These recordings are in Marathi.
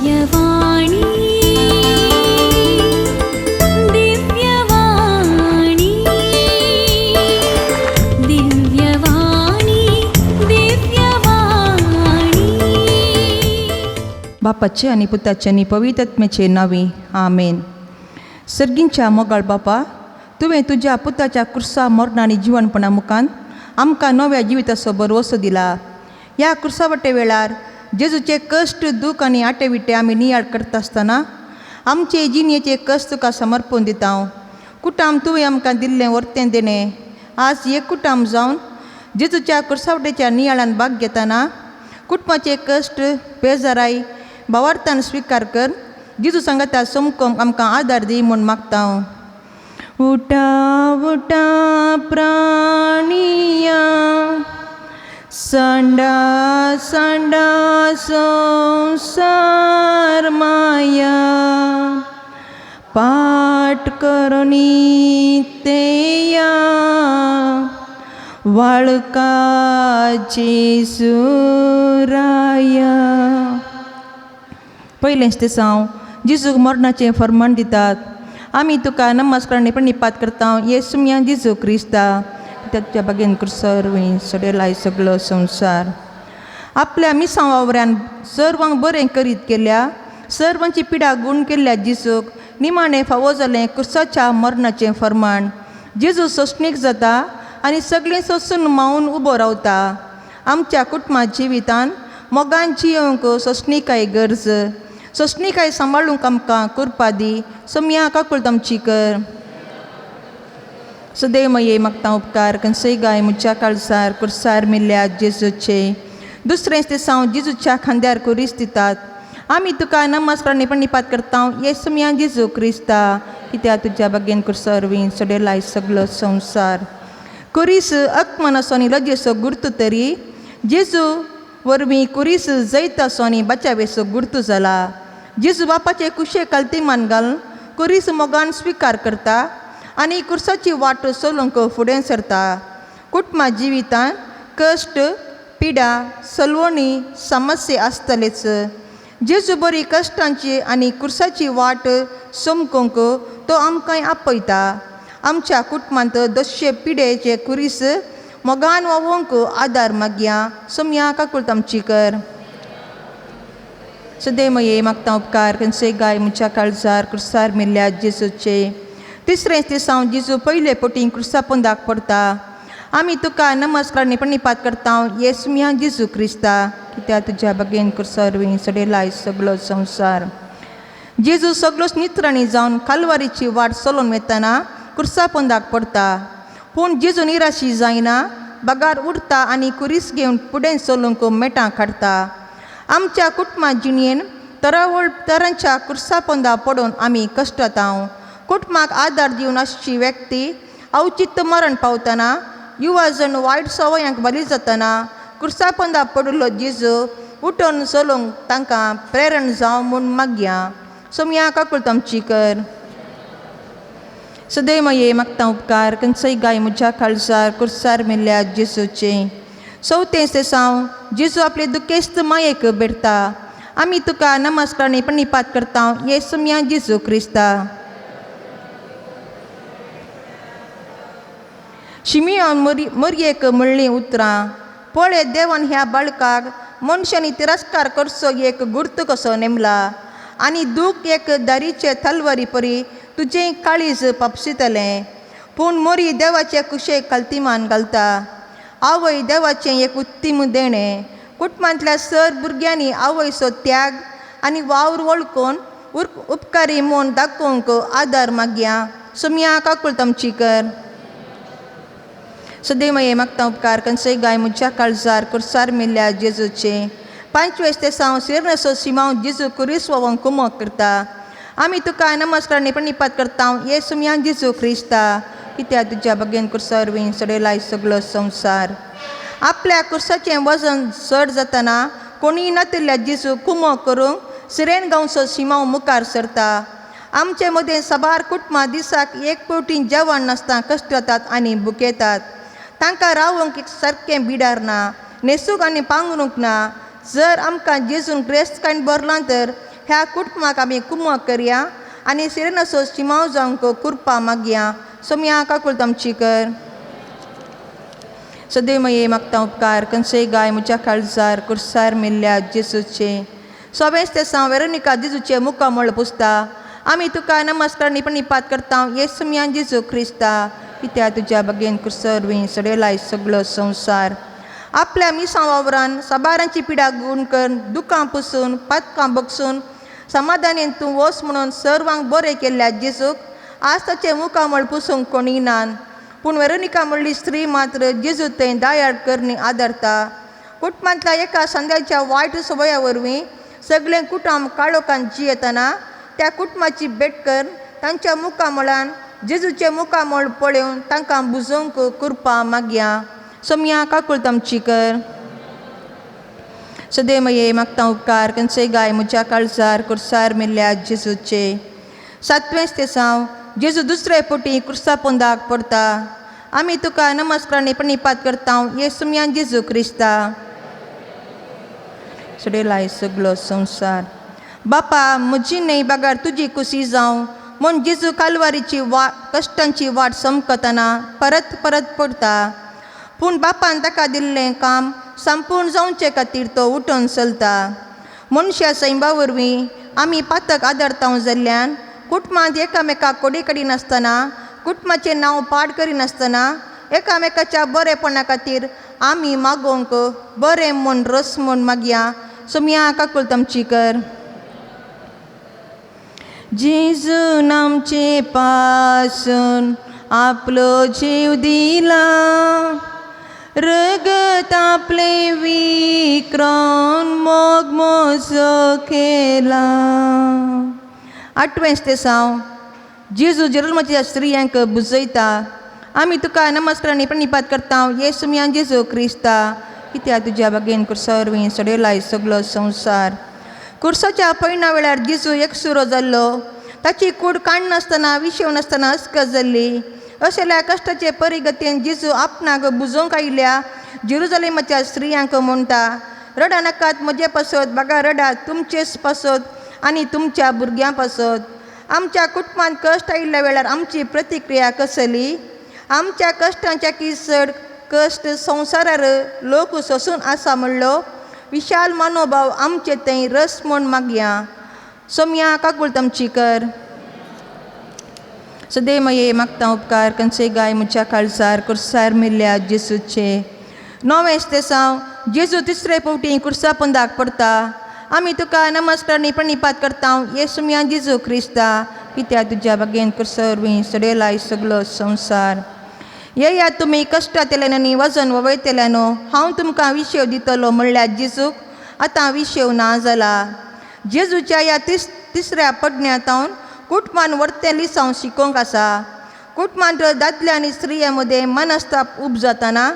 दिव्यवाणी दिव्यवाणी दिव्यवाणी दिव्यवाणी बापाचे आणि पुताचे आणि पवित्र आत्म्याचे नावे आमेन. सर्गींच्या मोगाळ बापा, तुवें तुज्या पुताच्या कुर्सा मरण आनी जिवणपणा मुखान आमकां नव्या जिविताचो भरवसो दिला. ह्या कुर्सावटे वेळार जेजूचे कश्ट दूख आनी आटेविटे आमी नियाळ करता आसतना आमचे जिणेचे कश्ट तुका समर्पण दिता. कुटाम तुवें आमकां दिल्लें वर्तें देणें आज एक कुटाम जावन जेजूच्या कुर्सावटेच्या नियाळान भाग घेतना कुटुंबाचे कश्ट बेजाराय भावार्थान स्विकार कर. जेजू सांगाता समकोंक आमकां आदार दी म्हूण मागता. उठा उठा प्राणिया, सांडा सांडा संसार माया, पाठ करोनी तेया वाळकाची सुराया. पयलेंच ते साव जेजूक मरणाचें फर्माण दितात. आमी तुका नमस्कार प्रणिपात करता. येसुम्या जेजू क्रिस्ता, त्याच्या बागेन कुर्सार वय सडेलाय सगळो संवसार. आपल्या मिसां वावऱ्यान सर्वांक बरें करीत केल्या, सर्वांची पिडा गूण केल्ल्या जेजूक निमाणें फावो जालें कुर्साच्या मरणाचें फर्माण. जेजू सोंसणीक जाता आनी सगळें सोंसून मावून उबो रावता. आमच्या कुटुंबा जिवितान मोगान जियोंक सोंसणीकाय गरज, सोंसणीकाय सांबाळूंक आमकां कुरपा दी. सोम्या काकूळत आमची कर. सदैव मये मागता उपकार खंयसय गाय म्हज्या काळजार कुर्सार मिल्ल्या जेजूचे. दुसरेंच ते साव जेजूच्या खांद्यार कुरीस दितात. आमी तुका नमस्कार प्रणिपात करता. येसुम्या जेजू क्रिस्ता, कित्याक तुज्या बागेन कुर्सार वय सडेलाय सगळो संवसार. कुरीस अकमनासो आनी लजेसो गुर्तू तरी जेजू वरवीं कुरीस जैतासो आनी बचावेचो गुर्तू जाला. जेजू बापाचे कुशे काल्तिमान घालून कुरीस मोगान स्विकार करता आनी कुर्साची वाट सोलूंक फुडें सरता. कुटुंबा जिवितान कश्ट, पिडा, सलवणी, समस्या आसतलेच. जेजू बरी कश्टांची आनी कुर्साची वाट सोमकूंक तो आमकां आपयता. आमच्या कुटुंबांत दसशे पिडेचे कुरीस मोगान वावोंक आदार मागया. सोम्या काकूळत आमची कर. सदैव मये मागता उपकार खंयसय गाय म्हज्या काळजार कुर्सार मिल्ल्या जेजूचे. तिसरेंच ते साव जेजू पयले पोटी कुर्सा पोंदाक पडटा. आमी तुका नमस्कार प्रणिपात करता. येसुम्या जेजू क्रिस्ता, कित्याक तुज्या बागेन कुर्सार वय सडेलाय सगळो संवसार. जेजू सगळोच नित्राणी जावन कालवारीची वाट चलोवन वेतना कुर्सा पोंदाक पडटा. पूण जेजू निराशी जायना, बागार उरता आनी कुरीस घेवन फुडें चलूंक मेटां काडटा. आमच्या कुटुंबा जिणेन तरावळ तरांच्या कुर्सा पोंदा पडोवन आमी कश्टाता. कुटुंबाक आदार दिवन आसची व्यक्ती अवचित्त मरण पावतना, युवा जण वायट सवयांक बली जातना कुर्सा पोंदा पडिल्लो जेजू उठोन चलोवंक तांकां प्रेरण जावं म्हूण मागया. सोम्या काकूळत आमची कर. सदैव मये मागता उपकार खंयसय गाय म्हज्या काळजार कुर्सार मिल्ल्या जेजूचे. चवथेंच ते साव जेजू आपले दुखेस्त मायेक भेटता. आमी तुका नमस्कार प्रणिपात करता. येसुम्या जेजू क्रिस्ता. शिमियोन मोरयेक म्हणलीं उतरां, पळय देवान ह्या बाळकाक मनशांनी तिरस्कार करचो एक गुर्त कसो नेमला आनी दूख एक दारीचे तलवारी परी तुजें काळीज पापसितलें. पूण मोरी देवाचे कुशेक काल्तिमान घालता. आवय देवाचें एक उत्तीम देणें. कुटुंबांतल्या सर भुरग्यांनी आवयचो त्याग आनी वावर वळखून उपकारी म्हूण दाखोवंक आदार मागया. सोम्या काकूळत आमची कर. सदैव मये मागता उपकार खंयसय गाय म्हज्या काळजार कुर्सार मिल्ल्या जेजूचे. पांचवेच ते साव सिरनेचो शिमाव जेजू कुरीस वावोंक कुमक करता. आमी तुका नमस्कार प्रणिपात करता. येसुम्या जेजू क्रिस्ता, कित्याक तुज्या बागेन कुर्सार वय सडेलाय सगळो संवसार. आपल्या कुर्साचें वजन चड जातना कोणीय नातिल्ल्या जेजू कुमक करूंक सिरेन गांवचो शिमाव मुखार सरता. आमचे मदें साबार कुटुंबां दिसाक एक पावटी जेवण नासता कश्ट जातात आनी बुकेतात. तांकां रावंक सारकें बिडार ना, न्हेसूंक आनी पांगरूंक ना. जर आमकां जेजून ग्रेस्त कांय बरलां तर ह्या कुटुंबाक आमी कुमक करया आनी सिरेनसो शिमाव जावंक कुरपा मागया. सोम्या काकूळ तामची कर. सदैव मये मागता उपकार कनसे गाय मुच्या काळजार कुर्सार मिल्ल्या जेजूचे सोबेंच ते साव वेरोनिका जेजूचे मुखामळ पुसता. आमी तुका नमस्कार निपात करता येसुमियान जेजू क्रिस्ता कित्या तुज्या बगेन कुर्सरवी सडेलाय सगळो संवसार. आपल्या मिसां वावरान साबारांची पिडा गुण कर दुखां पुसून पातकां बगसून समाधानीन तूं वस म्हणून सर्वांक बरें केल्ल्या जेजूक आज ताचे मुखामळ पुसूंक कोणी नान. पूण वेरोनिका म्हणली स्त्री मात्र जेजू थंय दायाळ करणी आदारता. कुटुंबांतल्या एका संध्याच्या वायट सवया वरवीं सगळें कुटुंब काळोखान जियेतना त्या कुटुंबाची भेट कर तांच्या मुखामळान जेजूचे मुखामळ पळोवन तांकां बुजोवंक कुरपा मागया. सोम्या काकूळ तामची कर. सदैव मये मागता उपकार कनसे गाय म्हज्या काळजार कुर्सार मिल्ल्या जेजूचे 7वें तेसांव जेजू दुसरे पोटी कुर्सा पोंदाक पडटा. आमी तुका नमस्कार प्रणिपात करता येसुमियान जेजू क्रिस्ता सडेलाय सगळो संवसार. बापा म्हजी न्हय बागार तुजी कुशी जावं म्हूण जेजू कालवारीची कश्टांची वाट समकतना परत पडटा. पूण बापान ताका दिल्लें काम संपूर्ण जावचे खातीर तो उठोन चलता. मनशा सैमा वरवीं आमी पातक आदारता जाल्ल्यान कुटुंबांत एकामेकाक कोडे कडिनासतना कुटुंबाचें नांव पाड करिनासतना एकामेकाच्या बरेपणा खातीर आमी मागोवंक बरें म्हूण रस म्हूण मागया. सोम्या काकूळ तामची कर. जेजून आमचे पासून आपलो जीव दिला रगत आपले विक्रोन मोग मोजो केला. 8वें तेसांव जेजू जेरुसलेमाच्या स्त्रियांक बुजयता. आमी तुका नमस्कार प्रणिपात करता येसुमियान जेजू क्रिस्ता कित्या तुज्या बगेन कुर्सावरवीं सडेलाय सगळो संवसार. कुर्साच्या पैना वेळार जेजू एकसुरो जाल्लो ताची कूड काडनासतना विशेव नासतना अस्क जाल्ली. अशेल्या कश्टाचे परिगतीन जेजू आपणाक बुजोवंक आयिल्ल्या जेरुसलेमाच्या स्त्रियांक म्हणटा रडा नाकात म्हजे पासत बागा रडात तुमचेच पासत आनी तुमच्या भुरग्यां पासत. आमच्या कुटुंबांत कश्ट आयिल्ल्या वेळार आमची प्रतिक्रिया कसली. आमच्या कश्टांच्या की चड कश्ट संवसारार लोक सोसून आसा म्हणलो विशाल मनोभाव आमचे थंय रस म्हूण मागया. सोम्या काकूळ तामची कर. सदैव मये मागता उपकार कनसे गाय म्हज्या काळजार कुर्सार मिल्ल्या जेजूचे 9वें तेसांव जेजू तिसरे फावटी कुर्सा पोंदाक पडटा. आमी तुका नमस्कार प्रणिपात करता येसुमियान जेजू क्रिस्ता कित्या तुज्या बगेन कुर्सावरवीं सडेलाय सगळो संवसार. येया तुमी कश्टांतल्यान आनी वजन ववयतल्यान हांव तुमकां विशेव दितलो म्हणल्यार जेजूक आतां विशेव ना जाला. जेजूच्या ह्या तिसऱ्या पडण्यातावन कुटुंबान वर्तें लिसांव शिकोवंक आसा. कुटुंबांत दादल्या आनी स्त्रियां मदें मनस्ताप उब जातना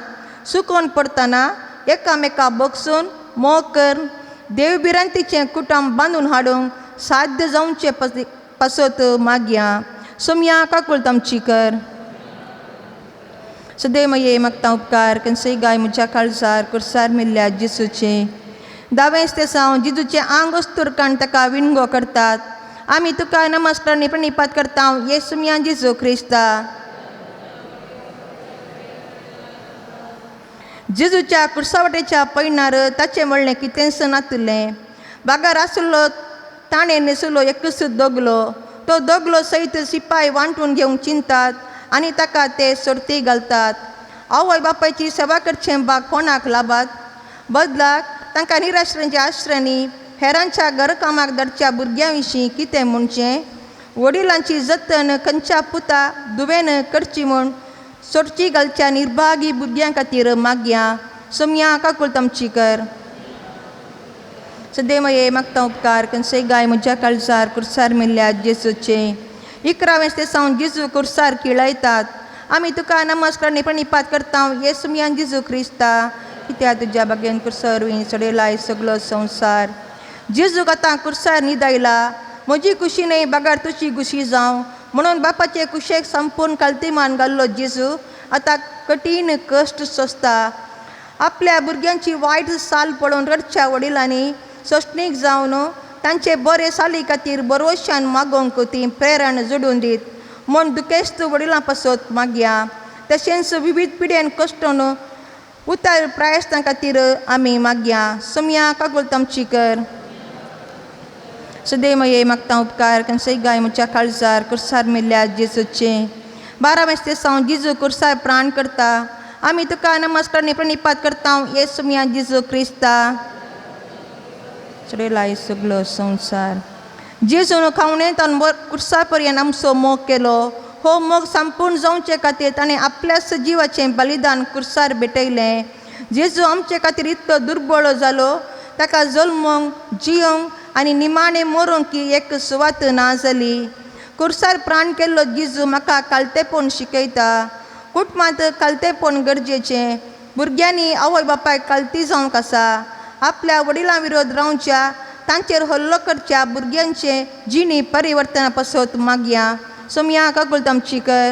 सुकोवन पडतना एकामेका बगसून मोग कर देवबिरांतीचें कुटुंब बांदून हाडूंक साध्य जावचे पासत मागया. सोम्या काकूळ तामची कर. सदैव मये मागता उपकार कनसे गाय म्हज्या काळजार कुर्सार मिल्ल्या जेजूचे 10वें तेसांव जेजूचें आंग अस्तूर काण ताका विणगो करतात. आमी तुका नमस्कार प्रणिपात करता येसुमियान जेजू क्रिस्ता. जेजूच्या कुर्सावटेच्या पैनार ताचें म्हणलें कितेंच नातलें. बागार आसलो ताणें न्हेसलो एकच दोगलो. तो दोगलो सयत सिपाय वांटून घेवंक चिंतात आनी ताका ते सोडती घालतात. आवय बापायची सेवा करचें बाग कोणाक लाबात. बदलाक तांकां निराश्रांच्या आश्रयांनी हेरांच्या घरकामाक धाडच्या भुरग्यां विशीं कितें म्हणचें. वडिलांची जतन खंयच्या पुता दुवेन करची म्हूण सोडची घालच्या निर्भागी भुरग्यां खातीर मागया. सोम्या काकूळ तामची कर. सदैव मये मागता उपकार कनसे गाय म्हज्या काळजार कुर्सार मिल्ल्या जेजूचे 11वें तेसांव जेजू कुर्सार किळयतात. आमी तुका नमस्कार प्रणिपात करता येसुमियान जेजू क्रिस्ता कित्या तुज्या बगेन कुर्सावरवीं सडेलाय सगळो संवसार. जेजूक आतां कुर्सार न्हिदायला. म्हजी कुशी न्हय बागार तुजी कुशी जावं म्हणून बापाचे कुशेक संपूर्ण काल्तिमान घाल्लो जेजू आतां कठीण कश्ट सोंसता. आपल्या भुरग्यांची वायट साल पळोवन रडच्या वडिलांनी सोंसणीक जावन तांचे बरे साली खातीर बरोशान मागोंक ती प्रेरण जोडून दीत म्हूण दुखेस्त वडिलां पासत मागया. तशेंच विविध पिढ्यान कश्टून उतार प्रायस्तां खातीर आमी मागया. सुमया कागोल तामची कर. सदैव ये मागता उपकार कनसई गाय मुच्या काळजार कुर्सार मेल्ल्या जेजूचे 12 सावन जेजू कुर्सार प्राण करता. आमी तुका नमस्कार प्रणिपात करता ये सुमया जेजू क्रिस्ता चडयला सगलो संवसार. जेजून खावणेंतन कुर्सा पर्यंत आमचो मोग केलो. हो मोग संपूर्ण जावचे खातीर ताणें आपल्या सजिवाचें बलिदान कुर्सार भेटयलें. जेजू आमचे खातीर इतलो दुर्बळ जालो ताका जल्मोंक जियोंक आनी निमाणें मरूंक की एक सुवात ना जाली. कुर्सार प्राण केल्लो जेजू म्हाका कालतेपण शिकयता. कुटुंबांत कालतेपण गरजेचें. भुरग्यांनी आवय बापायक कालती जावंक आसा. आपल्या वडिलां विरोध रावच्या तांचेर हल्लो करच्या भुरग्यांचे जिणी परिवर्तना पासत मागया. सुमया कागोल तामची कर.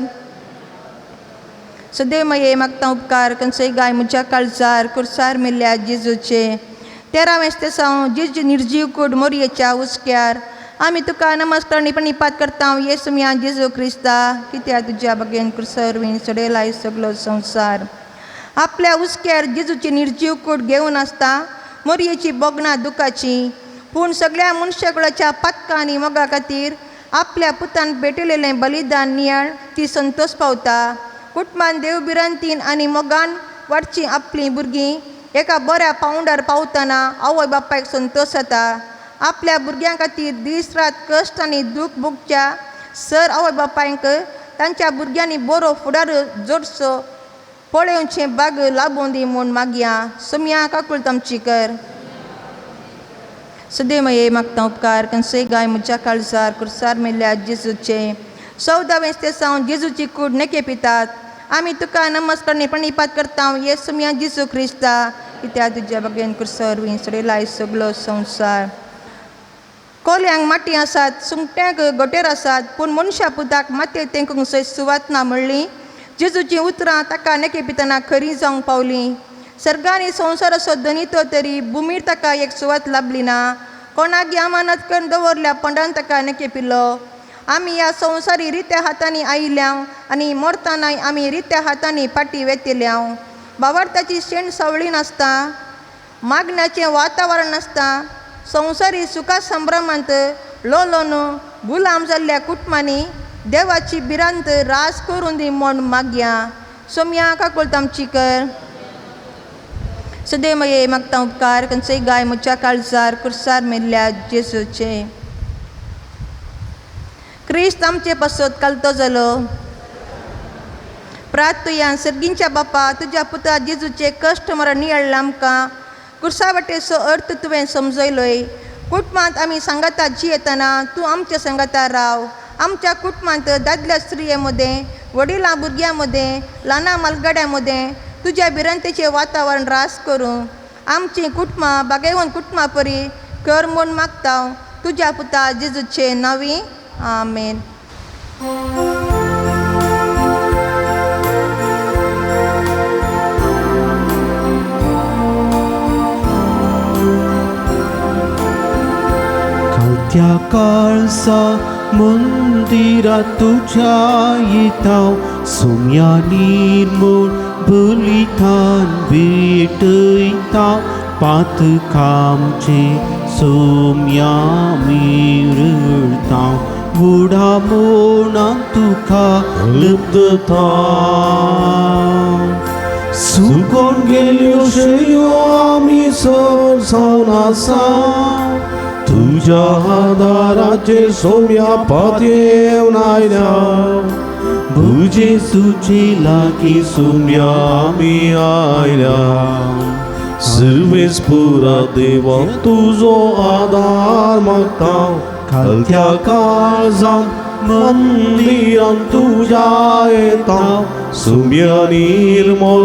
सदैव ये मागता उपकार कनसई गाय मुच्या काळजार कुर्सार मेल्ल्या जेजूचे 13 सावन जेजू निर्जीव कूड मोरयेच्या उस्क्यार आमी तुका नमस्कार प्रणिपात करता ये सुमया जेजू क्रिस्ता कित्याक तुज्या बगेन कुर्सार बीन चडयलाय सगलो संवसार. आपल्या उस्क्यार जेजूची निर्जीव कूड घेवन आसता मोरयेची बोगणां दुखाची. पूण सगळ्या मनशाकुळाच्या पातकां आनी मोगा खातीर आपल्या पुतान भेटलेलें बलिदान नियाळ ती संतोश पावता. कुटुंबान देवबिरांतीन आनी मोगान वाडची आपलीं भुरगीं एका बऱ्या पावंडार पावतना आवय बापायक संतोश जाता. आपल्या भुरग्यां खातीर दीस रात कश्ट आनी दूख भोगच्या सर आवय बापायक तांच्या भुरग्यांनी बरो फुडार जोडचो पळोवचें बाग लाबून दी म्हूण मागया. सुमया काकूळ तामची कर. सदैव ये मागता उपकार कनसई गाय मुच्या काळजार कुर्सार मेल्ल्या जेजूचे 14 सावन जेजूची कूड नेके पितात. आमी तुका नमस्कार प्रणिपात करता ये सुमया जेजू क्रिस्ता कित्याक तुज्या बगेन कुर्सार बीन चडयलाय सगलो संवसार. कोल्यांक माटी आसात, सुंगट्यांक गोटेर आसात, पूण मनशा पुताक मातये तेंकूंक सय सुवात ना म्हणली. जेजूची उतरां ताका नेके पितना खरी जावंक पावलीं. सर्गांनी संवसार असो धनितो तरी भुमीर ताका एक सुवात लाभली ना. कोणाक अमानत करून दवरल्या पंडान ताका नेके पिल्लो. आमी ह्या संवसारी रित्या हातांनी आयिल्ल्या आनी मोरतानाय आमी रित्या हातांनी पाटी वेतिल्ल्या. भावार्थाची शेण सावळी नासता, मागण्याचें वातावरण नासता. संवसारी सुखा संभ्रमांत लोलोन गुलाम जाल्ल्या कुटुंबांनी देवाची भिरांत रास करून दी म्हूण मागया. सुमया काकूळ तामची कर. सदैव ये मागता उपकार कनसई गाय मुच्या काळजार कुर्सार मेल्ल्या जेजूचे क्रिस्त आमचे पासत कालतो जालो. प्रार्थुया सर्गींच्या बापा तुज्या पुता जेजूचे कश्ट मरण नियळ्ळा आमकां कुर्सा वाटेचो अर्थ तुवें समजयलोय. कुटुंबांत आमी सांगाता जियेतना तूं आमच्या सांगाता राव. आमच्या कुटुंबांत दादल्या स्त्रिये मदें वडिलां भुरग्यां मदें ल्हाना मालगाड्यां मदें तुज्या भिरांतेचें वातावरण रास करूं. आमचीं कुटुंबां बागेवन कुटुंबां परी कर म्हूण मागता तुज्या पुता जेजूचे नांवी आमेन. त्या काळसा मंदिरात तुझ्या येताव सुमया निर्मळ बलिदान भेटयता. पातकामचे सुमया मिरळता वडा मोणान तुका लब्धता. सुकोन गेल्यो शेयो आमी सर जावन आसा तुझ्या आदाराचे सोम्या पातयेवन आयल्या. भुजेसूचे लागीं सोम्या आमी आयल्या. सर्वेस्पुरा देवा तुजो आदार मागता. खालत्या काळजांत मंदिरांत तुज्या येता सोम्या निर्मळ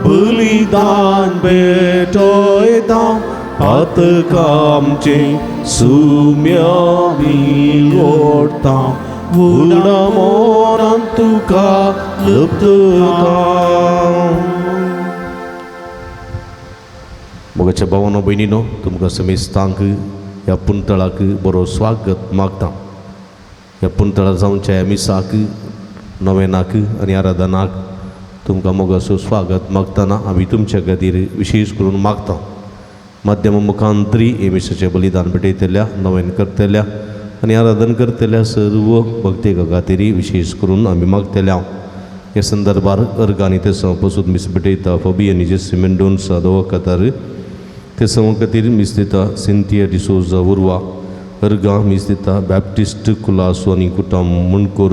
बलिदान भेटयता. पातकामचे सुम्या मिळवता वडा मोरान तुका लब्धता. मोगाच्या भावांनो भयणीनो तुमकां समेस्तांक ह्या पुंतळाक बरो स्वागत मागता. ह्या पुंतळा जावच्या मिसाक नवेनाक आनी आराधनाक तुमकां मोगाचो स्वागत मागतना आमी तुमच्या खातीर विशेश करून मागता. माध्यमा मुखांतरी हे मिसाचें बलिदान पेटयतल्या नवेन करतल्या आनी आराधन करतल्या सर्व भक्तेका खातीर विशेष करून आमी मागतल्या. ह्या संदर्भार अर्गांनी ते पासून मीस पेटयता फबी आनी जेसी मेंडोन्सा दोवा खातीर ते खातीर मीस दिता सिंथिया डिसोजा उर्वा. अर्गां मीस दिता बॅप्टिस्ट कुलासो आनी कुटाम मुणकोर.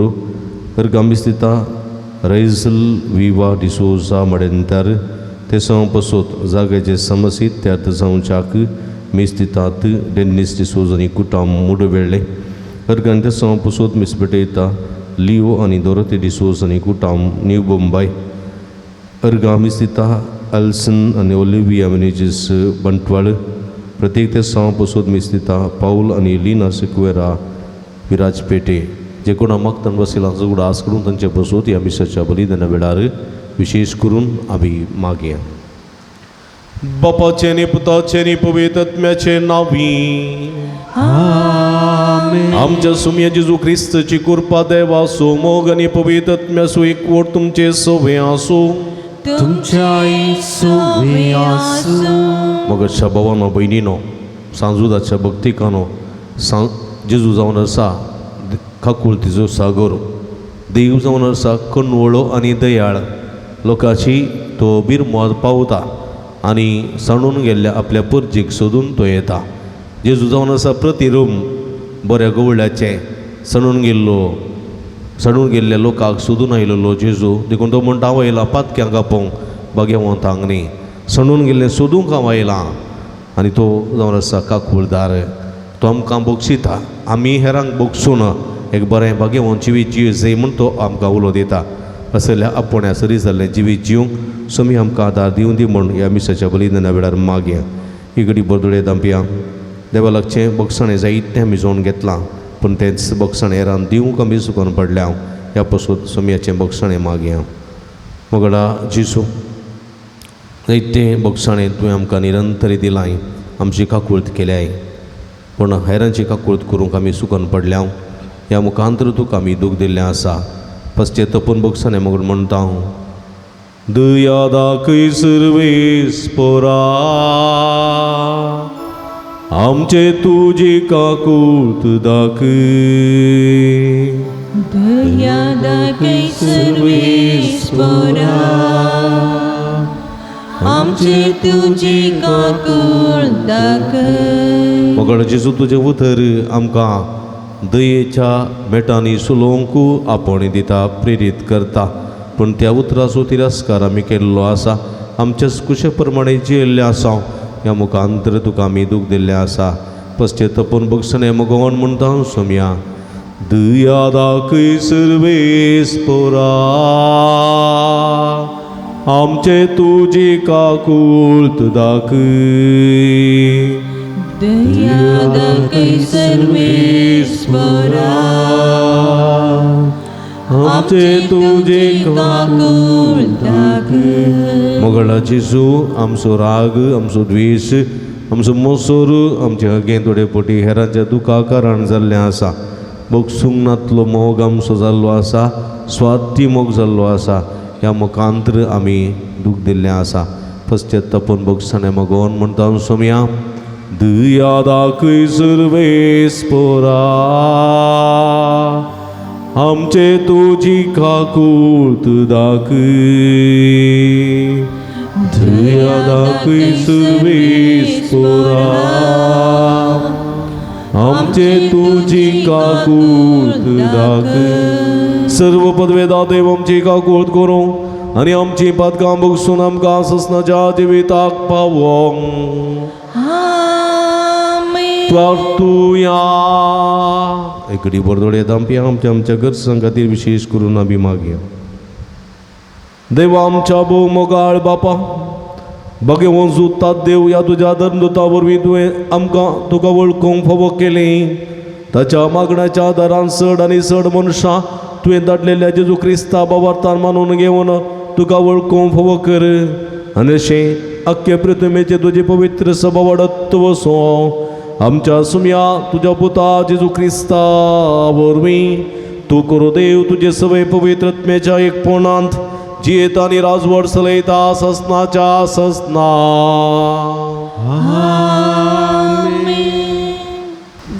अर्गां मीस दिता रैजल विवा डिसोजा मडेंतार ते पासून जाग्याचे समस्येत त्यात जावच्याक मीस दितात डेनिस डिसोजा आनी कुटाम मुडवेळे. अर्गां ते पासून मीस पेटयता लिओ आनी दोरोथे डिसोजा आनी कुटाम न्यू मुंबय. अर्गां मीस दिता एल्सन आनी ओलिविया मेनेजीस बंटवाळ. प्रत्येक ते पासून मीस दिता पाऊल आनी लिना सिक्वेरा विराजपेटे. जे कोणा मागतान बसिलांचो उगडा आस करून तांचे बसोत ह्या मिसाच्या बलिदाना वेळार विशेष करून आमी मागया. बापाचे आनी पुताचे आनी पवित्र आत्म्याचे नांवी आमच्या सुम्य जेजू क्रिस्ताची कृपा देवा सो मोग आनी पवित्र आत्म्याचो एकवट तुमचे सवे आसूं. मोगाच्या भावानो भयणीनो सांजुदाच्या भक्तिकानो जेजू जावन आसा खाकुळतीचो सागर. देव जावन आसा कणवळो आनी दयाळ. लोकांची तो बिरमोद पावता आनी सणून गेल्ल्या आपल्या परजेक सोदून तो येता. जेजू जावन आसा प्रतिरूम बऱ्या गवळ्याचे सणून गेल्ल्या लोकांक सोदून आयिल्लो जेजू. देखून तो म्हणटा हांव येयला पातक्यांक आपोवंक भाग्यवंतांक न्ही, सणून गेल्ले सोदूंक हांव आयलां. आनी तो जावन आसा काकुळदार. तो आमकां बक्षिता. आमी हेरांक बक्षून एक बरें भाग्यवंत जिवीत जीव जय म्हूण तो आमकां उलो दिता. असल्या आपोण्या सरी जाल्लें जिवीत जीवंक समी आमकां आदार दिवं दी म्हूण ह्या मिसाच्या बलिदाना वेळार मागया. ही घडी बरदुळे दांपया. देवा लागचें बक्षणें जायतें आमी जोवन घेतलां पूण तेंच बक्षण हेरान दिवंक आमी चुकोवन पडल्या. ह्या पासून समियाचें बक्षणें मागया. मोगडा जिसू जायतें बक्षणें तुवें आमकां निरंतर दिलां. आमची काकुळट केल्याय पूण हेरांची काकुळट करूंक आमी चुकोवन पडल्या. ह्या मुखांतर तुका आमी दूख दिल्लें आसा. पश्चेतापून बक्षणें मोगड म्हणटा हांव. दया दाखय सर्वेस्परा आमचे तुजी काकुळट दाखय. दया दाखय सर्वेस्परा आमचे तुजी काकुळट दाखय. मोगड जेजू तुजें उतर आमकां दयेच्या मेटांनी सुलोवंक आपण दिता प्रेरीत करता. पूण त्या उतराचो तिरस्कार आमी केल्लो आसा. आमच्याच कुशे प्रमाणे जियेल्ले आसा. ह्या मुखांतर तुका आमी दूख दिल्लें आसा. पश्चेतापून बक्षणें मोगोवन म्हणटा हांव सोम्या. दया दाखय सर्वेस्परा आमचे तुजी काकुळट दाखय. दया दाखय सर्वेस्परा आमचे तुजी काकुळट दाखय. मोगळा जेजू आमचो राग आमचो द्वेश आमचो मोसोर आमचे हगें थोडे पोटी हेरांच्या दुखा कारण जाल्लें आसा. बगसूंक नातलो मोग आमचो जाल्लो आसा. स्वार्थी मोग जाल्लो आसा. ह्या मुखांतर आमी दूख दिल्लें आसा. पश्चेतापून बक्षणें मोगोवन म्हणटा हांव सोम्या. दया दाखय सर्वेस्परा आमचे तुजी काकुळट दाखय. दया दाखय सर्वेस्परा आमचे तुजी काकुळट दाखय. सर्व पदवेदा देव आमची काकुळट करूं आनी आमची पातकां बगसून आमकां ससनाच्या जिविताक पावोंक प्रार्थुया. एक घडी बरदोळे दांपया. आमच्या गरजां खातीर विशेष करून आमी मागया. देवा आमच्या भोव मोगाळ बापा भगवंत सुतात देव ह्या तुज्या धर्मदुता वरवीं तुवें आमकां तुका वळखूंक फावो केलें. ताच्या मागण्याच्या आदारान चड आनी चड मनशां तुवें धाडलेल्या जेजू क्रिस्ता बाबार्थान मानून घेवन तुका वळखूंक फावो कर. आनी अशें आख्खे पृथ्वीचेर तुजी पवित्र सभा वाडत वचो आमच्या सुम्या तुझ्या पुता जेजू ख्रिस्ता वरवीं तू करो देव तुझे सवय पवित्रत्म्याच्या एक पोणांत जियेत आणि राजवड चलयता ससनाच्या ससना.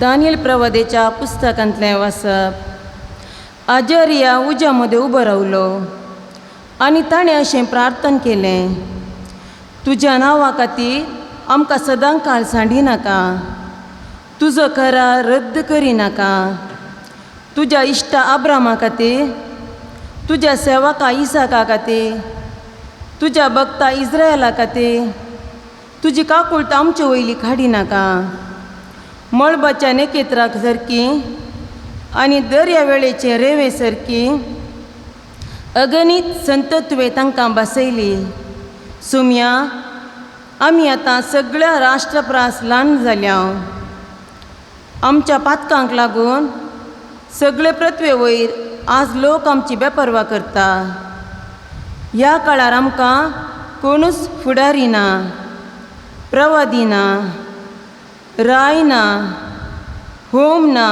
दानियल प्रवादेच्या पुस्तकांतलें वाचप. आजरिया उज्या मध्ये उबो रावलो आनी ताणें अशें प्रार्थना केलें, तुज्या नांवा खातीर आमकां सदां काळ सांडिनाका, तुजो करार रद्द करिनाका. तुज्या इश्टा अब्रामा खातीर, तुज्या सेवका इसाका खातीर, तुज्या भक्ता इस्रायला खातीर तुजी काकूळट आमचे वयली काडिनाका. मळबाच्या नेकेत्राक सारकी आनी दर्या वेळेचे रेवे सारकी अगणित संत तुवें तांकां बसयली. सुम्या आमी आतां सगळ्या राष्ट्रप्रास ल्हान जाल्या. आमच्या पातकांक लागून सगळे पृथ्वे वयर आज लोक आमची बेपर्वा करता. ह्या काळार आमकां कोणूच फुडारी ना, प्रवादी ना, राय ना, होम ना,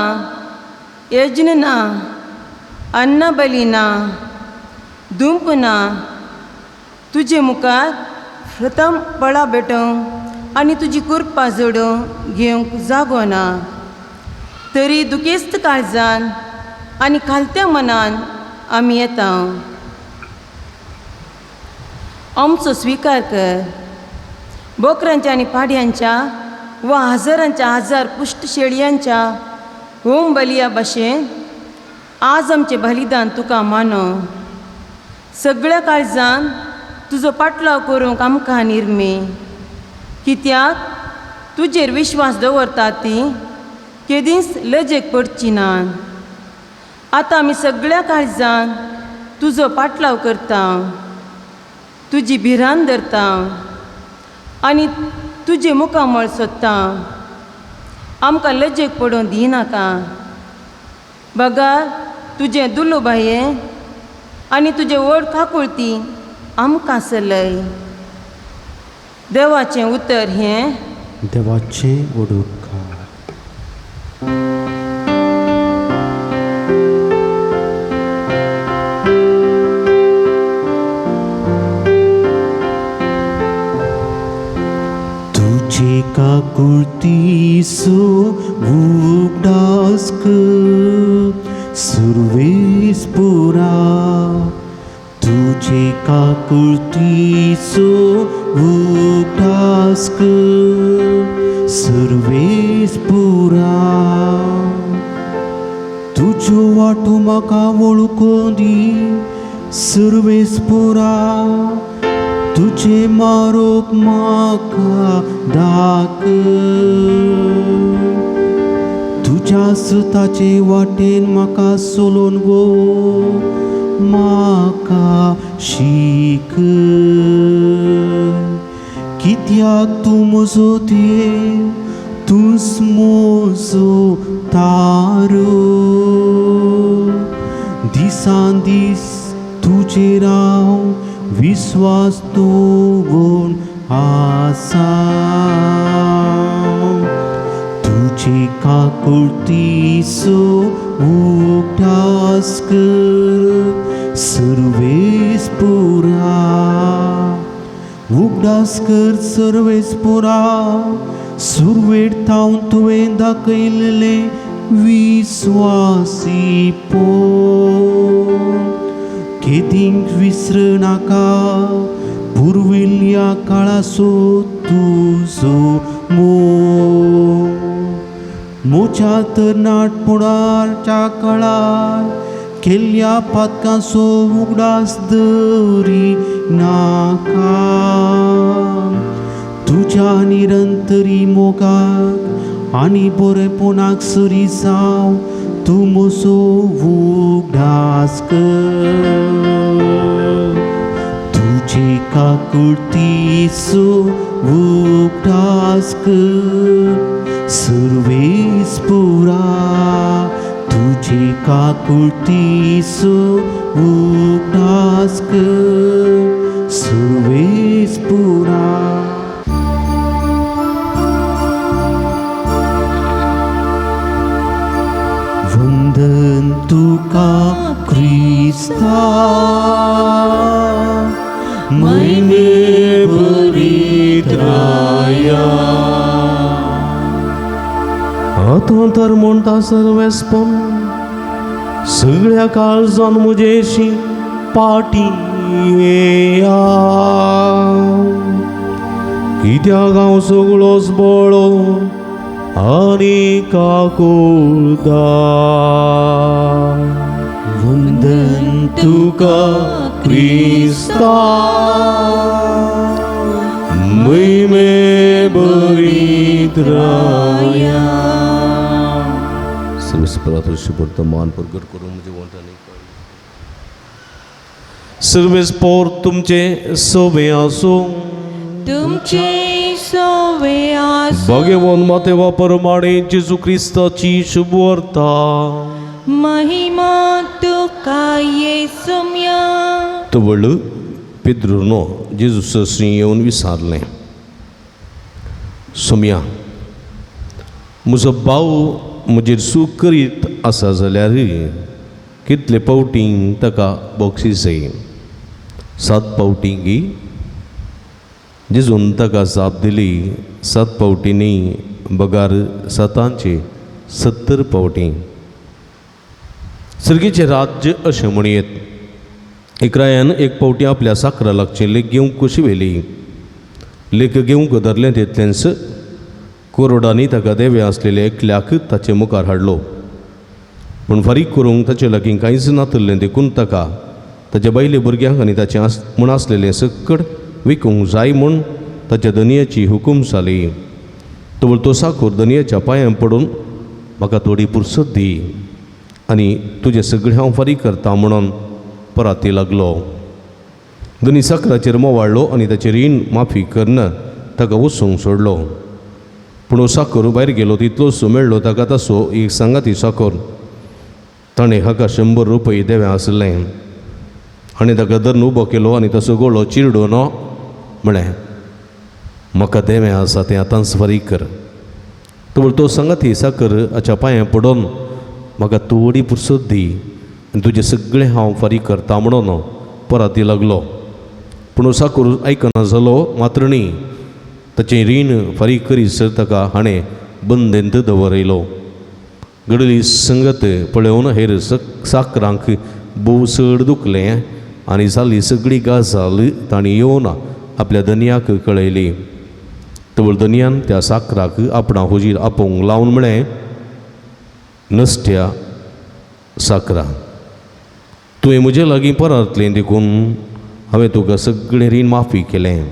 यज्ञ ना, अन्नबली ना, धूप ना. तुजे मुखार प्रथम बळा भेटोवंक आनी तुजी कुर्पा जोडूंक घेवंक जागो ना. तरी दुखेस्त काळजान आनी खालत्या मनान आमी येता. आमचो स्विकार कर. बोकरांच्या आनी पाड्यांच्या वा हजारांच्या हजार पुश्ट शेळयांच्या होम बलिया भाशेन आज आमचें बलिदान तुका मानो. सगळ्या काळजान तुजो पाटलाव करूंक आमकां निर्मे. कित्याक तुजेर विश्वास दवरता ती केदींच लजेक पडची ना. आतां आमी सगळ्या काळजान तुजो पाटलाव करता, तुजी भिरांत धरता आनी तुजे मुखामळ सोदता. आमकां लजेक पडोवंक दिनाका. बगार तुजें दुल्लो बाये आनी तुजे व्हड काकुळती आमकां चलय. देवाचें उतर हें देवाचें उतर. तुझे काकुळती सो उगडास सर्वेस पुरा. तुझे काकुळती सो उगडास सर्वेस पुरा. तुझो वाटो म्हाका वळखून दी सर्वेस पुरा. तुझे मारोक म्हाका दाखय. तुज्या सुताचे वाटेन म्हाका सोलोन गो म्हाका शीक. कित्याक तूं म्हजो देव, तूंच म्हजो तारो. दिसान दीस तुजेर हांव विश्वास दवरून आसा. तुझे काकुळती सो उगडास कर सर्वेस पुरा. उगडास कर सर्वेस पुरा. सुरवेट थावन तुवें दाखयलेले विश्वासी केदींक विसरनाका. पुर्विल्ल्या काळाचो तुजो मोग. मोच्या तरणाटपणाच्या काळार केल्ल्या पातकांचो उगडास दरी नाका. तुज्या निरंतरी मोगाक आनी बरेपणाक सरी जावं तूं म्हजो उगडास कर. तुझे काकुळती सो उगडास कर सर्वेस पुरा. तुझे काकुळती सो उगडास कर सर्वेस पुरा. वंदन तुका क्रिस्ता मैने बरीत राया. आता तर म्हणटा सर्वेस्पन सगळ्या काळजान मुजेशी पाटी येया. कित्याक हांव सगळोच बळो आनी काकुळदा. वंदन तुका क्रिस्ता मैमे बरीत राया. सर्वेस्परात वर्तमान प्रगट करून म्हणजे म्हणटा नाही. सर्वेस्पर तुमचे सवे आसो. तुमचे सवे आसो. भगवान मातेवा परमाणे जेजू ख्रिस्ताची शुभ वार्ता महिमा तुका येसुम्या. तवळ पिद्रुनो जेजू ससरी येवन विचारलें, सोम्या म्हजो भाव म्हजेर सूख करीत आसा जाल्यार कितले पावटींक ताका बक्षीस जाय? 7 पावटींकी. जेजून ताका जाप दिली, 7 पावटींनी बगार 7चे 70 पावटी. सर्गीचे राज्य अशें म्हणयत. एकरायान 1 पावटी आपल्या साकरा लागचे लेक घेवंक कशी व्हेली. लेक घेवंक धरलें तितलेंच कोरोडांनी ताका देवे आसलेले एकल्याक ताचे मुखार हाडलो. पूण फारीक करूंक ताचे लागीं कांयच नातरलें देखून ताका ताच्या बायले भुरग्यांक आनी ताचें म्हूण आसलेलें सकट विकूंक जाय म्हूण ताच्या धनयाची हुकूम जाली. तवळ तो साकोर धनयाच्या पांयां पडून म्हाका थोडी पुरसत दी आनी तुजें सगळें हांव फारीक करता म्हणून पराती लागलो. धनी साकराचेर मोवाळ्ळो आनी ताचें रीण माफी करन ताका वचूंक सोडलो. पूण साकोर भायर गेलो तितलोसो मेळ्ळो ताका ताचो एक सांगाती साकोर. ताणें हाका 100 रुपये देवें आसलें आनी ताका धरून उबो केलो आनी तसो गोळो चिरडो नो म्हळें, म्हाका देवें आसा तें आतांच फारीक कर. तवळ तो सांगाती साकर हाच्या पांयां पडोन म्हाका थोडी पुरसत दी आनी तुजें सगळें हांव फारीक करता म्हणून पराती लागलो. पूण साकर आयकना जालो. मात्र न्ही, ताचें रीण फारीक करीसर ताका हाणें बंदेंत दवरयलो. घडली संगत पळोवन हेर साकरांक भोव चड दुखलें आनी जाली सगळी गजाल तांणी येवन आपल्या धनयाक कळयली. तवळ धनयान त्या साकराक आपणा हुजीर आपोवंक लावन म्हळें, नश्ट्या साकरा, तुवें म्हजे लागीं परातलें देखून हांवें तुका सगळें रीण माफी केलें.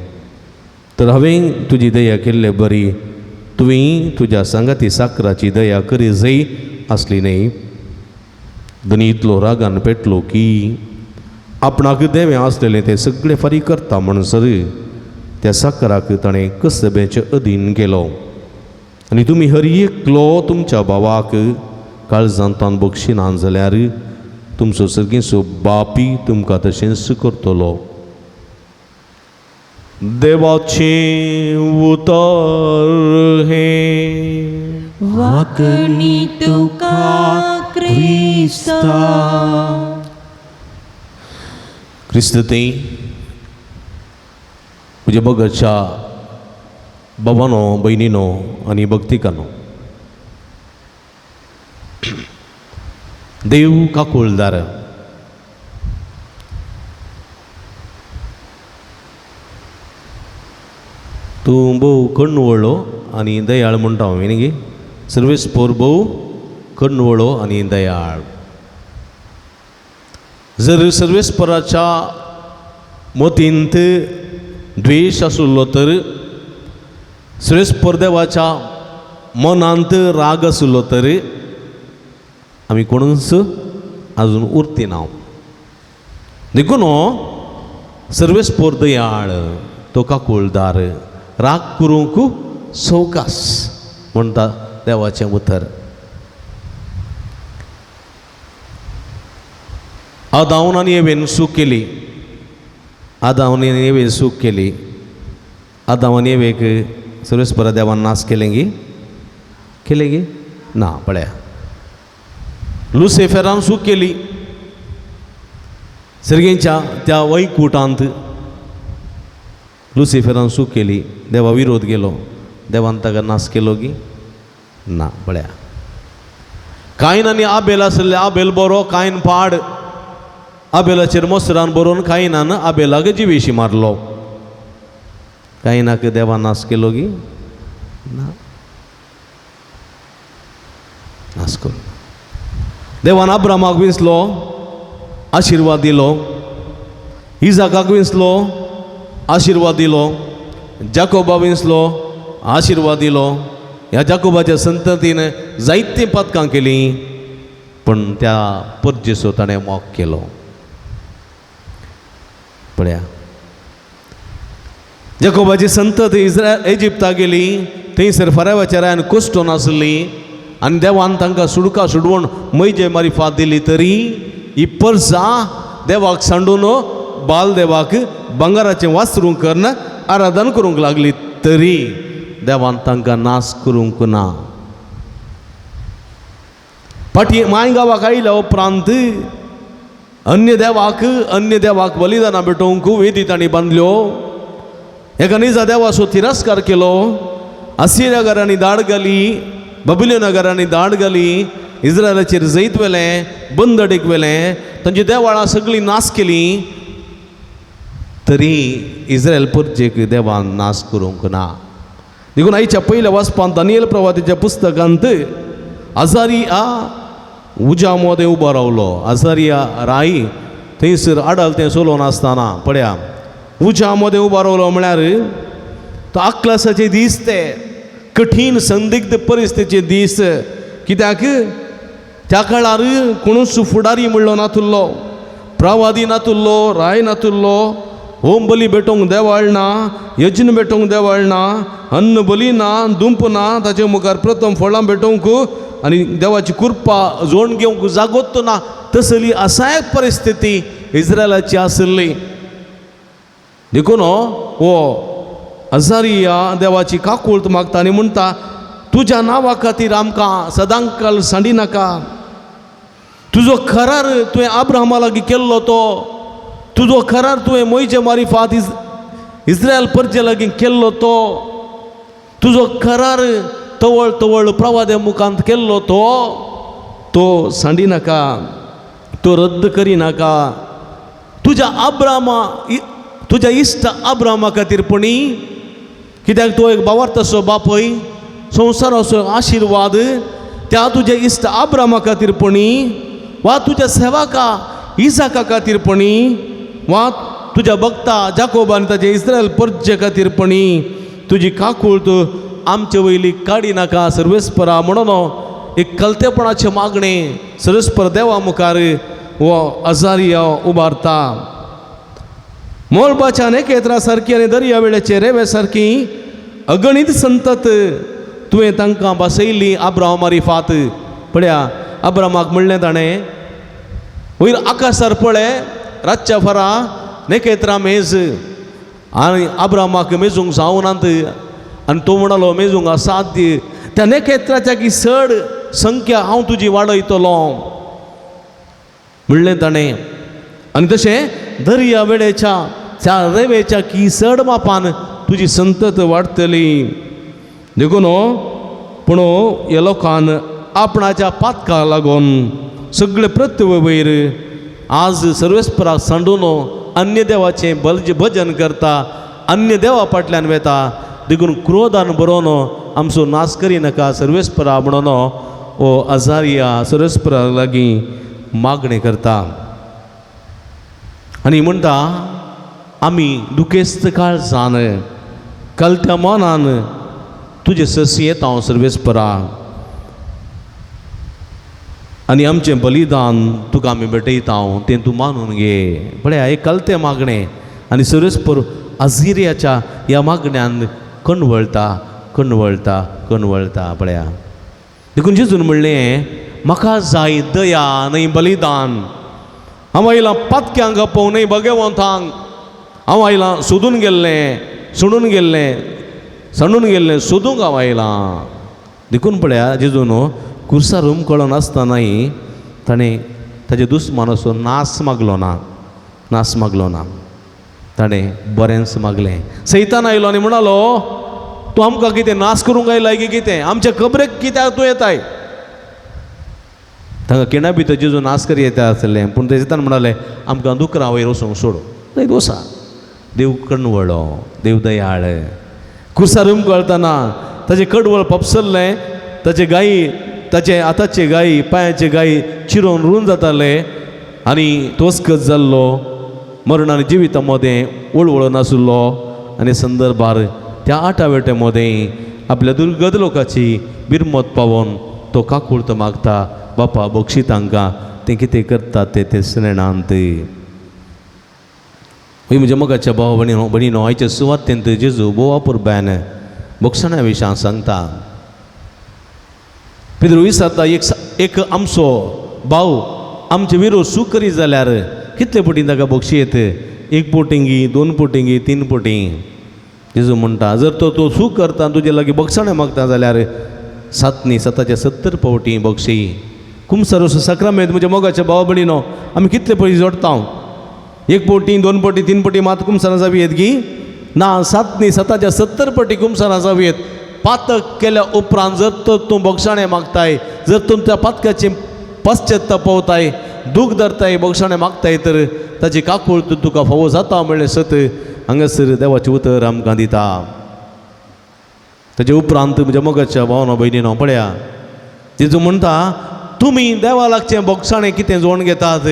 तर हांवें तुजी दया केल्ले बरी, तुवें तुज्या सांगाती साकराची दया करी जाय आसली न्ही. धनी इतलो रागान पेटलो की आपणाक देवें आसलेलें तें सगळें फारीक करता म्हणसर त्या साकराक ताणें कसबेच्या अधीन केलो. आनी तुमी हर एकलो तुमच्या भावाक काळजांतान बक्षिना जाल्यार तुमचो सर्गेचो बापी तुमकां तशेंच करतलो. देवाचें उतर हें वाकणी तुका क्रिस्ता. क्रिस्तते म्हज्या बगरच्या बाबानो, भयणीनो आनी भक्तिकानो, देव काकुळदार तूं भोव कण्णवळो आनी दयाळ म्हणटा हांवें न्ही. सर्वेस्पर भोव कण्णवळो आनी दयाळ. जर सर्वेस्पराच्या मतींत द्वेश आसलो तर, सर्वेस्पर देवाच्या मनांत राग आसलो तर आमी कोणूच आजून उरती ना. देखून सर्वेस्पर दयाळ, तो काकुळदार, राग करूंक सवकास म्हणटा देवाचें उतर. आदावन आनी एवेन सूख केली. आदावन आनी एवेन सूख केली. आदावन एवेक सर्वेस्परा देवान नास केलें गी? केलें गी? ना. पळया, लुसेफेरान सूख केली सर्गेंच्या त्या वैकुटांत लुसिफेरान सूख केली देवा विरोध केलो देवान ताका नाश केलो की ना बळ्या कायन आनी आबेल आसले आबेल बरो कायन पाड आबेलाचेर मोसरान बरोवन कायनान आबेलाक जिवेशी मारलो कायनाक देवा नाश केलो की ना नाश करो देवान अब्रामाक विंचलो आशिर्वाद दिलो इजाकाक विंचलो आशिर्वाद दिलो जाकोबा विंचलो आशिर्वाद दिलो ह्या जाकोबाच्या संततीन जायती पदकां केली पण त्या परजेचो ताणें मोग केलो पळया जाकोबाची संतत इजिप्ताक गेली थंयसर फरावाच्या रायान कुश्ट नासली आनी देवान तांकां सुडका सुडवण मैजे मारी फात दिली तरी ही परसां देवाक सांडून बाल देवाक बंगाराचें वासरूं करन आराधन करूंक लागली तरी देवान तांकां नाश करूंक ना फाटी माय गांवाक आयल्या उपरांत अन्य देवाक बलिदानां भेटोवंक वेदी तांणी बांदल्यो एका निजा देवाचो तिरस्कार केलो असिरियाकारांनी दाड घाली बबिलोनाकारांनी दाड घाली इस्रायलाचेर जैत वेलें बंदडीक वेलें तांची देवाळां सगळीं नाश केली तरी इस्रायल परजेक देवान नाश करूंक ना देखून आयच्या पयल्या वाचपांत दानियेल प्रवादीच्या पुस्तकांत आजारिया उजा मोदें उबो रावलो आजारिया राई थंयसर आडलतें चलोवन आसतना पळया उजा मोदें उबो रावलो म्हळ्यार तो आक्लासाचे दीस ते कठीण संदिग्ध परिस्थितीचे दीस कित्याक त्या काळार कोणूच फुडारी म्हणलो नातुल्लो प्रवादी नातुल्लो राय नातुल्लो होम बली भेटोंक देवाळ ना यज्ञ भेटोंक देवाळ ना अन्न बली ना दुंप ना ताचे मुखार प्रथम फळां भेटोंक आनी देवाची कृपा जोड घेवंक जागोच ना तसली असाय परिस्थिती इस्रायलाची आसली देखून हो अजारिया देवाची काकुळट मागता आनी म्हणटा तुज्या नांवा खातीर आमकां सदांकाल सांडी नाका तुजो करार तुवें अब्राहमा लागीं केल्लो तो तुजो करार तुवें मोइजे मारिफात इस्रायल परजे लागीं केल्लो तो तुजो करार तवळ तवळ प्रवाद्या मुखांत केल्लो तो सांडी नाका तो रद्द करी नाका तुज्या अब्राहमा तुज्या इश्ट अब्राहमा खातीर पुणी कित्याक तो एक भावार्थाचो बापय संवसाराचो आशिर्वाद त्या तुज्या इश्ट अब्राहमा खातीर पुणी वा तुज्या सेवाका इसाका खातीर पुणी वा तुज्या भक्ता जाकोबान ताचे इस्रायल परजे खातीर पुणी तुजी काकुळट आमचे वयली काडी नाका सर्वेस्परा म्हणून एक कलतेपणाचे मागणे सर्वेस्पर देवा मुखार हो अजारिया उबारता मोलबाच्या नेकेत्रा सारकी आनी दर्या वेळेचे रेवे सारकी अगणित संतत तुवें तांकां बसयली अब्राहमारी फात पळया अब्राहमाक म्हणलें ताणें वयर आकाशार पळय रातच्या फरा नेकेत्रा मेज आनी अब्राहमाक मेजूंक जावनात आनी तो म्हणलो मेजूंक असाध्य त्या नेकेत्राच्या की चड संख्या हांव तुजी वाडयतलो म्हणलें ताणें आनी तशें दर्या वेळेच्या त्या रेवेच्या की चड मापान तुजी संतत वाडटली देखून पूण ह्या लोकान आपणाच्या पातका लागून सगळे प्रत्यव वयर आज सर्वेस्पराक सांडून अन्य देवाचें भजन करता अन्य देवा फाटल्यान वेता देखून क्रोधान बरोवन आमचो नाश करी नाका सर्वेस्परा म्हणून हो अजारिया सर्वेस्परा लागीं मागणी करता आनी म्हणटा आमी दुखेस्त काळजान कलत्या मनान तुजे ससी येता हांव सर्वेस्परा आनी आमचें बलिदान तुका आमी भेटयता हांव तें तूं मानून घे पळय एक कलतें मागणें आनी सर्वेस्पर अजिरियाच्या ह्या मागण्यान कणवळटा पळया देखून जेजून म्हणलें म्हाका जाय दया न्हय बलिदान हांव आयलां पातक्यांक आपोवंक न्हय भगवंतांक हांव आयलां सोदून गेल्लें सांडून गेल्लें सोदूंक हांव आयलां देखून पळया जेजून कुर्सार कळोन आसतनाय ताणें ताजे दुस्मान असो नास मागलो ना ताणें बरेंच मागलें. सैतान आयलो आनी म्हणलो तूं आमकां कितें नास करूंक आयलाय की कितें, आमच्या खबरेक कित्याक तूं येताय. तांकां किणा भितर जेजू नास करी येता आसलें, पूण ते सैतान म्हणालें आमकां दुकरां वयर वचूंक सोड. थंय वसा. देव कणवळो, देव दयाळ. कुसारूम कळतना ताजें कडवळ पपसल्लें, ताचे गायी, ताचे हाताचे गायी, पांयाचे गायी चिरोवन रूण जाताले आनी तोसकत जाल्लो, मरण आनी जिविता मदें वळवळ नासुल्लो. आनी संदर्भार त्या आटावेट्या मदें आपल्या दुर्गत लोकाची बिरमत पावोन तो काकुळत मागता, बापा बक्षी तांकां तें कितें करतात ते स्नेणांत. म्हज्या मोगाच्या भाव भणीनो, आयच्या सुवातेंत जेजू बोवा पुरब्यान बक्षणा विशयां सांगता. पिद्रू विचारता, एक आमचो भाव आमचे विरोध सूख करी जाल्यार कितले पटी ताका बक्षी येत? 1 पोटिंगी, 2 पोटिंगी, 3 पोटी. जेजू म्हणटा जर तो सूख करता तुजे लागीं बक्षणें मागता जाल्यार 7 पावटी बक्षी. कुमसार सक्रामेंत म्हज्या मोगाच्या भाव भणीनो, आमी कितले पटी जोडटा? 1 पोटी, 2 पोटी, 3 पोटी मात कुमसारां जावी येत गी ना. 7 पटी कुमसारां जावी येत. पातक केल्या उपरांत जर तर तूं बक्षाणें मागताय, जर तूं त्या पातकाचें पश्चात्तापवताय, दूख धरताय, बक्षाणें मागताय, तर ताची काकूळ तुका फावो जाता म्हणलें सत हांगासर देवाचें उतर आमकां दिता. ताचे उपरांत म्हज्या मोगाच्या भावनो भयणीनो पळया, जेजू म्हणटा तुमी देवा लागचें बक्षाणें कितें जोड घेतात,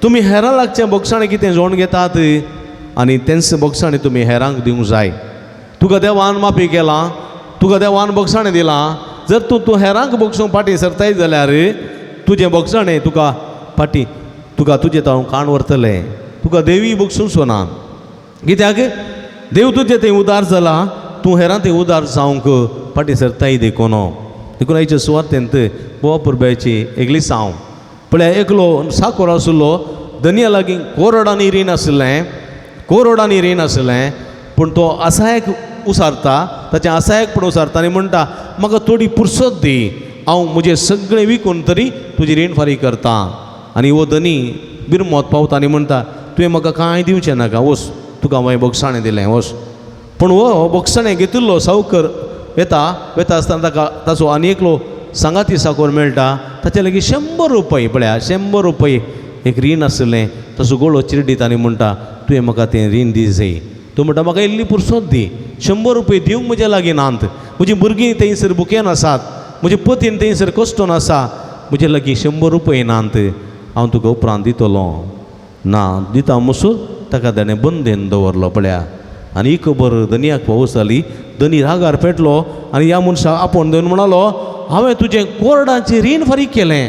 तुमी हेरां लागचें बक्षाणें कितें जोड घेतात आनी तेंच बक्षाणें तुमी हेरांक दिवंक जाय. तुका देवान माफी केलां, तुका देवान बक्षाणें दिलां, जर तूं हेरांक बक्षूंक फाटीं सरताय जाल्यार तुजें बक्षाणें तुका फाटीं तुजें ताळूं काण व्हरतलें. तुका देवी बक्षूंक सोना. कित्याक देव तुजें थंय उदार जाला, तूं हेरां थंय उदार जावंक फाटीं सरताय देखून. देखून आयच्या सुवातेंत बोवा पुरब्याची एकली सांव पळय, एकलो साकोर आशिल्लो, धनिया लागीं कोरोडांनी रीण आसलें, पूण तो आसायक उसारता, ताचें आसायकपण उसारता आनी म्हणटा म्हाका थोडी पुरसत दी, हांव म्हजें सगळें विकून तरी तुजी रीण फारीक करता. आनी हो धनी बिरमोत पावता आनी म्हणटा तुवें म्हाका कांय दिवचें नाका, वच तुका हांवें बक्षाणें दिलें, वच. पूण हो बक्षाणें घेतिल्लो सावकर वेता आसतना ताका ताचो आनी एकलो सांगाती साकोर मेळटा, ताचे लागीं 100 रुपये पळया 100 रुपये एक रीण आसलें. ताचो गोळो चिरडीत आनी म्हणटा तुवें म्हाका तें रीण दी जाय. तो म्हणटा म्हाका इल्ली पुरसत दी, 100 रुपये दिवंक म्हज्या लागीं नात, म्हजीं भुरगीं थंयसर बुकेन आसात, म्हजे पतीन थंयसर कश्टून आसा, म्हजे लागीं 100 रुपये नात, हांव तुका उपरांत दितलो. ना दिता मसूर ताका ताणें बंदेन दवरलो पळया. आनी ही खबर धनियाक पावस जाली. धनी रागार पेटलो आनी ह्या मनशाक आपोवन धरून म्हणालो हांवें तुजें कोर्डाचें रीण फारीक केलें,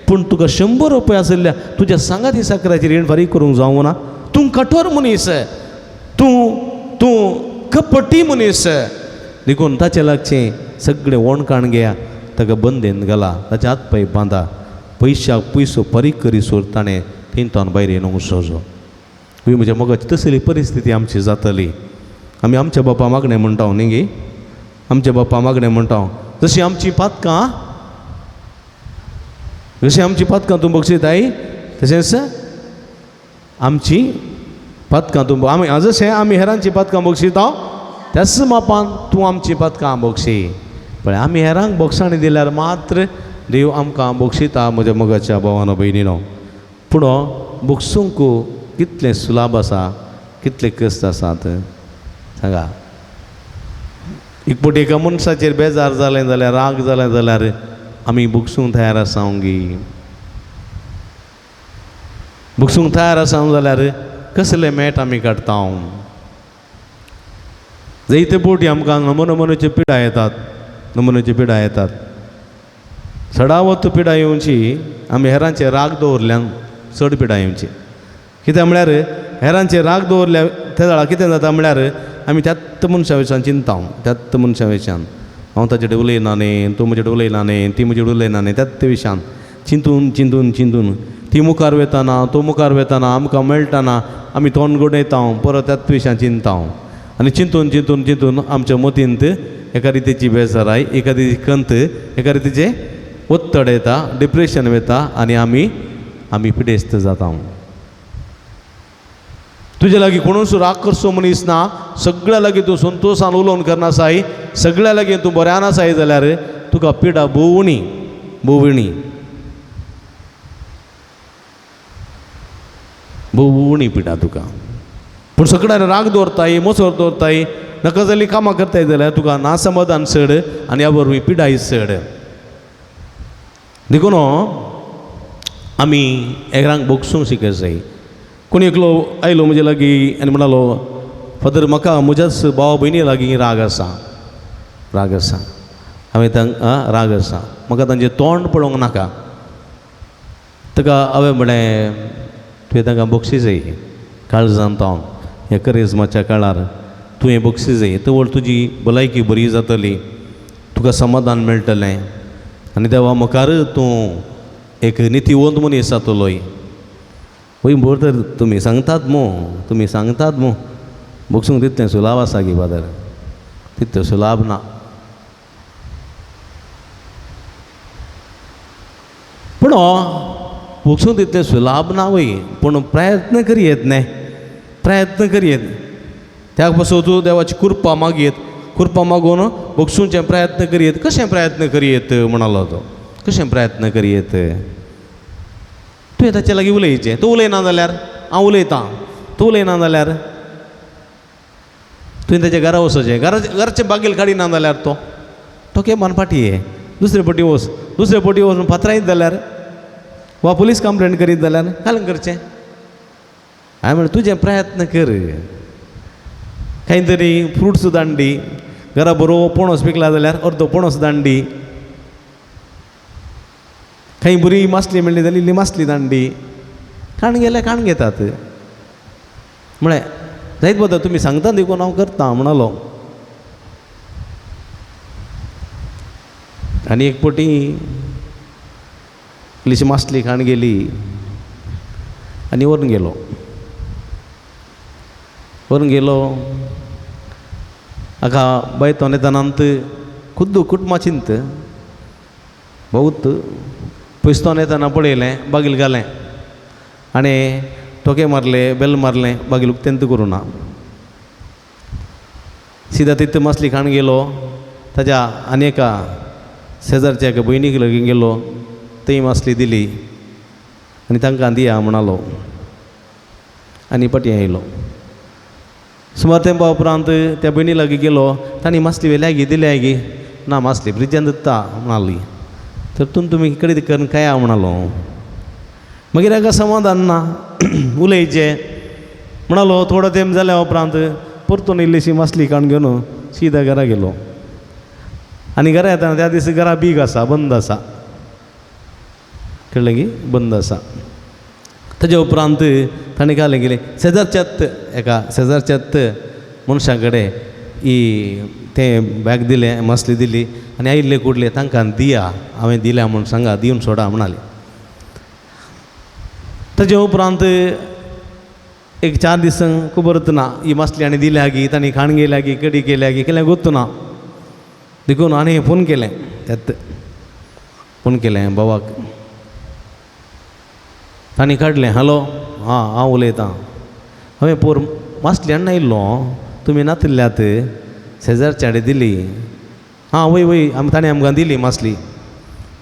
पूण तुका 100 रुपये आशिल्ल्या तुज्या सांगाती साकराचें रीण फारीक करूंक जावं ना. तूं कठोर मनीस, तूं कपटी मनीस. देखून ताचे लागचें सगळें वणकाण घेया, ताका बंदेन घाला, ताचे हात पांय बांदा, पयसो फारीक करी सोर ताणें थंयच्यान भायर येवंक सोजो. म्हज्या मोगाची तसली परिस्थिती आमची जातली. आमी आमच्या बापा मागणें म्हणटा न्ही गे, आमच्या बापा मागणें म्हणटा जशीं आमची पातकां तूं बक्षिताय तशेंच आमची पातकां तूं आमी जशें आमी हेरांची पातकां बक्षिता त्याच मापान तूं आमची पातकां बक्षी. पण आमी हेरांक बक्षाणी दिल्यार मात्र देव आमकां बक्षिता म्हज्या मोगाच्या भावानो भयणीनो. पूण बक्षूंक कितलें सुलाभ आसा, कितले कश्ट आसात सांगा. एक पटी एका मनशाचेर बेजार जालें जाल्यार राग जालें जाल्यार आमी बक्षूंक तयार आसांगी. बक्षूंक तयार आसा जाल्यार कसले मेट आमी काडटा. जायते पोटी आमकां नमुन्याच्यो पिडा येतात. सडावत पिडा येवची आमी हेरांचे राग दवरल्यान चड पिडा येवची. कित्याक म्हळ्यार हेरांचे राग दवरल्या त्या वेळार कितें जाता म्हळ्यार आमी त्याच मनशा वयच्यान चिंता. त्याच मनशा वयच्यान हांव ताचे कडेन उलयना न्ही, तूं म्हजे कडेन उलयना न्ही, ती म्हजे कडेन उलयना न्ही, त्याच विशयान चिंतून ती मुखार वेताना तो मुखार वेताना आमकां मेळटाना आमी तोंड गोडयता, परत त्याच विशयान चिंता. आनी चिंतून आमच्या मतींत एका रितीची बेजाराय, एका रितीची खंत, एका रितीचे ओत्तड येता डिप्रेशन येता आनी आमी पिडेस्त जाता तुजे लागीं कोणूच राग करचो मनीस ना सगळ्या लागीं तूं संतोशान उलोवन करना साय सगळ्या लागीं तूं बऱ्यान आसाय जाल्यार तुका पिडा भोंवणी पिडा तुका पूण सगळ्यार राग दवरताय मोसोर दवरताय नाका जाली कामां करताय जाल्यार तुका नासमाधान चड आनी ह्या बरोबर पिडाय चड देखून आमी एकरांक बोगसूंक शिकय जाय कोणी एकलो आयलो म्हजे लागीं आनी म्हणलो फादर म्हाका म्हज्याच भावा भयणी लागीं राग आसा हांवें तांकां राग आसा म्हाका तांचें तोंड पळोवंक नाका ताका हांवें म्हळें तुवें तांकां बक्षी जाय काळजांत हांव ह्या करिज्माच्या काळार तुवें बक्षी जाय तर तुजी भलायकी बरी जातली तुका समाधान मेळटलें आनी देवा मुखार तूं एक नितीवंत मनीस जातलोय वय बोर तर तुमी सांगतात मू बक्षूंक तितलें सुलाभ आसा गी फादर तितलें सुलाभ ना पूण बक्षूंक तितलें सुलाभ ना वय पूण प्रयत्न करियेत त्याक पासून तूं देवाची कृपा मागून बक्षूंचे प्रयत्न करियेत कशें प्रयत्न करियेत म्हणलो तो कशें प्रयत्न करियेत तुवें ताचे लागीं उलयचें तूं उलयना जाल्यार हांव उलयतां तूं उलयना जाल्यार तुवें ताच्या घरा वचचें घराचें बागेल काडिना जाल्यार तो केमान फाटी दुसरे फावटी वचून पात्रायत जाल्यार वा पुलीस कंप्लेंट करीत जाल्यार कालें करचें हांवें म्हणलें तुजें प्रयत्न कर खंय तरी फ्रुट्स दांडी घरा बरो पणस पिकला जाल्यार अर्दो पणस दांडी खंय बरी मासली मेळ्ळी जाल्यार इल्ली मासली दांडी काण गेल्यार काण घेतात म्हळें जायत बद्दल तुमी सांगता देखून हांव करतां म्हणलो आनी एक पावटी इल्लीशी मासली खाण गेली आनी व्हरून गेलो आका बैतोन येतानांत खुद्दू कुटुंबा चिंत बहुत पयसतोन येताना पळयलें बागील घालें आनी टोके मारले बेल मारलें बागील उक्तेंत करूं ना सीदा तित्त मासली खाण गेलो ताच्या आनी एका शेजारच्या एका भयणीक लागीं गेलो थंय मासली दिली आनी तांकां दिया म्हणलो आनी पाटी येयलो सुमार तेंपा उपरांत त्या भयणी लागीं गेलो तांणी मासली व्हेल्या गी दिल्या गी ना मासली फ्रिजान दिता म्हणाली तर तुमी कडेन करून खाया म्हणलो मागीर हाका समाधान ना उलयचें म्हणलो थोडो तेंप जाल्या उपरांत परतून इल्लीशी मासली काण घेवन सीदा घरा गेलो आनी घरा येताना त्या दिसा घरा बीग आसा बंद आसा कळ्ळें गी बंद आसा ताजे उपरांत ताणें काय गेलें शेजारच्यात मनशा कडेन तें बॅग दिलें मासली दिली आनी आयिल्ले कुडले तांकां दिया हांवें दिल्या म्हूण सांगा दिवन सोडा म्हणाले ताजे उपरांत एक 4 दीस खबर ना ही मासली आनी दिल्या गी तांणी खाण गेल्या गी कडी केल्या गी केलें गोत्तू ना देखून आनी फोन केलें बाबाक तांणी काडलें हॅलो हांव उलयतां हांवें पोर मासली हाडून आयिल्लो तुमी नातिल्ल्यात शेजारच्या कडेन दिली वय ताणें आमकां दिली मासली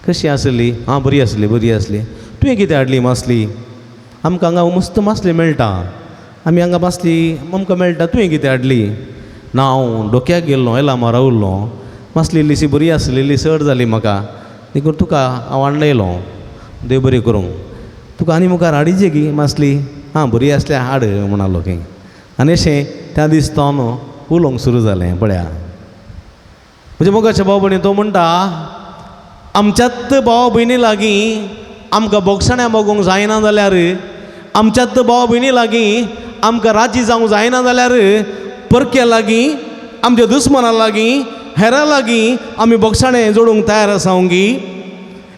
कशी आसली बरी आसली तुवें कितें हाडली मासली आमकां हांगा मस्त मासली मेळटा आमी हांगा मासली आमकां मेळटा तुवें कितें हाडली ना हांव डोक्याक गेल्लो येला रावल्लो मासली इल्लीशी बरी आसली इल्ली सड जाली म्हाका देखून तुका हांव हाडलयलो देव बरें करूं तुका आनी मुखार हाडिची गी मासली बरी आसल्यार हाड म्हणलो खंय आनी अशें त्या दीस तो उलोवंक सुरू जालें पळया म्हणजे मोगाच्या भाव भयणी तो म्हणटा आमच्यात भाव भयणी लागीं आमकां बोगसण्या मागूंक जायना जाल्यार आमच्यात भाव भयणी लागीं आमकां राजी जावंक जायना जाल्यार परक्या लागीं आमच्या दुस्मनां लागीं हेरां लागीं आमी बोगसणें जोडूंक तयार आसांव गी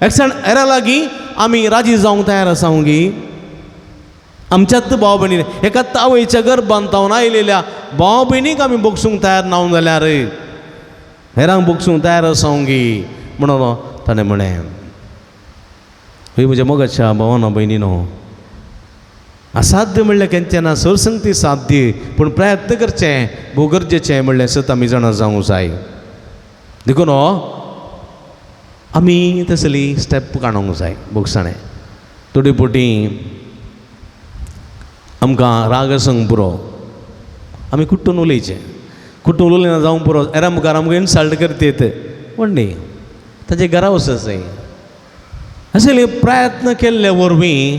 हेरां लागीं आमी राजी जावंक तयार आसांव गी आमच्यात भाव भयणी एका तावयच्या गर्भांत तावन आयलेल्या भाव भयणीक आमी बोगसूंक तयार ना जाल्यार हेरांक बोगसूंक तयार आसांव गी म्हणून ताणें म्हळें हय म्हज्या मोगाच्या भावांनो भयणीनो, असाध्य म्हणल्यार केन्चे ना, सरसंगती साध्य, पूण प्रयत्न करचे भोव गरजेचें म्हणल्यार सत आमी जाणा जावंक जाय. देखून आमी तसली स्टेप काडूंक जाय बोगसाणें. थोडी पोटी आमकां राग आसूंक पुरो, आमी कुट्टून उलयचें, कुट्टून उलयना जावंक पुरो. एरा मुखार आमकां इन्सल्ट करतात पूण न्ही, ताजे घरा वचत जाय. असले प्रयत्न केल्ले वरवीं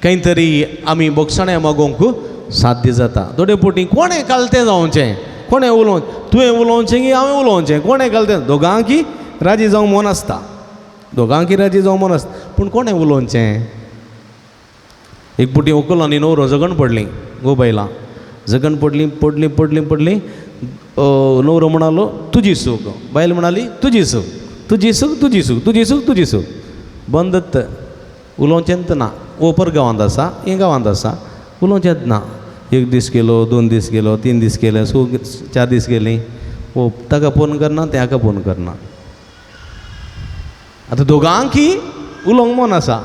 खंय तरी आमी बोगसाणें मागोवंक साध्य जाता. थोडे पोटी कोणें कालतें जावचें, कोणें उलोवचें, तुवें उलोवचें की हांवें उलोवचें, कोणें कालतें, दोगांकी राजी जावंक मन आसता, दोगांकी राजी जावंक मन आसता, पूण कोणें उलोवचें. एक पुटी व्हंकल आनी न्हवरो झगड पडलीं, गो बायलां झगड पडलीं पडलीं पडलीं पडलीं. न्हवरो म्हणालो तुजी सूख, बायल म्हणाली तुजी सूख, तुजी सूख तुजी सूख तुजी सूख तुजी सूख. बंदत, उलोवचेंच ना. वो परगांवांत आसा, हें गांवांत आसा, उलोवचेंच ना. एक दीस गेलो, 2 दीस गेलो, 3 दीस गेले, 4 दीस गेलीं. वो ताका फोन करना, तें हाका फोन करना. आतां दोगांकी उलोवंक मन आसा,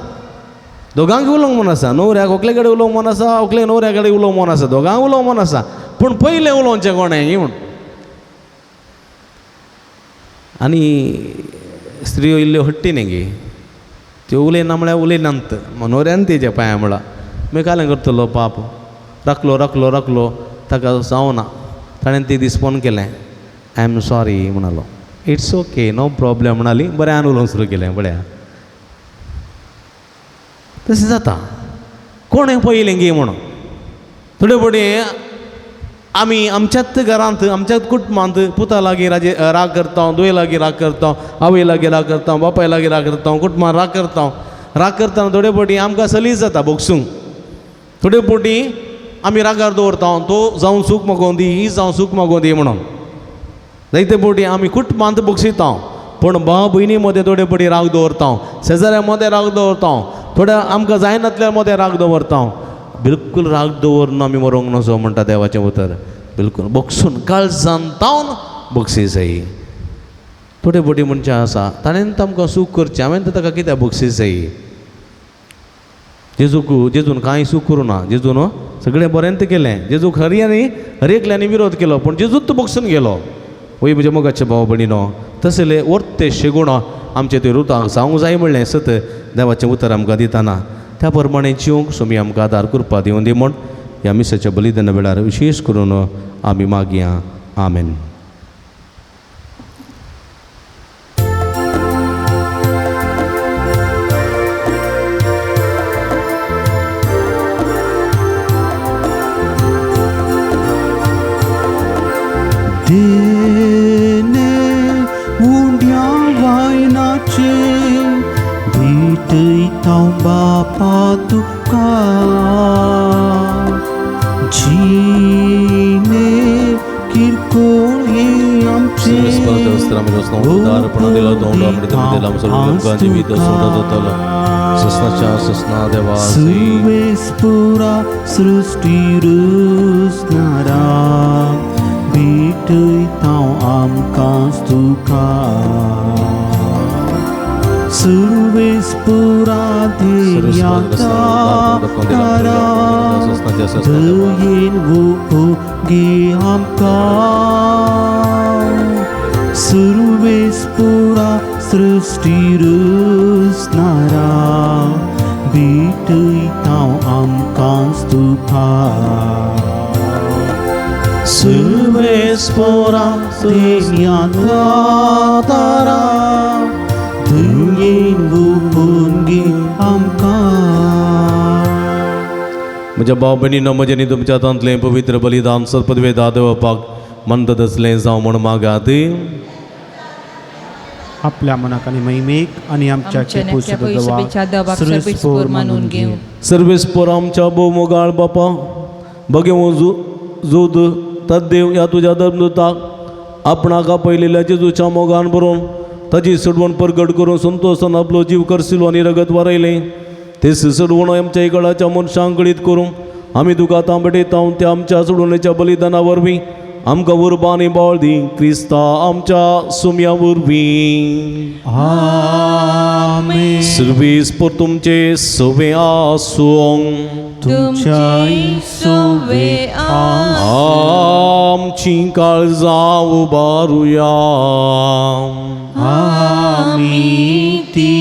दोगांकी उलोवंक मन आसा. न्हवऱ्याक व्हंकले कडेन उलोवंक मन आसा, व्हंकलेक न्हवऱ्या कडेन उलोवंक मन आसा, दोगांक उलोवंक मन आसा. पूण पयलें उलोवचें कोणें ही म्हूण. आनी स्त्रियो इल्ल्यो हट्टी न्ही गे, त्यो उलयना म्हळ्यार उलयनांत. न्हवऱ्यान तेज्या पांया म्हळ्यार मागीर कालें करतलो पाप. राखलो राखलो राखलो, ताका जावना. ताणें ते दीस फोन केलें, आय एम सॉरी म्हणालो. इट्स ओके, नो प्रॉब्लेम म्हणाली. बऱ्यान उलोवंक सुरू केलें बऱ्या. तशें जाता, कोणें पयलें गे म्हणून. थोडे फावटी आमी आमच्याच घरांत, आमच्याच कुटुंबांत पुता लागीं राग करता, धुवे लागीं राग करता, आवय लागीं राग करता, बापाय लागीं राग करता, कुटुंबान राग करता. राग करतना थोडे फावटी आमकां सलीस जाता बोगसूंक. थोडे फावटी आमी रागार दवरता, तो जावं सूख मागोवन दी, ही जावं सूख मागोवन दी म्हणून. जायते फावटी आमी कुटुंबांत बोगसिता, पूण भाव भयणी मदें थोडे फावटी राग दवरता, शेजाऱ्या मदें राग दवरता, थोड्या आमकां जायनातल्या मदें राग दवरता. बिलकूल राग दवरून आमी मरोंक नजो म्हणटा देवाचें उतर. बिलकूल बोगसून काळजान तावन बोगसी जायी. थोडे फावटी मनशां आसा, ताणें आमकां सूख करचें, हांवें ताका कित्याक बोगसी जायी. जेजून कांय सूख करूं ना. जेजून सगळें बरेंत केलें. जेजूक हरएकल्यांनी विरोध केलो, पूण जेजूच बोगसून गेलो. वय म्हज्या मोगाचे भाव भयणीनो, तसले वर्तेशे गूण आमचे ते रुताक जावंक जाय म्हणलें सत देवाचें उतर आमकां दितना. त्या प्रमाणे जिवंक सोमी आमकां आदार कृपा दिवं दी म्हूण ह्या मिसाच्या बलिदाना वेळार विशेश करून आमी मागया. आमेन. देने उंड्या वायनाचे भेटयता बापा तुका. जीने किरकोळ हे आमचे सर्वेस्पुरा सृष्टी रुसनारा भेटयता आमकां तुका. सर्वेस्पुरा ध्येयाता तारा दयेन उपोगे आमकां. सर्वेस्पुरा सृष्टी रुसनारा भेटयता आमकां तुका. सर्वेस्पुरा ध्येयाता तारा म्हज्या भाव भयणीनो, म्हजें तुमच्या हातांतलें पवित्र बलिदान सत्पदवे दादोवपाक मनत असलें जावं म्हूण मागात. आपल्या मनाक आनी महिमेक आनी आमच्या सर्वेस्पोर मानून घेऊ. सर्वेस्पोर आमच्या भोव मोगाळ बापा, भगेव जोद तद्देव ह्या तुज्या धर्मदूताक आपणाक आपयलेल्या जेजूच्या मोगान बरोवन ताची सडवण परगट करून संतोशान आपलो जीव करशिलो आनी रगत वारयलें. ते सडवण आमच्या इगडाच्या मनशांक गळीत करून आमी तुका आतां भेटयता. त्या आमच्या सोडवणेच्या बलिदाना वरवीं आमकां उर्बानी बळ दी क्रिस्ता आमच्या सुम्या वरवीं आमेन. सर्वीस पर तुमचे सवे आसूं तुमच्याही सोवे आमची काळजां उबारुया आमी ती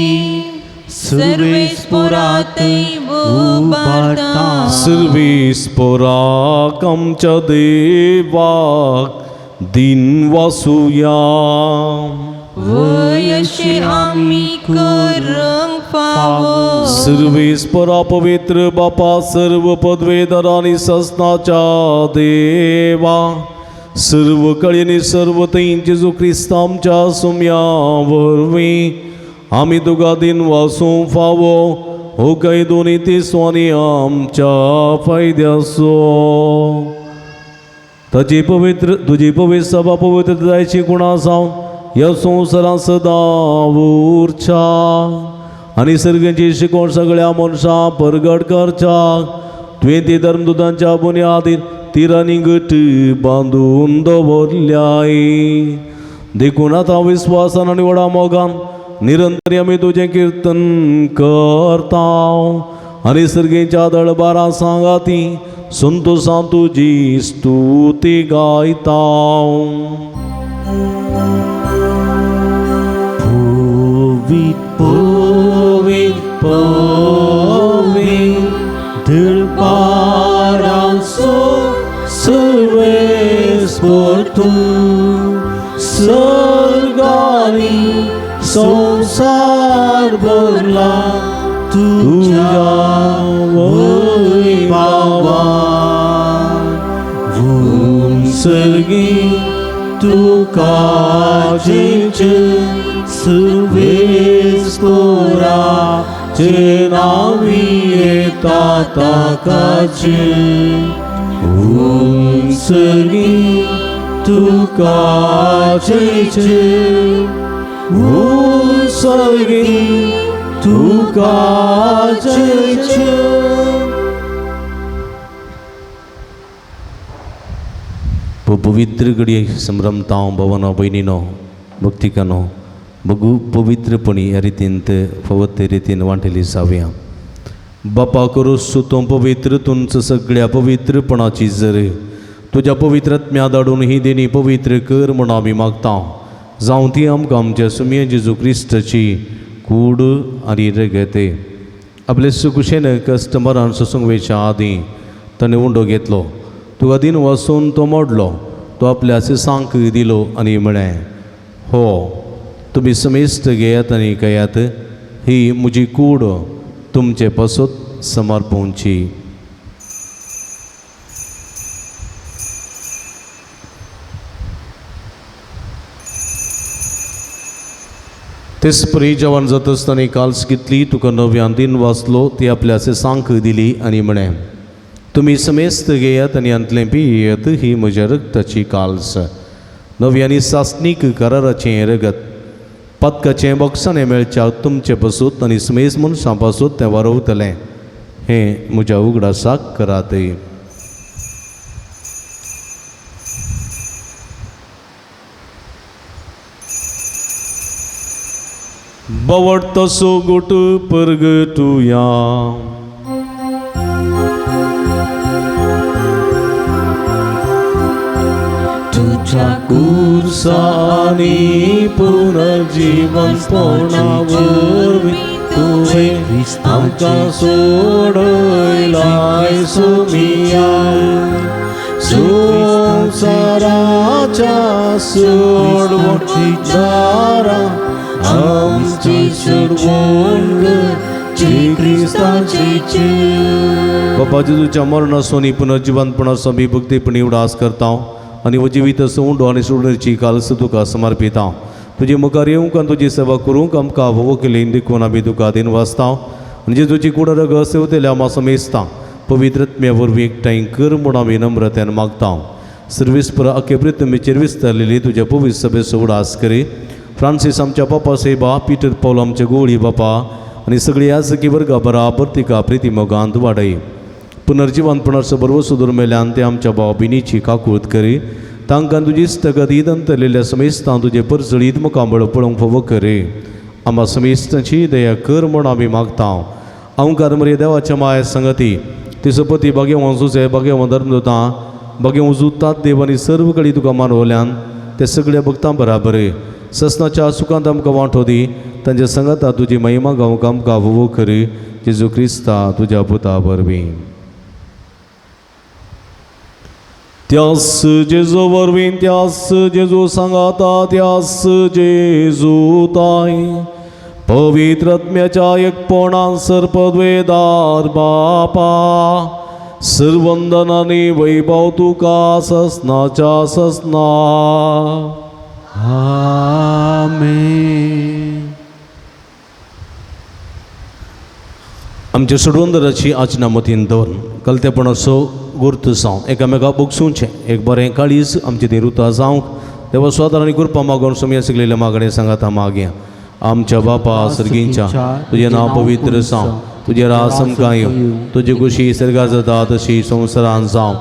सर्वेस्परातय उबारता. सर्वीस पराक आमच्या देवाक दिन वासुया वयशे आमी करूंक फावो. सर्वीस परा पवित्र बापा सर्व पदवेदार आणि सस्नाच्या देवा सर्व कळीने सर्व थंय जेजू क्रिस्त आमच्या सुम्या वरवीं आमी तुका दिन वासूंक फावो हो काय दोनी तिसवांनी आमच्या फायद्याचो. तुझी पवित्र सभा पवित्र जायची गुणा जावन ह्या संवसारांत सदां उरच्या आनी सर्गेची शिकवण सगळ्या मनशां परगट करच्या. तुवें ती धर्मदुतांच्या बुन्यादीर तिरांनी घट बांदून दवरल्याय. देखून आतां विस्वासान आनी व्हडा मोगान निरंतर आमी तुजें किर्तन करता आनी सर्गेच्या दळबारां सांगाती संतोषां तुजी स्तुती गायता. पवित दळबारांचो सर्वेस्पर तूं सर्गानी संसार भरला तुझ्या वैभवान. सर्गी तुका जेचे सर्वेस्पराचे नावी येता ताकाचे. सर्गी तुका जेचे सर्गी तुका जेचे. पवित्र घडये संभ्रमतां भवना भयणीनो भक्तिकानो बघू पवित्रपणी ह्या रितीन फवत रितीन वांटेली जावया. बापा करू सुतो पवित्र तुमचं सगळ्या पवित्रपणाची जर तुझ्या पवित्रात्म्या धाडून ही देणी पवित्र कर म्हूण आमी मागता. जावं ती आमकां आमच्या सुमये जेजू क्रिस्ताची कूड आनी रगते आपले सुकुशेन कस्टमरान ससूंक आदीं ताणें उंडो घेतलो. तुका दिन वचून तो मोडलो. तो आपल्या सांक दिलो आनी म्हळें हो तुमी समेस्त घेयात आनी कयात ही म्हजी कूड तुमचे पासत समर्पोवची. तेच परी जेवण जात आसतना काल्स घेतली तुका नव्यान दिन वाचलो ती आपल्या सांक दिली आनी म्हणें तुमी समेस्त घेयात आनी अंतलें पियेत ही म्हज्या रगताची काल्स. नव्यांनी सासणीक कराराचें रगत पदकाचें बॉक्सांनी मेळच्या तुमचे पासूत आनी समेस्त मनशां पासूत तें वारवतलें हें म्हज्या उगडासाक करात. बवट तसो गोट परगटुया. तुझ्या कुर्सानी पुनर्जीवन पोणावरवी तुवें आमकां सोडयलाय सुमिया. संवसाराच्या सोडवणी दारां आमची सोडवण जी क्रिस्ताची. बापा जेजूच्या मरणासोनी पुनर्जीवनपणाचो मी भक्तीपणी उडास करता आनी हो जिवीत सोंड आनी सोडण्याची काल्स तुका समर्पिता. तुजे मुखार येवंक आनी तुजी सेवा करूंक आमकां वकिलेन देखून आमी तुका दिन वाचता आनी जेजूची कूड रग सेवतेल्या आमी समेजता. पवित्रत्म्या वरवीं एकठांय कर म्हूण आमी नम्रतेन मागता. सर्वीसपर आखे प्रितमेचेर विस्तारलेली तुज्या पवित्र सभेचो उडास करी. फ्रांसीस आमच्या पापा सेबा पिटर पौल आमच्या गोळी बापा आनी सगळी याजकी वर्गा बराबर तिका प्रिती मोगांत वाडय. पुनर्जीवनपणाचो बरोबर सुदूर मेल्यान ते आमच्या भाव भिनीची काकूळट करी. तांकां तुजी स्थगतीत अंतरलेल्या समेस्तां तुजे परजळीत मुखामळ पळोवंक फोव करे आम्हा समेस्तांची दया कर म्हूण आमी मागता ओंकार मरे देवाच्या माय संगती तिसपती बागे वंसूचे बागे धर्मदूता बागे उजूतात देवानी सर्व कडेन तुका मानवल्यान ते सगळ्या भक्तां बराबर ससनाच्या सुखांत आमकां वांटो दी तांच्या संगता तुजी महिमा गावंक आमकां फोव कर जेजू क्रिस्ता तुज्या पुता वरवीं त्यास जेजू वरवीं त्यास जेजू सांगाता त्यास जेजू ताय पवित्र आत्म्याच्या एकपणान सर्पद्वेदार बापा सर्वंदनानी वैभव तुका ससनाच्या ससना आमेन. आमच्या सोडवंदराची आचना मतीन दवरून कलतेपणाचो गुर्त जावं एकामेकाक बोगसूंचें एक बरें काळीज आमचे ती रुतां जावंक देवा स्वतार आनी कृपा मागून सुमया सगलेल्या मागणे सांगाता मागया आमच्या बापा सर्गींच्या तुझें नांव पवित्र जावं तुजें रास आमकां येवं तुजी कुशी सर्गार जाता तशी संवसारांत जावं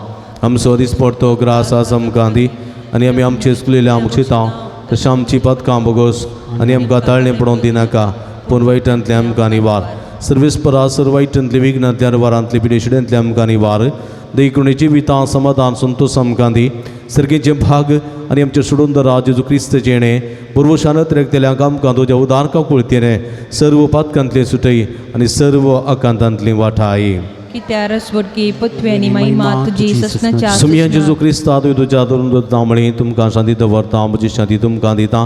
आमचो दिसपडतो ग्रास आस आमकां दी आनी आमी आमचे चुकलेले आमकां चिंतां तशें आमची पथकां बोगोस आनी आमकां ताळणें पडोवन दिनाका पूण वायटांतले आमकां निवार सर्वेस्परा सर्व वायटांतले विघ्नांतल्या वारांतले पिडेशिड्यांतले आमकां निवार दैकुणेची वितां समाधान संतोश आमकां दी सर्गेचे भाग आनी आमचे सोडून जेजू क्रिस्त जेणे पुर्वशानत रेगतेल्यांक आमकां तुज्या उदारका कुळतेने सर्व पातकांतले सुटय आनी सर्व आकांतांतली वाठाय कित्या रसवडकी पृथ्वी आनी महिमा तुजी ससनाच्या सुमया जेजू क्रिस्ता तुज्या धरून दवरता म्हणी तुमकां शांती दवरता म्हजी शांती तुमकां दिता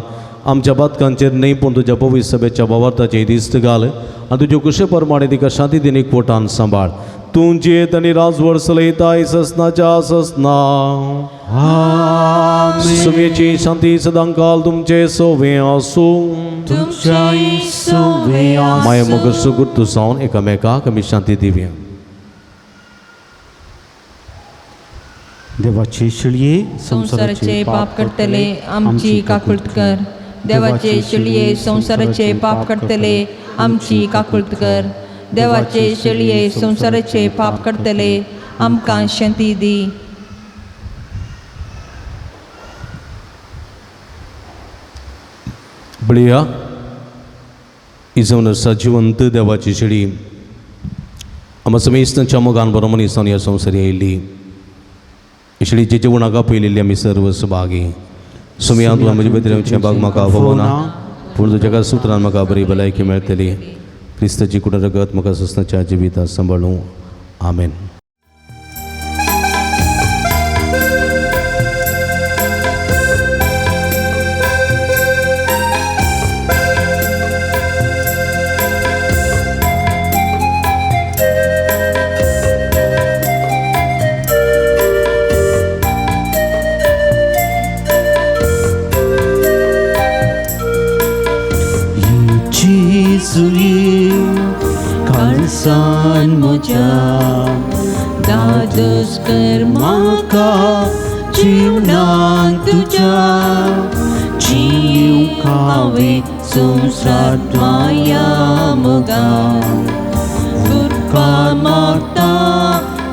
आमच्या बातकांचेर न्हय पूण तुज्या पवित्र सभेच्या वावरताचेर दिश्ट घाल आनी तुज्या कुशे प्रमाणे तिका शांती दिनी पोटान सांबाळ तूं जेत आनी राजवड चलयताय ससनाच्या ससना सुमयेची शांती सदांकाल तुमचे सोवे आसूं तुमच्याही सोवे आसूं. माया मोग सुगुर्त जावन एकामेकाक आमी शांती दिवया देवाचे शिळये संसाराचे पाप करतले आमची काकुळत कर देवाचे शिळये संसाराचे पाप करतले आमची काकुळत कर देवाचे शिळये संसाराचे पाप करतले आमकां शांती दी बळया इजवनर सजिवंत देवाची शिडी आमच्या समेस्तांच्या मोगान बरो मनीसान ह्या संवसारी आयिल्ली शिडीचे जेवणाका पयलेली आमी सर्व सुभागी सुमया तुका म्हजे भितर भाग म्हाका भोवना पूण तुज्या सुत्रान म्हाका बरी भलायकी मेळटली क्रिस्ताची कुड रगत म्हाका ससनाच्या जिवितांत सांबाळूं आमेन काळसान म्हज्या दादोस कर म्हाका जीवनांत तुज्या जीव हांवें संवसारांत माया मोगान कृपा मागता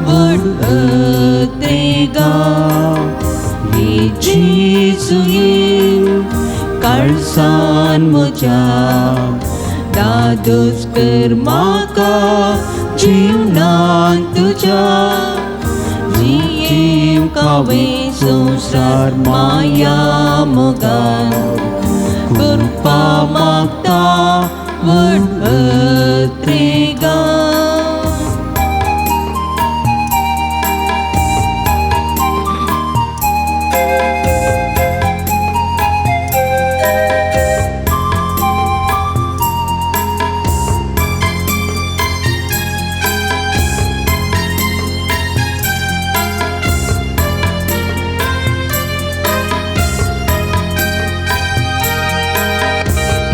व्हड अत्रेगा हे जेजू काळसान म्हज्या दादोस कर म्हाका जीवनांत तुज्या जीव हांवें संवसार माया मोगान कृपा मागता व्हड अत्रेगा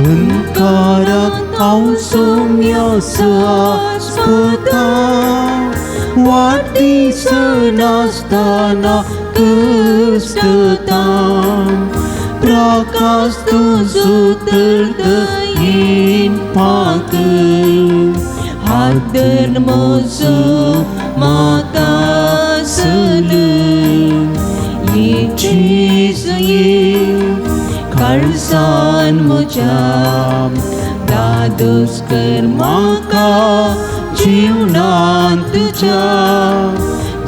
Unkarak ausum yasa spota Wadi senastana kestetan Prakas tu suter dein pakai Hadir musuh mata selim जेजूये काळजान म्हज्या दादोस कर म्हाका जीवनांत तुज्या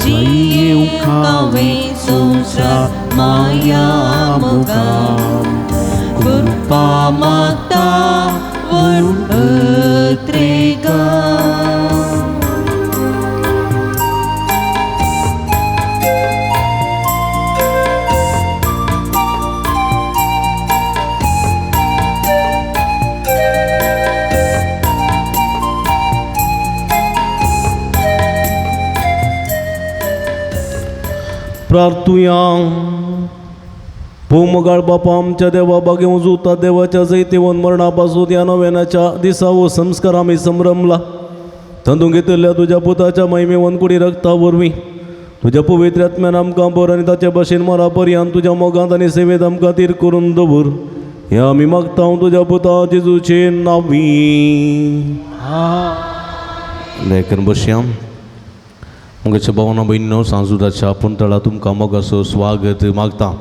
जियेवंक हांवें संवसार माया मोगान कृपा मागता वरून अत्रेगा. प्रार्थुया. भोवमगाळ बापा आमच्या देवा बागेव जुता देवाच्या जैतेवन मरणापासून या नव्यानाच्या दिसावो संस्कार आम्ही संभ्रमला तांदून घेतलेल्या तुझ्या पुताच्या महिमेवन कुडी रक्ता वरवीं तुझ्या पवित्र आत्म्यान आमकां बर आनी ताचे भाशेन मरा पर्यंत तुझ्या मोगांत आनी सेवेत आमकां तीर करून दवर हे आमी मागता तुझ्या पुता जेजूचे नांवी. लेखन बसयां. मुगाच्या भावना बहिणीनो सांजुदाच्या पुंतळा तुमकां मोगाचो स्वागत मागता.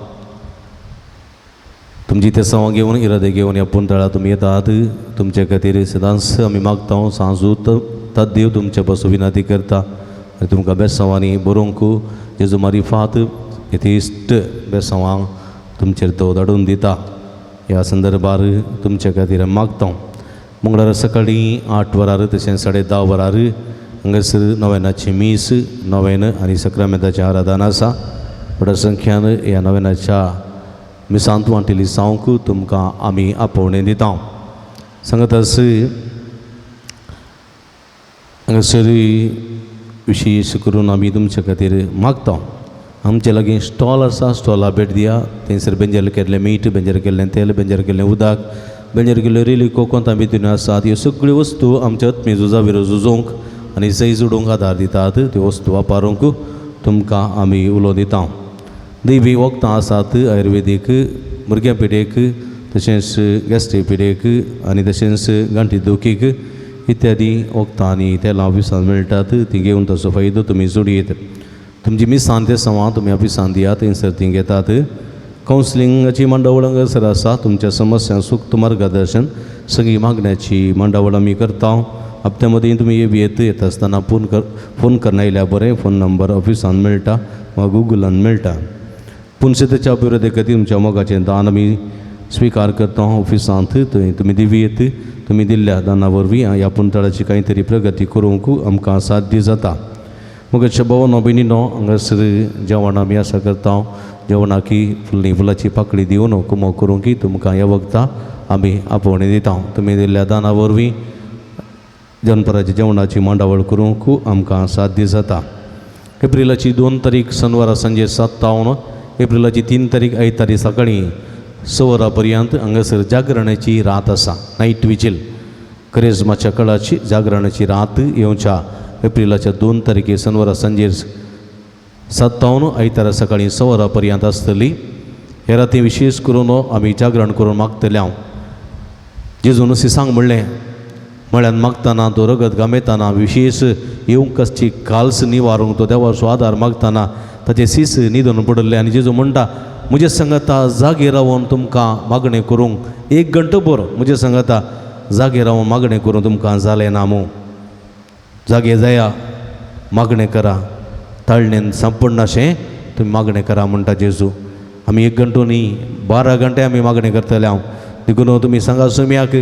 तुमची ते सवां घेवन इरादे घेवन ह्या पुंतळा तुमी येतात तुमचे खातीर सदांच आमी मागता सांजू तद देव तुमचे पासून विनंती करता आनी तुमकां बेसांवांनी बरोवंक जेजू मारिफात इश्ट बेसांवां तुमचेर तो धाडून दिता. ह्या संदर्भार तुमचे खातीर मागता. मंगळार सकाळीं 8 वरार तशेंच 10:30 वरार हांगासर नव्यानाची मीस नवेन आनी सक्रामेंताचें आराधन आसा. व्हड संख्यान ह्या नव्यानाच्या मिसांत वांटिल्ली सावंक तुमकां आमी आपोवणें दिता. सांगतास हांगासर विशेश करून आमी तुमचे खातीर मागता. आमचे लागीं स्टॉल आसा स्टॉला भेट दिया. थंयसर बेंजर केल्लें मीठ बेंजर केल्लें तेल बेंजर केल्लें उदक बेंजर केल्ल्यो रेली कोकोंतां भितर आसात. ह्यो सगळ्यो वस्तू आमच्या आत्मी झुजा विरो झुजोवंक आनी सई जोडूंक आदार दितात. त्यो वस्तू वापरूंक तुमकां आमी उलो दिता. दैवी वखदां आसात आयुर्वेदीक भुरग्यां पिडेक तशेंच गॅस्ट्रीक पिडेक आनी तशेंच गांठी दुखीक इत्यादी वखदां आनी तेलां ऑफिसान मेळटात. ती घेवन ताचो फायदो तुमी जोडयेत. तुमची मिसां ते सवां तुमी ऑफिसान दियात थंयसर ती घेतात. कावन्सिलिंगाची मांडावळ हांगासर आसा. तुमच्या समस्यांक सूक्त मार्गदर्शन सगळी मागण्याची मांडावळ आमी करता. हप्त्या मदीं तुमी येता आसतना फोन करना आयल्यार बरें. फोन नंबर ऑफिसान मेळटा वा गुगलान मेळटा. पुनशतेच्या अभिवृद्धी खातीर तुमच्या मोगाचें दान आमी स्विकार करता ऑफिसांत. थंय तुमी दिवयेत. तुमी दिल्ल्या दाना वरवीं ह्या पुंतळाची कांय तरी प्रगती करूंक आमकां साध्य जाता. मोगाच्या भावनो भयणीनो हांगासर जेवण आमी आसा करता. जेवणाकी फुलाची पाकळी दिवन कुमो करूंक तुमकां ह्या वखदां आमी आपोवणें दिता. तुमी दिल्ल्या दाना वरवीं जनपराच्या जेवणाची मांडावळ करूंक आमकां साध्य जाता. एप्रिलाची 2 तारीख शनिवारा सांजे 7 एप्रिलाची 3 तारीख आयतारी सकाळीं 6 वरां पर्यंत हांगासर जागरणाची रात आसा. नायट विजील करिज्माच्या काळाची जागरणाची रात येवच्या एप्रिलाच्या 2 तारखेर शनिवारा सांजेर 7 आयतारा सकाळीं 6 वरां पर्यंत आसतली. हे राती विशेश करून आमी जागरण करून मागतले. जेजून सांग म्हणलें म्हळ्यार मागतना तो रगत गामेतना विशेश येवंक कसची काल्स निवारूंक तो देवाचो आदार मागतना ताचे सीस न्हिदून पडले. आनी जेजू म्हणटा म्हजे सांगता जागे रावन तुमकां मागणें करूंक 1 घंटोभर म्हजे सांगता जागे रावन मागणें करूंक तुमकां जालें ना मू. जागे जाया मागणें करा. ताळणेन सांपडनाशें तुमी मागणें करा म्हणटा जेजू. आमी 1 घंटो न्ही 12 घंटे आमी मागणें करतले. देखून तुमी सांगा सोम्याक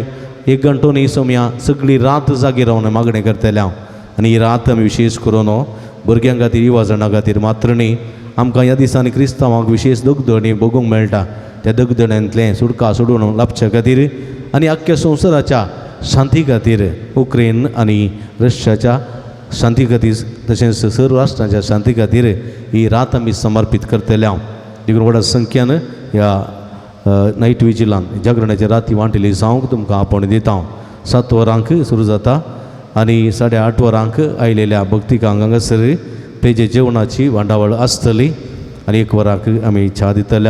1 घंटो न्ही सोम्या सगळी रात जागी रावन मागणें करतले. आनी ही रात आमी विशेश करून भुरग्यां खातीर युवा जाणां खातीर मात्र न्ही आमकां ह्या दिसांनी क्रिस्तांवांक विशेश दगदणी भोगूंक मेळटा. त्या दगदण्यांतलें सुटका सोडून लाभच्या खातीर आनी आख्ख्या संवसाराच्या शांती खातीर उक्रेन आनी रशियाच्या शांती खातीर तशेंच सर्व राष्ट्रांच्या शांती खातीर ही रात आमी समर्पीत करतले. देखून व्हड संख्यान ह्या नायट विजिलान जागरणाची राती वांटिल्ली जावंक तुमकां आपोवणें दिता. 7 वरांक सुरू जाता आनी 8:30 वरांक आयलेल्या भक्तिकांक हांगासर पेजे जेवणाची वांडावळ आसतली. आनी 1 वरांक आमी च्या दितले.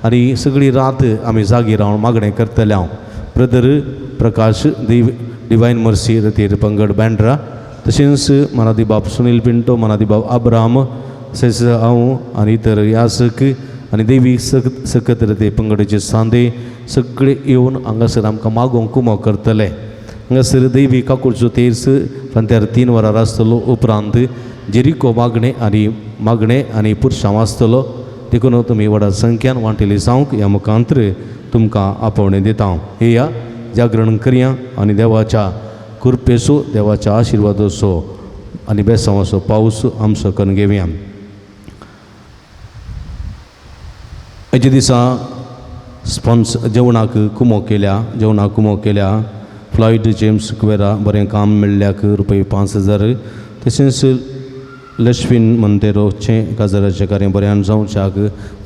आनी सगळी रात आमी जागी रावन मागणें करतले. ब्रदर प्रकाश डिवायन मर्सी रतीर पंगड बँड्रा तशेंच मनादी बाब सुनील पिंटो मनादी बाब अब्राम तशेंच हांव आनी इतर यासक आनी देवी सकत्र पंगडेचे सांदे सगळे येवन हांगासर आमकां मागोवंक कुमो करतले. हांगासर देवी काकुळचो तेर्स फांत्यार 3 वरां आसतलो. उपरांत जेरिको मागणे आनी पुरशांव आसतलो. देखून तुमी व्हडा संख्यान वांटेली जावंक ह्या मुखांतर तुमकां आपोवणे दिता. येया जागरण करया आनी देवाच्या कृपेचो देवाच्या आशिर्वादाचो आनी बेसांवाचो पावस आमचो करून घेवया. हेजे दिसा जेवणाक कुमो केल्या फ्लायट जेम्स स्क्वेरा बरें काम मेळ्ळ्याक ₹5,000. तशेंच लश्विन मंतेरोचें काजाराचें कार्य बऱ्यान जावच्याक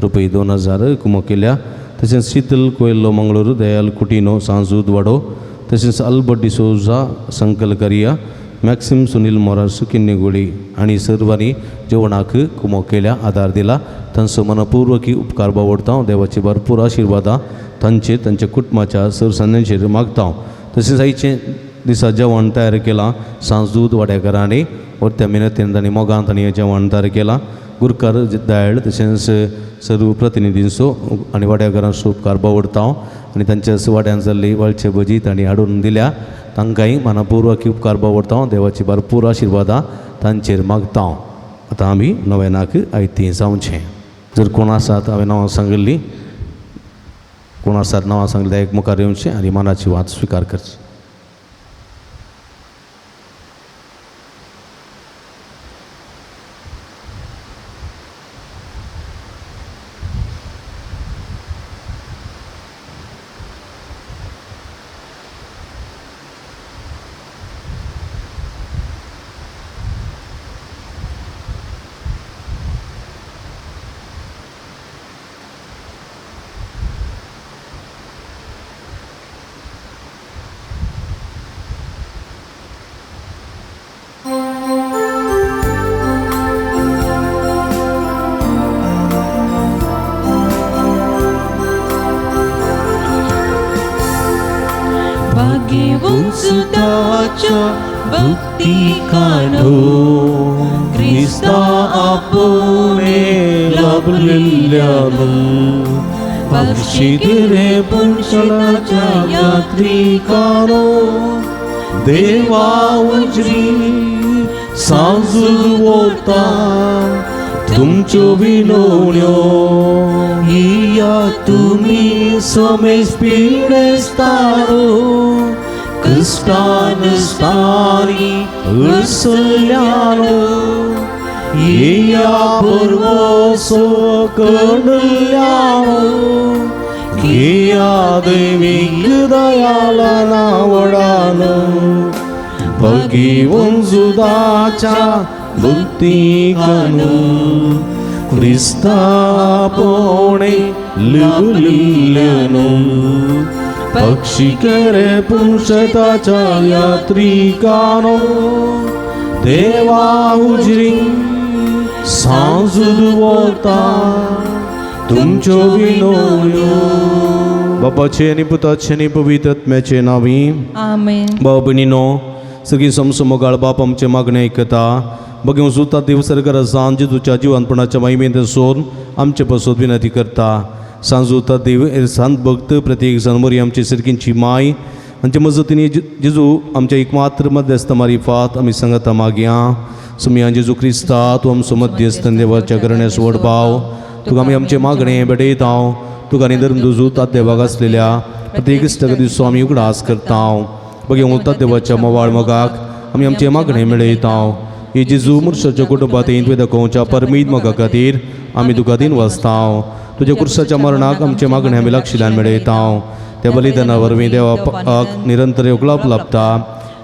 ₹2,000 कुमो केल्या. तशेंच शीतल कोयल्लो मंगळूर दयाल कुटिनो सांजूद वाडो. तशेंच अल्बर्ट डिसोजा संकलकरिया मॅक्सिम सुनील मोरास किन्नेगुडी हांणी सर्वांनी जेवणाक कुमो केल्या आदार दिला. तांचो मनपूर्वकी उपकार बावडता. देवाची भरपूर आशिर्वादां तांच्या कुटुंबाच्या सरसान्यांचेर मागता. तशेंच आयचे दिसा जेवण तयार केलां सांजूद वाड्याकारांनी त्या मिनतीन तांणी मोगान तांणी जेवण तयार केलां. गुरकार दयाळ तशेंच सर्व प्रतिनिधींचो आनी वाड्याकारांचो उपकार बावडता आनी तांच्या वाड्यान जाल्ली वळचे भजी तांणी हाडून दिल्या. तांकांय मनपूर्वकी उपकार बावडता. देवाची भरपूर आशिर्वादां तांचेर मागता. आतां आमी नव्यानाक आयती जावचें. जर कोण आसात हांवें नांवां सांगिल्लीं कोण आसात नांवां सांगिल्लीं एक मुखार येवचें आनी मनाची वात स्विकार करची. सुताच्या भक्ती कानो ख्रिस्ता आपुणे लाभलेल्यान पक्षिरे पुंशणाच्या यात्रिकानो देवा उजरी सांजूद वता तुमच्यो विनवण्यो हिया तुमी समेज पिडेस्तारो कष्टान स्थानी उसल्यानो हिया परवसो कडल्यानो हिया दैविक दयालाना वडानो भगीवंजुदाच्या भक्तिकानो ख्रिस्ता पोणे लुलिल्ल्यानो पक्षिकरे पुंशताच्या यात्रिकानो देवा उजरी सांजूद वता तुमच्यो विनवण्यो बापाचे आनी पुताचे आनी पवित्र आत्म्याचे नांवी आमेन. भाव भयणीनो सगळीं समसमोगाळ बाप आमचे मागणे आयकता. बघून सुता दिवसरकर सांज तुझ्या जिवनपणाच्या महिमेंत सोन आमचे पसोत विनंती करता. सांजुता देव सांत भक्त प्रत्येक जनमोरी आमची सरकींची माय आमच्या मजतीने जेजू आमच्या एकमात्र मध्यस्थ मारिफात आमी सांगता मागया. सुमिया जेजू क्रिस्ता तूं आमचो मध्यस्थ देवाच्या करण्यास व्हड भाव तुका आमी आमचे मागणे बेडयता. तुका निधर्म दुजूतात देवाक आसलेल्या प्रत्येक इश्टाक दिसो आमी उगडास करता. बघून उरतात देवाच्या मोवाळ मोगाक आमी आमचे मागणे मेळयता. ही जेजू मुर्शाच्या कुटुंबात तुवें दाखोवच्या परमीत मोगा खातीर आमी तुका दिन वाचता. तुझ्या कुर्साच्या मरणाक आमचे मागणे आमी लक्षिल्यान मेळयता. त्या बलिदाना वरवीं देवाक निरंतर योगलाप लाभता.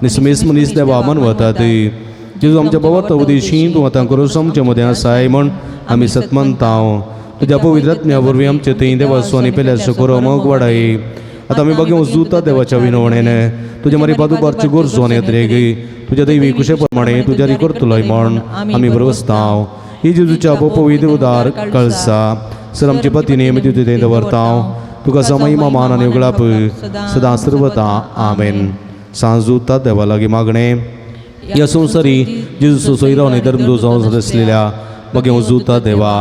निसमेस मनीस देवा मनवतात. जेजू आमच्या पवित्र उदेशी तूं आतां करूस आमचे मदें आसाय म्हण आमी सतमनता. तुज्या पवित्र आत्म्या वरवीं आमचे थंय देवाचो आनी पेल्याचो करो मोग वाडय. आतां आमी बघूं जुता देवाच्या विनवणेन तुज्या मारी पादुपारची गोरजो आनी येत्रेक तुज्या दैवी कुशे प्रमाणे तुज्या री करतलोय म्हण आमी बरवसता. ही जेजूच्या पवित्र उदार कळसा सर आमचे पतीने आमी तुजे थंय दवरता. तुका समय मान आनी उगडाप सदां सर्वता आमेन. सांजुता देवा लागीं मागणे ह्या संवसारी जेजूचो सोयरो आनी धर्म जावन आसलेल्या बघे जुता देवा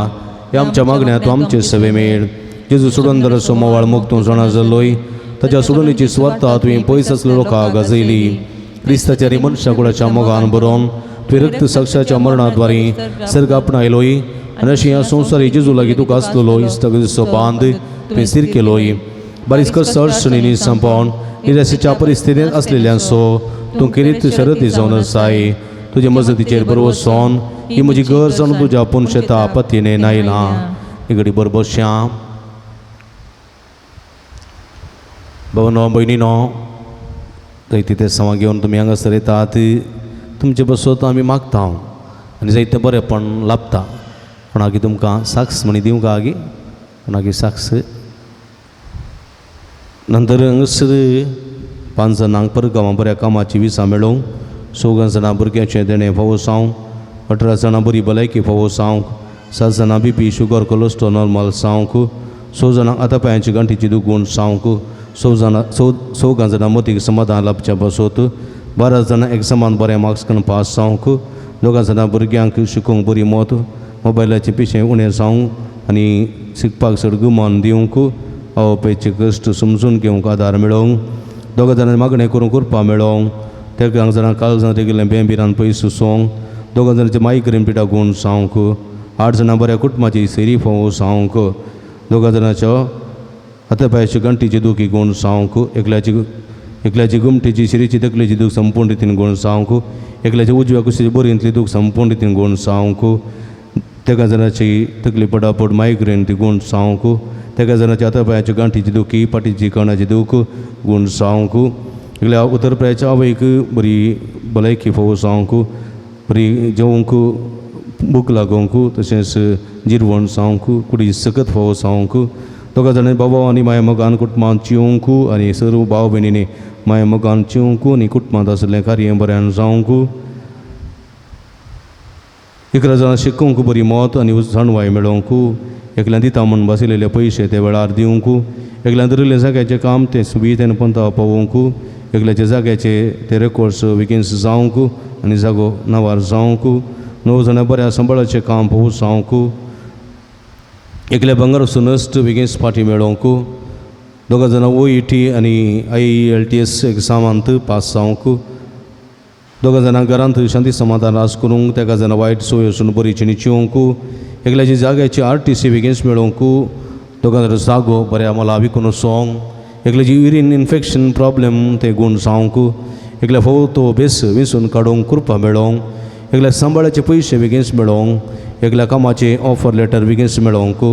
हे आमच्या मागण्या तूं आमचे सेवे मेळ जेजू सोडून दर सोमवार मोग तूं जाणा जाल्लोय ताच्या सोडुणीची स्वार्था तुवें पयस आसल्या लोकांक गाजयली क्रिस्ताच्या रे मनशा कुळाच्या मोगान बरोवन तुवें रक्त साक्षाच्या मरणाद्वारे सर्ग आपणायलोय आनी अशी ह्या संवसारी जेजू लागीं तुका आसलेलो इश्टगतीचो बांद तुवें स्थिर केलोय बारीक कस अडचणींनी संपोवन निराशेच्या परिस्थितींत असलेल्यांचो तूं किरीत शरती जावन आसाय तुजे मजतीचेर बरोबर वचोन ही म्हजी गरज जावन तुज्या पुणशेता पतीने नायला ही घडी बरोबर श्याम भावनो भयणीनो जायती ते सवां घेवन तुमी हांगासर येतात तुमचे बसत आमी मागता आनी जायतें बरेंपण लाभता कोणाकी तुमकां साक्ष म्हणी दिवं का आगी कोणाकी साक्ष नंतर हांगासर 5 जाणांक परगांवां बऱ्या कामाची विसां मेळोवंक 16 जाणां भुरग्याचें देणें फावो जावंक 18 जाणां बरी भलायकी फावो जावंक 7 जाणां BP शुगर कोलेस्ट्रॉल नॉर्मल जावंक 6 जाणांक आतां पांयाची गांठीची दुखून जावंक 16 जाणां मतीक समाधान लाभच्या बसत 12 जाणां एग्जामान बरें मार्क्स करून पास जावंक 2 जाणां भुरग्यांक शिकोवंक बरी मत मोबायलाचें पिशें उणें जावंक आनी शिकपाक चड गुमान दिवंक आवपेचे कश्ट समजून घेवंक आदार मेळोवंक 2 जाणांनी मागणें करून करपा मेळोवंक 13 जाणां काळजां रेगिल्लें बेंबिरान पयस सुसोवंक 2 जाणांचे मायग्रेन पिडा गुण जावंक 8 जाणां बऱ्या कुटुंबाची सेरी फावो जावंक 2 जाणांच्यो हातापायाची गंठीची दुखी गुण जावंक एकल्याची गुमटेची शिरीची तकलेची दूख संपूर्ण रितीन गुण जावंक एकल्याच्या उजव्या कुशीची बरींतली दूख संपूर्ण रितीन गुण जावंक 13 जाणांची तकली पडापड मायग्रेन ती गुण जावंक 13 जाणांची हातापायाची गांठीची दुखी पाटीची कणाची दूख गुण जावंक एकल्या उतरपायाच्या आवयक बरी भलायकी फावो जावंक बरी जेवंक भूक लागोवंक तशेंच जिरवण जावंक कुडी सकत फावो जावंक 2 जाणांनी बाबा आनी माया मोगान कुटुंबांत जिवंक आनी सर्व भाव भयणींनी माया मोगान जिवंक आनी कुटुंबांत आसलें कार्य बऱ्यान जावंक 11 जाणां शिकोवंक बरी मत आनी जाणवाय मेळोवंक एकल्यान दिता म्हूण बसयलेले पयशे ते वेळार दिवंक एकल्यान धरिल्ले जाग्याचें काम तें सुबीतेन पंता पावोवंक एकल्याच्या जाग्याचे ते रेकॉर्ड्स विकेन्स जावंक आनी जागो नावार जावंक 9 जाणां बऱ्या सांबाळाचें काम पोवूं जावंक एकल्या भांगाराचो नस्ट विकेन्स फाटी मेळोवंक 2 जाणां OET आनी IELTS एग्जामांत पास जावंक 2 जाणां घरांत शांती समाधान रास करूंक 13 जाणां वायट सोय वचून बरीचीनी चिवंक एकल्याची जाग्याची RTC विकेन्स मेळोवंक 2 जाणां जागो बऱ्या मोला विकून वचोंक एकल्याची युरीन इन्फेक्शन प्रॉब्लेम ते गुण जावंक एकल्या फोव तो बेस विसून काडूंक कुरपा मेळोवंक एकल्या सांबाळाचे पयशे विकेन्स मेळोवंक एकल्या कामाचे ऑफर लेटर विकेन्स मेळोवंक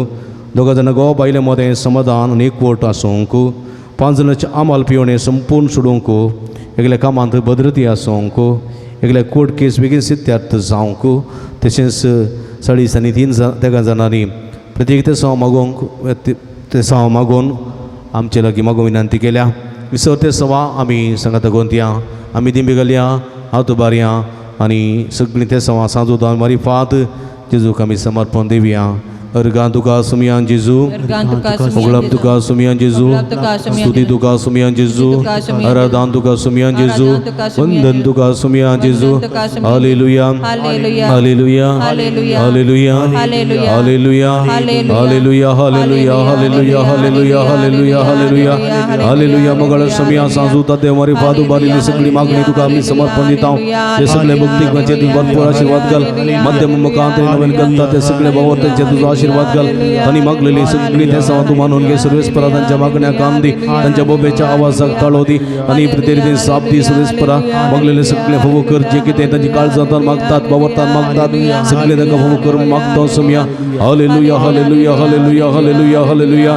2 जाणां गो बायले मोदें समाधान आनी एकवट आसोवंक 5 जाणांचे आमाल पिवणें संपूर्ण सोडूंक एकल्या कामांत भद्रती आसोवंक एकल्या कोर्ट केस विकेन्स इत्यार्थ जावंक तशेंच 3.5 जाणांनी प्रत्येक तेसांव मागोवंक तेसांव मागोवन आमचे लागीं मागो विनंती केल्या विसर ते सवा आमी सांगात गोंतया आमी दिंबी घालया हात उबारया आनी सगळीं ते सवा सांजोदान मारी फात जेजूक आमी समर्पण दिवया अर्गां तुका सुमयान जेजू उगळप तुका सुमयान जेजू स्तुती तुका सुमयान जेजू आराधन तुका सुमयान जेजू वंदन तुका सुमयान जेजू hallelujah hallelujah hallelujah hallelujah hallelujah hallelujah hallelujah hallelujah hallelujah hallelujah hallelujah मगळ सुमया सांजूता ते मारी फात उबारिल्ली सगळी मागणी तुका आमी समर्पण दिता ते सगळे भक्तीक म्हणजे तू भरपूर आशीर्वाद घाल मध्यम मुखांत नवीन करता ते सगळे भाव त्यांचे तुझा आशीर्वाद घाल आणि मागलेली सगळी ते सवा तू मानून घे सर्वेस्परा त्यांच्या मागण्या काम दी त्यांच्या बोबेच्या आवाजाक ताळो दी आणि प्रतिनिधी साप दी सर्वेस्परा मागलेले सगळे फवो कर जे की ते त्यांची काळजांतान मागतात बावरतान मागतात सगळे तांका फवो करून मागता सुमया hallelujah hallelujah hallelujah hallelujah hallelujah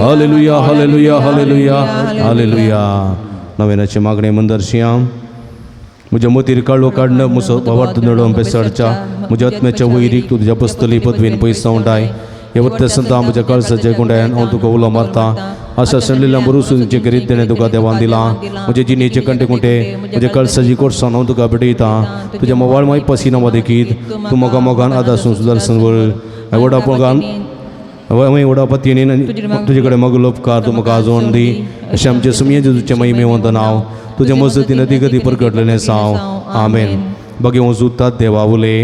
hallelujah hallelujah hallelujah hallelujah नवेनाची मागणी मंदरशिया म्हज्या मतीर काळो काडणं म्हजो भावार्थ नडोवन बेसाडच्या म्हज्या आत्म्याच्या वैरीक तूं तुज्या बसतली पदवीन पयस जावंडाय हे वत्ते संता म्हज्या कळसाच्या गुंड्यान हांव तुका उलो मारता अशा सणलेल्या बरुसूंचे करीत तेणें तुका देवान दिलां म्हजे जिणेचे कंटे कुंटे म्हज्या कळसाची कोर्सान हांव तुका भेटयता तुज्या मोवाळ माय पसिना वदेखीत तूं मोगा मोगान आदासून सुदर्शन वळ व्हडा पोगान व्हडा पतीन तुजे कडेन मगलो उपकार तूं म्हाका आजोवन दी अशें आमचे सुमये जेजूचे महिमेवंत नांव तुज्या मजतीन अधिगती प्रकटलेलें साव आमेन बगे वचूतात देवा उले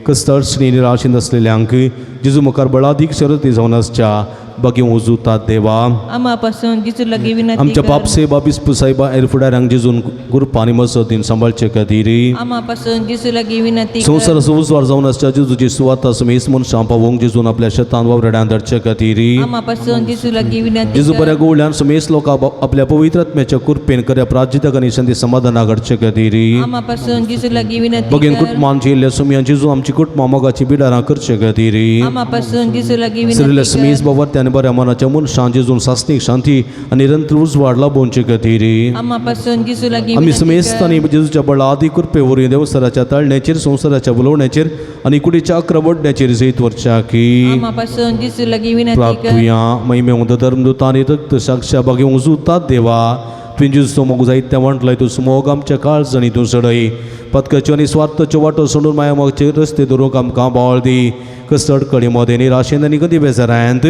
कस्त अडचणी निराशेन असलेल्यांक जेजू मुखार बळादीक शरती जावन आसच्या बाकी उजूतात देवा आमापासून जिजू लगी विनंती आमच्या कर. पापसे बाबीस पुसायबा एरफुडाऱ्यांक जेजून गुरपानी मसतीन सांबाळचे खातीर आमापासून जिजू लगी विनंती कर. संवसार सुवार जावन आसच्या जेजूची सुवात समेस म्हूण शांपावंक जेजून आपल्या शेतान वावरड्यान धरचे खातीर आमापासून जिजू लगी विनंती जेजू कर. बऱ्या गोवळ्यान समेस लोकांक आपल्या पवित्र आत्म्याच्या कुरपेन कर्या प्राजितक आनी संधी समाधाना घडचे खातीर आमापासून जिजू लगी विनंती बगेन कर. कुटुंबांची येयल्ल्या सुमयान जेजू आमची कुटुंबा मोगाची बिडारां करचे खातीर आमापासून जिजू लगी सरिल्ल्या विनंती समेस कर. बाबा त्याने बऱ्या मनाच्या मन जेजून सासनीक शांती आनी निरंतर उजवाड लाभोवचे खातीर आमापासून जिजू लगी आमी विनंती समेस्त कर. आनी जेजूच्या बळादी कृपे वरवीं देवस्थानाच्या तळण्याचेर संवसाराच्या बुलोवण्याचेर आनी कुडीच्या अक्रवडण्याचेर जैत वरच्या की आमापासून जिजू लगी विनंती कर. प्रार्थुया महिमे उंद धर्मदूतांनी रक्त साक्षा बागी उजूतात देवा तुवें जेजूचो मोग जायत्या वांटलाय तूं मोग आमच्या काळजणी तूं सडय पत्काच्यो आनी स्वार्थाच्यो वाटो सोडून माया मोगचे रस्ते धरूंक आमकां बाळ दी कस्त अडकडी मोदें निराशेन आनी कधी बेजारांत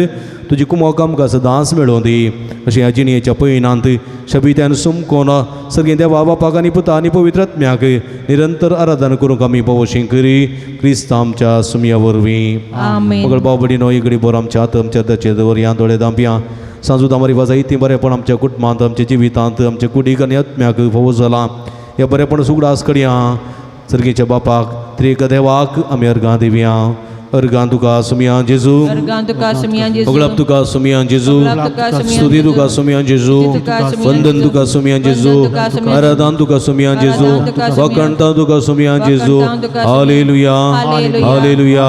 तुजी कुमोक आमकां सदांच मेळोवन दी अशें ह्या जिणेच्या पयनांत शबित्यान सुमकोन सगळीं देवा बापाक आनी पुता आनी पवित्र आत्म्याक निरंतर आराधना करूंक आमी पवशीं करी क्रिस्त आमच्या सुमया वरवीं आमेन. मगळ बाबडी नो इगडी बोर आमच्या हात आमच्या दचे दवरया दोळे दांपया सांजू दामारी वाजा इतली बरेपण आमच्या कुटुंबांत आमच्या जिवितांत आमच्या कुडीक आनी आत्म्याक फोव जाला ह्या बरेपण सुगडास करया सर्गेच्या बापाक त्रिएक देवाक आमी अर्गां दिवया अर्गां तुका सुमया जेजू अर्गां तुका सुमया जेजू. अगलाप तुका सुमया जेजू अगलाप तुका सुमया स्तुती जेजू. तुका सुमया जेजू स्तुती तुका सुमया वंदन जेजू. तुका सुमया जेजू वंदन तुका सुमया आराधन तुका सुमया जेजू आराधन तुका सुमया. वखणता तुका सुमया जेजू वखणता तुका सुमया. Hallelujah hallelujah. Hallelujah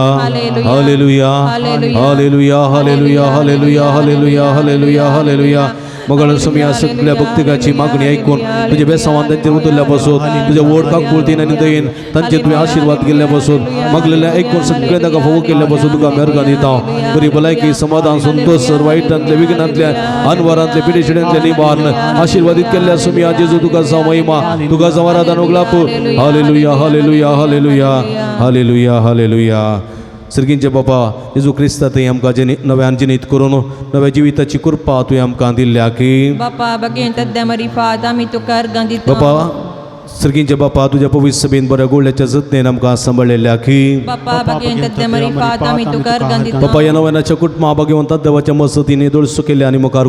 hallelujah. Hallelujah hallelujah hallelujah hallelujah hallelujah hallelujah hallelujah मगळ सुमया सगळ्या भक्तिकाची मागणी ऐकून तुझ्या बेसावान तांचेर उतरल्या पासून तुझ्या वोडकाक कुळतीन आनी दयेन तांचेर तुवें आशिर्वाद केल्ल्या पासून मागलेल्या ऐकून सगळे ताका फोव केल्ल्या पासून तुका मेहरगान दिता बरी भलायकी समाधान संतोष सर वायटांतल्या विघ्नांतल्या अनवरांतल्या पिडेशिड्यांतल्या निवारण आशिर्वादीत केल्ल्या सुमया जेजू तुका जावं महिमा तुका जावं आराधन उगलाप hallelujah hallelujah hallelujah hallelujah hallelujah सर्गींचे बापा जेजू क्रिस्ता थंय आमकां नव्यान जिनीत करून नव्या जिविताची कृपा तुवें आमकां दिल्ल्या की बापा बगेन तद्द्या मरी फात आमी तुका अर्गां दिता. बापा सर्गींचे बापा तुझ्या पवित्र सभेन बऱ्या गोडल्याच्या जतनेन आमकां सांबाळलेल्या की बापा बगेन तद्द्या मरी फात आमी तुका अर्गां दिता. बापा ह्या नव्यानाच्या कुटुंबा भाग्यवंतात देवाच्या मसतीने दोळसो केल्या आनी मुखार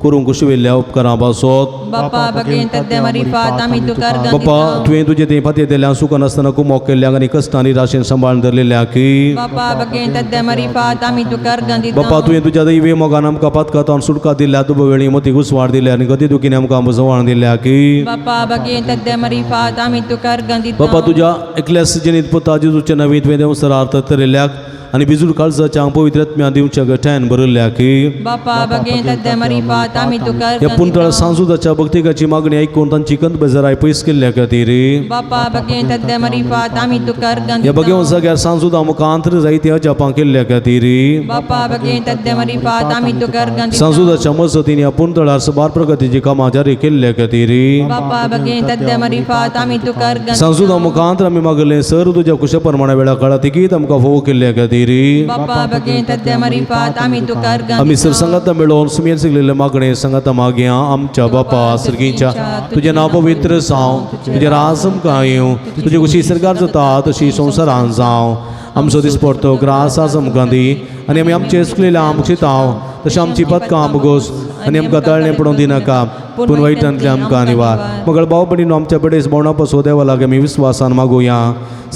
करूंक शिवेल्ल्या उपकारां पासत बापा बगेन तद्द्या मरी फात आमी तुका अर्गां बापा दिता. तुवें तुजे ते फाती दिल्या सुख नासतना कुमोक केल्ल्याक आनी कश्टांनी राशेन सांबाळून धरलेल्या की बापा बगेन तद्द्या मरी फात आमी तुका अर्गां दिता. बापा तुवें तुज्या दैवी मोगान आमकां पातकातान सुटका दिल्या तुब वेळी मती घुसवाड दिल्या आनी गती दुखीने आमकां सवाण दिल्या की बापा बगेन तद्द्या मरी फात आमी तुका अर्गां दिता. बापा तुज्या एकल्या जिणीत पुता जेजूच्या नवी तुवें देवसरार्थ तरिल्ल्याक आनी बिजूर काळजाच्या पवित्र आत्म्या दिवच्या गठ्यान भरल्या की बापा बगेन तद्द्या मरी फात आमी तुका ह्या अर्गां पुंतळ दिता. सांसुदाच्या भक्तिकाची मागणी ऐकून तांची कंत बेजाराय पयस केल्ल्या खातीर बापा बगेन तद्द्या मरी फात आमी तुका अर्गां ह्या दिता. बगेवन जाग्यार सांसुदा मुखांतर जायत्या जपां केल्ल्या खातीर बापा बगेन तद्द्या मरी फात आमी तुका अर्गां दिता. सांसुदाच्या मसतीन ह्या पुंतळार सबार प्रगतीची कामां जारी केल्ल्या खातीर बापा बगेन तद्द्या मरी फात आमी तुका अर्गां दिता. सांसुदा मुखांतर आमी मागले सर तुज्या कुशे प्रमाणे वेळा काळा तिकीत आमकां फोव केल्ल्या खातीर बापा बगेन तद्द्या मरी फात आमी तुका अर्गां आमी दिता. सर संगाता मेळोवन सुमेर सिगलेले मागणे संगाता मागया आमच्या बापा सर्गींच्या तुजें नांव पवित्र जावं तुजें राज आमकां येवं तुजे कुशी सरकार जाता तशी संवसारांत जावं आमचो दिसपडतो ग्रास आज आमकां दी आनी आमी आमचे चुकलेल्या आमकां शिताव तशें आमची पदकां आमगोस आनी आमकां तळणें पडूंक दिनाका पूण वायटांतल्या आमकां निवार मगळ भाव भयणीनो आमच्या बडेस भोंवणा पासो देवा लागी आमी विस्वासान मागुया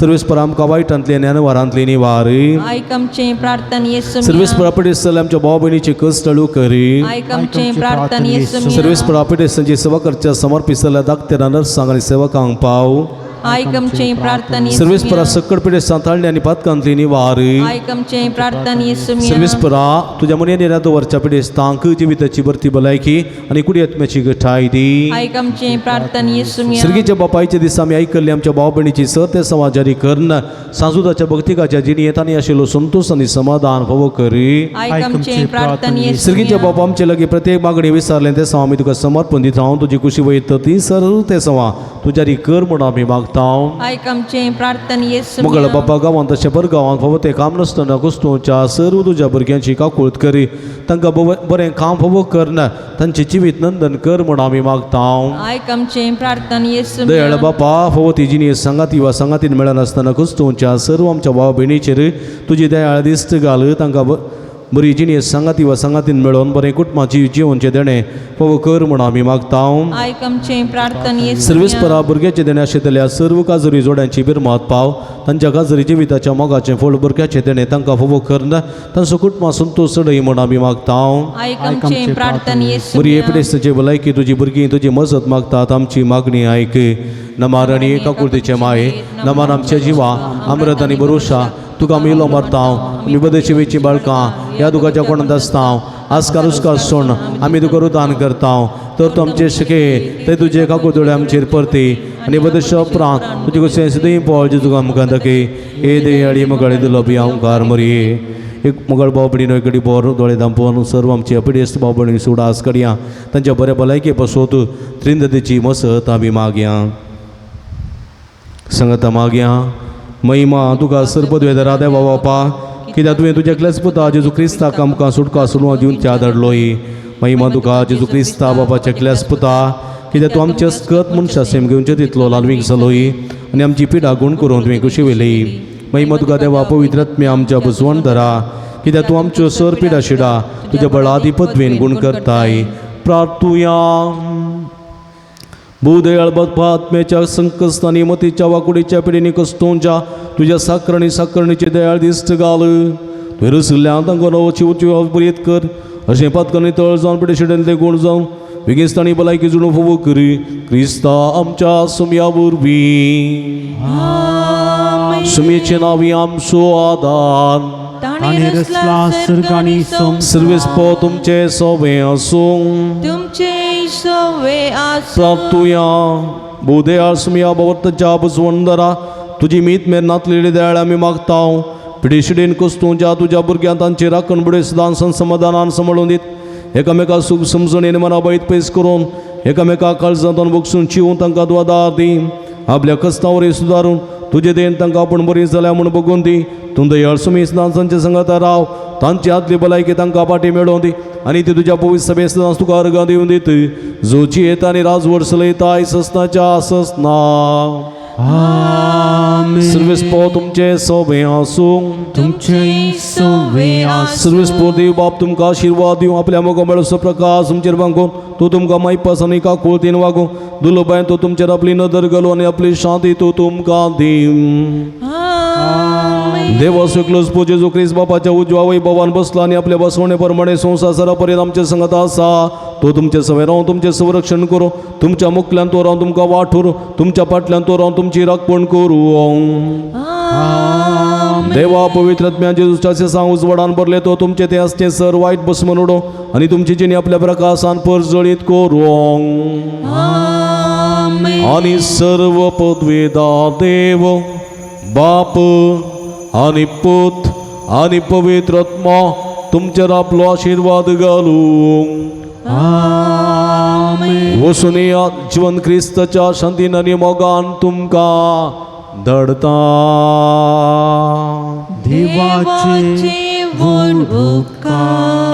सर्वेस्पर आमकां वायटांतली आनी अनवरांतली निवार आयक आमचें प्रार्थना येसू सर्वेस प्रॉपर्टीज जाल्यार आमच्या भाव भयणीचे कश्ट हळू करी आयक आमचें प्रार्थना येसू सर्वेस प्रॉपर्टीजांची सेवा करच्या समर्पित जाल्या धाकट्या नर्सांक आनी सेवकांक पाव आयक आमचें प्रार्थना सर्वेस परा सकट पिडे सांताळणी आनी पातकांतली निवार आयक आमचें प्रार्थना येसू सर्वेस परा तुज्या मनेन येल्या दवरच्या पिडेस तांक जिविताची बरती भलायकी आनी कुडी आत्म्याची गठाय दी आयक आमचें प्रार्थना येसू सर्गीच्या बापायच्या दिसा आमी आयकल्ली आमच्या भाव भयणीची सत्य संवाद जारी करण सांजुदाच्या भक्तिकाच्या जिणयेत आनी आशिल्लो संतोष आनी समाधान फोव करी आयक आमचें प्रार्थना येसू सर्गीच्या बापा आमचे लागीं प्रत्येक मागणी विचारलें ते सवा आमी तुका समर्पण दिता हांव तुजी कुशी वयत ती सर ते सवा तुझ्यारी कर म्हणून आमी मागतां. आयक आमचें प्रार्थना येसू मुगळ बापा गांवांत तशें बरें गांवांत फावो तें काम नासतना कुस्तूच्या सर्व तुज्या भुरग्यांची काकूळट करी, तांकां बरें काम फावो करना, तांचें जिवीत नंदन कर म्हणून आमी मागतां. आयक आमचें प्रार्थना येसू दयाळ बापा फावो तिजी न्ही सांगाती वा सांगातीन मेळनासतना कुस्तूच्या सर्व आमच्या भाव भयणीचेर तुजी दयाळ दिश्ट घाल, तांकां बरी जिणी सांगाती वा सांगातीन मेळोन बरें कुटुंबाची जिवनचें देणें फावो कर म्हणून आमी मागतां. आयक आमचें प्रार्थना येसू सर्वेस्परा भुरग्याचे देणे आशिल्ल्या सर्व काजरी जोड्यांची बिरमात पाव, तांच्या काजरी जिविताच्या मोगाचें फळ भुरग्याचें देणें तांकां फावो करना, तांचो कुटुंबा संतोश सडय म्हणून आमी मागतां. आयक आमचें प्रार्थना येसू बरी एपिडेस्ताचे भलायकी तुजी भुरगीं तुजी मजत मागतात, आमची मागणी आयक. नमार आनी एका कुर्तेचे माये, नमार आमच्या जिवा अमृत आनी भरोशा तुका मिलो मारतां, आमी बदेची वेची बाळकां ह्या दुखाच्या कोणांत आसतां, आस्कार उस्कार सोड आमी तुका रुदान करतां. तर तूं आमचे शिके ते तुजे काकू दोळे आमचेर परती आनी बदेशा उपरांत तुजे कशें सदीं पळ जे तुका आमकां दाखय. ए दयाळी मगाळी दिलो बी हांवकार मरये. एक मुगळ बाबडीन एकडे बोर दोळे दांपोवन सर्व आमची अपिडेस्त बाबडी सुडास काडया, तांच्या बऱ्या भलायके पासोत त्रिंदतेची मसत आमी मागया. संगता मागया महिमा तुका सरपदवेदरा देवा बापा, कित्याक तुवें तुज्या एकल्याच पुता जेजू क्रिस्ताक आमकां सुटका सुरवात दिवन त्या धाडलोय. महिमा तुका जेजू क्रिस्ता बापाच्या एकल्याच पुता, कित्याक तूं आमच्या सकत मनशा सेम घेवचे तितलो लालवीक जालोय आनी आमची पिडा गुण करून तुवें कशी वेली. महिमा तुका देवा पवित्र आत्म्या आमच्या बसवण धरा, कित्याक तूं आमच्यो सर पिडा शिडा तुज्या बळादी पदवेन गुण करताय. प्रार्थुया. भूदयाळ बाप्पा आत्म्याच्या संकस्तानी मतीच्या वाकुडीच्या पिढीनी कस्तोंच्या तुझ्या साकरणी साकरणीचे दयाळ दिश्ट घाल. तुवें रसल्या तांकां नवची उची बरीत कर, अशें पातकांनी तळ जावन पिढे शिडेन ते गुण जावन विगिस्तानी भलायकी जुळून फोव करी. क्रिस्ता आमच्या सुमया वरवीं सुमयेचे नावी आमचो आदार ताणे रचला सर्गांनी सोम सर्वेस्पो तुमचे सोबे आसूं. तुमचे सवे आसूं. प्रार्थुया. भूदयाळ सुमया भवतच्या बसवंदरा तुजी मीत मेर नातलेली दयाळ आमी मागतां. पिढी शिडेन कस्तूंच्या तुज्या भुरग्यां तांची राखण बुडे सदां समाधानान सांबाळून दीत. एकामेका सुख समजणेन मना बैत पयस करून एकामेका काळजांतून बगसून चिवून तांकां द्वादार दी. आपल्या कस्तावरी सुदारून तुजे देन तांकां आपण बरी जाल्या म्हूण बगून दी. तूं दयाळ सुमी सदां तांचे संगत राव, तांची आदली भलायकी तांकां पाटी मेळोवन दी आनी ती तुज्या पवित्र सभे सदां तुका अर्गां दिवन दीत. जोची येता आनी राजवड चलयताय ससनाच्या ससना. आमेन. सर्वेस्पो तुमचे सोबे आसूं. तुमचे सोवे आसूं. सर्वेस्पो देव बाप तुमकां आशिर्वाद दिवं, आपल्या मोगा मेळसो प्रकाश तुमचेर बांगून तो तुमकां मायपास आनी काकुळतीन वागूं. दुलोबाय तो तुमचेर आपली नदर घालूं आनी आपली शांती तो तुमकां दिवं. देवा स्वीकलोस पो जेजू ख्रिस्त बापाच्या उजवा वैभवान बसला आनी आपल्या बसवणे प्रमाणे संसारा पर्यंत आमचे संगत आसा. तो तुमचे सवय रावन तुमचे संरक्षण करूं, तुमच्या मुखल्यान तो रावन तुमकां वाठूर, तुमच्या फाटल्यान तो रावन तुमची राखण करूं. देवा पवित्र आत्म्या जेजूच्या सेसां उजवाडान भरले तो तुमचे ते आसचे सर वायट बसमन उडो आनी तुमची जिणी आपल्या प्रकाशान परजळीत करूं. आनी सर्व पदवेदार देव बाप आनी पूत आनी पवित्र आत्मा तुमचेर आपलो आशिर्वाद घालूं. आमेन. वसून या जीवन क्रिस्ताच्या शांतीन आनी मोगान तुमकां धडता. देवाचे वडणूका.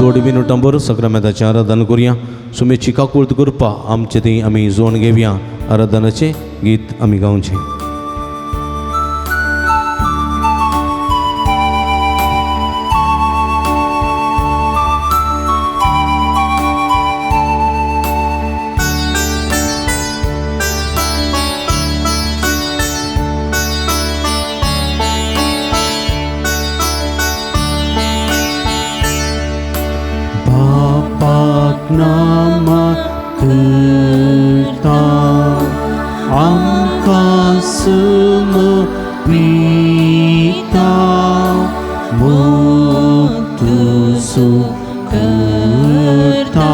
थोडी मिनटां भर सक्रामेताचें आराधन करुया. सुमेची काकुळट करपा आमचे थंय आमी जोण घेवया. आराधनाचें गीत आमी गावचें. नामा करता आमकां समविता मुक्त करता.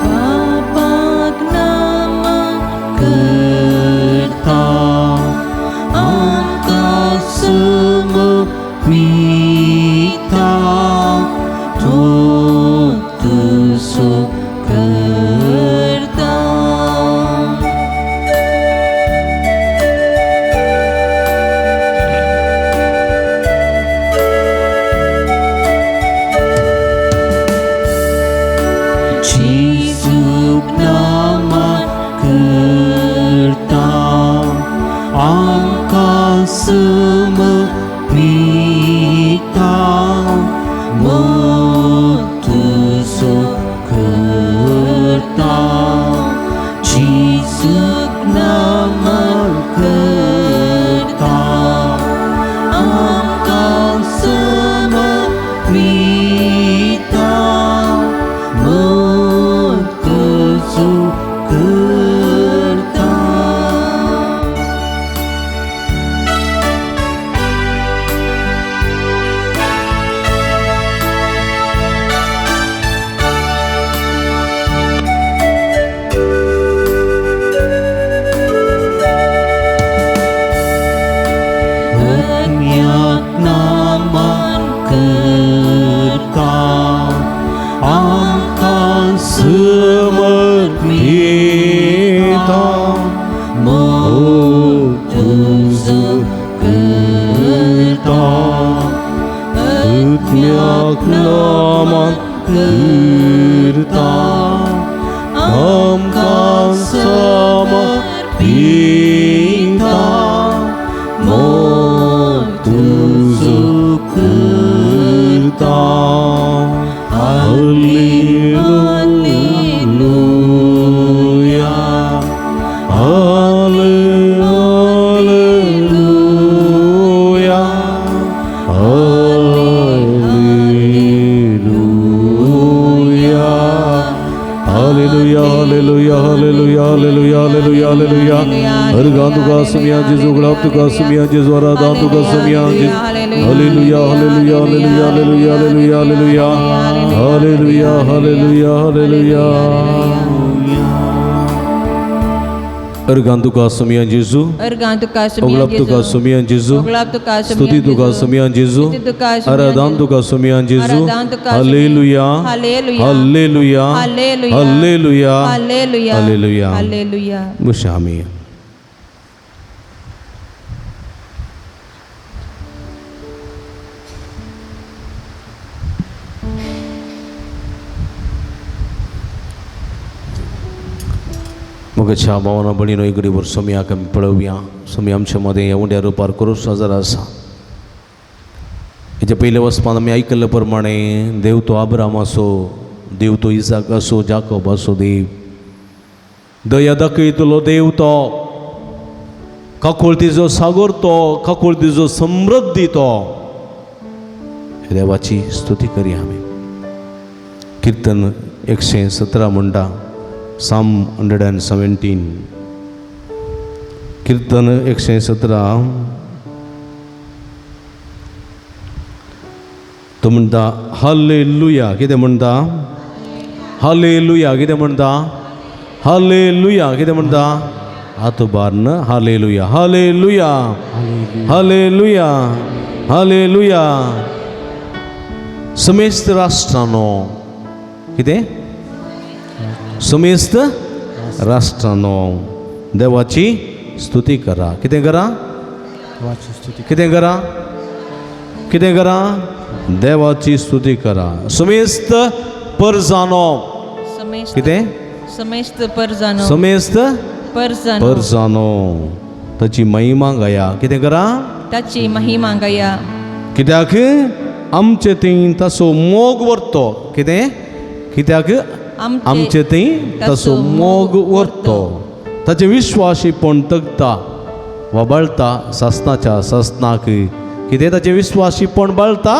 पापाक नामा करता आमकां समविता करता. angka semepita metusuk kerta cisuk nama kerta angka semepita metusuk kerta. Minyak naman kerta angka semepita metusuk kerta minyak naman kerta angka semepita metusuk kerta. Haleluya, haleluya, haleluya, haleluya, haleluya, haleluya, haleluya, haleluya, haleluya. Argan tuka semia Yesus, gelap tuka semia Yesus, aradan tuka semia Yesus. Haleluya, haleluya, haleluya, haleluya, haleluya, haleluya, haleluya, haleluya, haleluya. Argan tuka semia Yesus, Argan tuka oglap tuka semia Yesus, स्तुति तुका समियान जेजू आराधन तुका समियान जेजू hallelujah hallelujah hallelujah hallelujah hallelujah. मुशामी मग छा भावना बणीनो इकडे वर सोमिया कमी पळवया सोमी आमच्या मध्ये एवढ्या रूपार करू हजार असा हेच्या पयले वचपान आमी आयकल्ले प्रमाणे देव तो आब्राम असो देव तो इसाक असो जाकोब असो देव दया दाखयतलो देव तो काकुळतीचो सागर तो काकुळतीचो समृद्धी तो हे देवाची स्तुती करूया आमी कीर्तन 117 म्हणटा Psalm 117 कीर्तन 117 तो म्हणटा हालेलुया कितें म्हणटा हालेलुया कितें म्हणटा हालेलुया कितें म्हणटा हात उबारन हालेलुया हालेलुया हालेलुया हालेलुया समेस्त राष्ट्रानो कितें समेस्त राष्ट्रानो देवाची स्तुती करा कितें करा कितें करा कितें करा देवाची स्तुती करा समेस्त परजानो कितें समेस्त परजानो समेस्त परजानो परजानो ताची महिमा गाया कितें करा ताची महिमा गाया कित्याक आमचे थंय ताचो मोग व्हरतो कितें कित्याक आमचे थंय ताचो मोग व्हरतो ताचे विश्वासीपण तगता वा बळटा ससनाच्या ससनाक कितें ताचे विश्वासीपण बळटा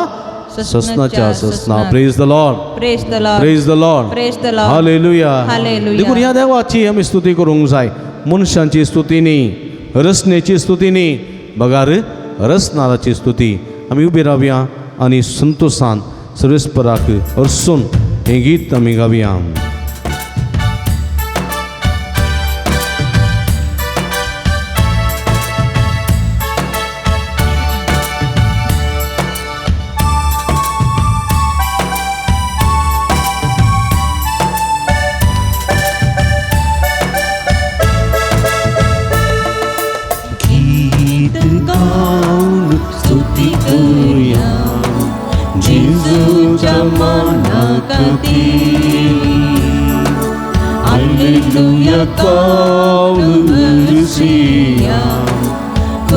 ससनाच्या ससना praise the Lord praise the Lord praise the Lord praise the Lord hallelujah hallelujah. देखून ह्या देवाची आमी स्तुती करूंक जाय मनशांची स्तुती न्ही रचनेची स्तुती न्ही बगार रचनाराची स्तुती आमी उबी रावया आनी संतोषान सर्वेस्पराक हरसून हें गीत आमी गावया गीत गाऊन स्तुती करूया जेजूच्या मनाकती हालेलुया गाऊन उरसिया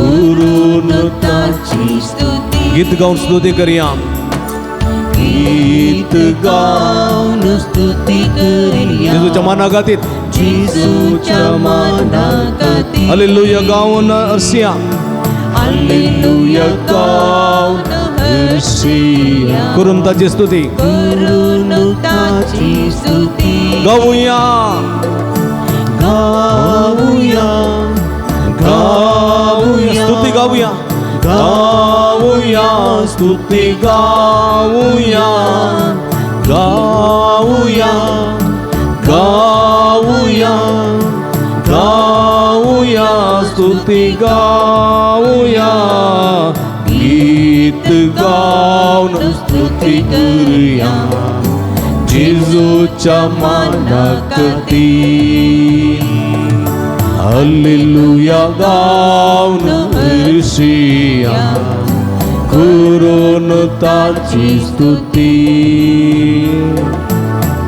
करून ताची स्तुती. गीत गाऊन स्तुती करूया. गीत गाऊन स्तुती करूया जेजूच्या मानागातीत. जेजूच्या मानागातीत हालेलुया गाऊन हर्षया. हालेलुया गाऊन हर्षया करून ताची स्तुती. करून ताची स्तुती गाऊया. गाऊया गाऊया स्तुती गाऊया. गाऊया स्तुती गाऊया. गाऊया गाऊया गाऊया स्तुती गाऊया. गीत गाऊन स्तुती करूया जेजूच्या मानाकती. हालेलुया गाऊन हर्षया करून ताची स्तुती.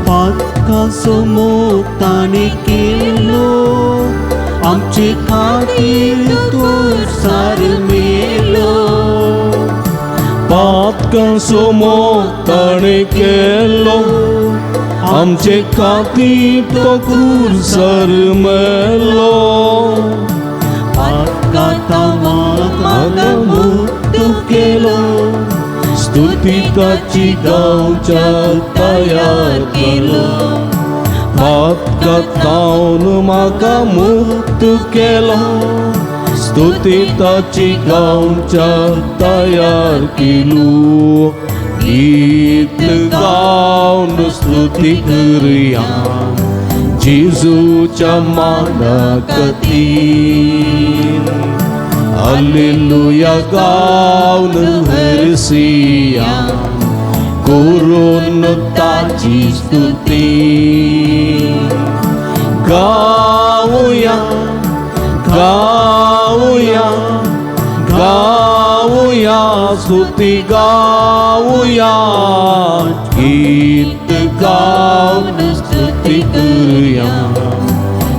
पातकासमोर ताने केलो आमचे खातीर तूं सार मेलो. पातकासमोर ताणे केलो आमचे खातीर तो क्रूसार मेलो. पातकांता म्हाका मुक्त केलो स्तुती ताची गावच्या तयार केलो. पातकांतावन म्हाका मुक्त केलो स्तुती ताची गावच्या तयार केलो. गीत गाऊन स्तुती करूया जेजूच्या मानाकती. हालेलुया गाऊन हर्षया करून ताची स्तुती. गाऊया गाऊया गाऊया स्तुती गाऊया. गीत गाऊन स्तुती करूया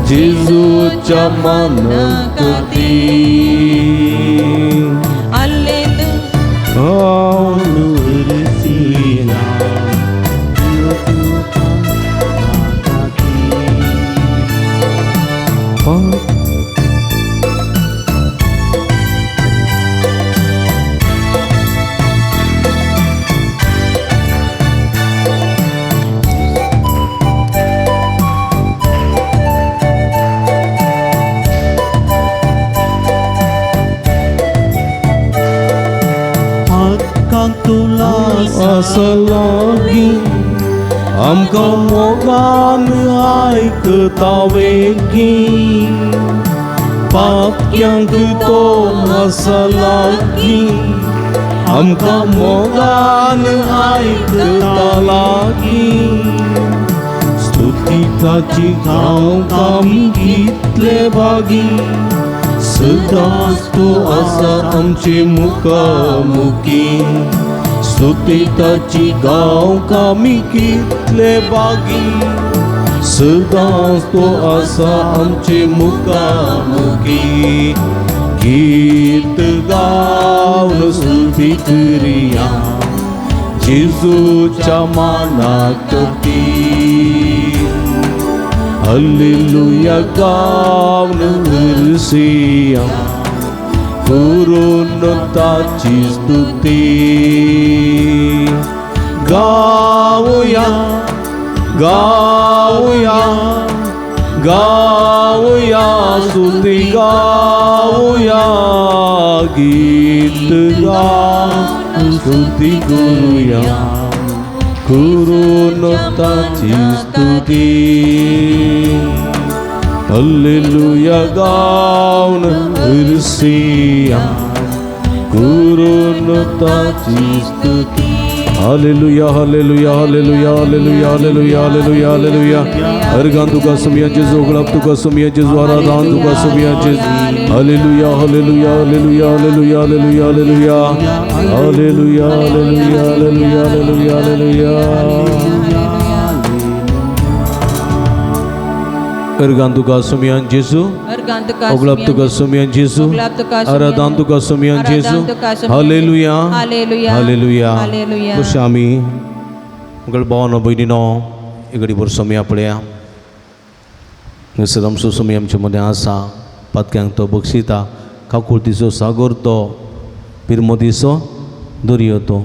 जेजूच्या मानाकती. असलागी आमकां मोगान आयकता वेगी. पापयांक तो असलागी आमकां मोगान आयकता लागी. स्तुती ताची गावंक आमी कितले भागी. सदांच तो आसा आमचे मुखामुखी. स्तुती ताची गावंक आमी कितले भागी. सदांच तो आसा आमचे मुखामुखी. गीत गावन स्तुती करूया जेजूच्या मानाकती. हालेलुया गावन हर्षया करून ताची स्तुती. गाऊया गाऊया गाऊया स्तुती गाऊया. गीत गाऊन स्तुती करूया करून ताची स्तुती. हालेलुया गाऊन हर्षया करून ताची स्तुती. Hallelujah hallelujah hallelujah hallelujah hallelujah hallelujah hallelujah. अर्गान तुका सुमिया जेजू ओगळप तुका सुमिया जेजू आराधन तुका सुमिया जेजू. Hallelujah hallelujah hallelujah hallelujah hallelujah hallelujah hallelujah hallelujah hallelujah hallelujah hallelujah. Ergan tuka sumian Jesu. Ergan tuka Oglap tuka sumian Jesu. Oglap tuka sumian. Aradan tuka sumian Aradan Jesu. tuka sumian. Hallelujah. Hallelujah. Hallelujah. Hallelujah. Kusyami. Ngal bawa boy no. Igadi bersumia pelea. Ngesedam susumiam cuma asa. Patkang to buksita. Kakultiso sagorto. Pirmodiso. Dorioto.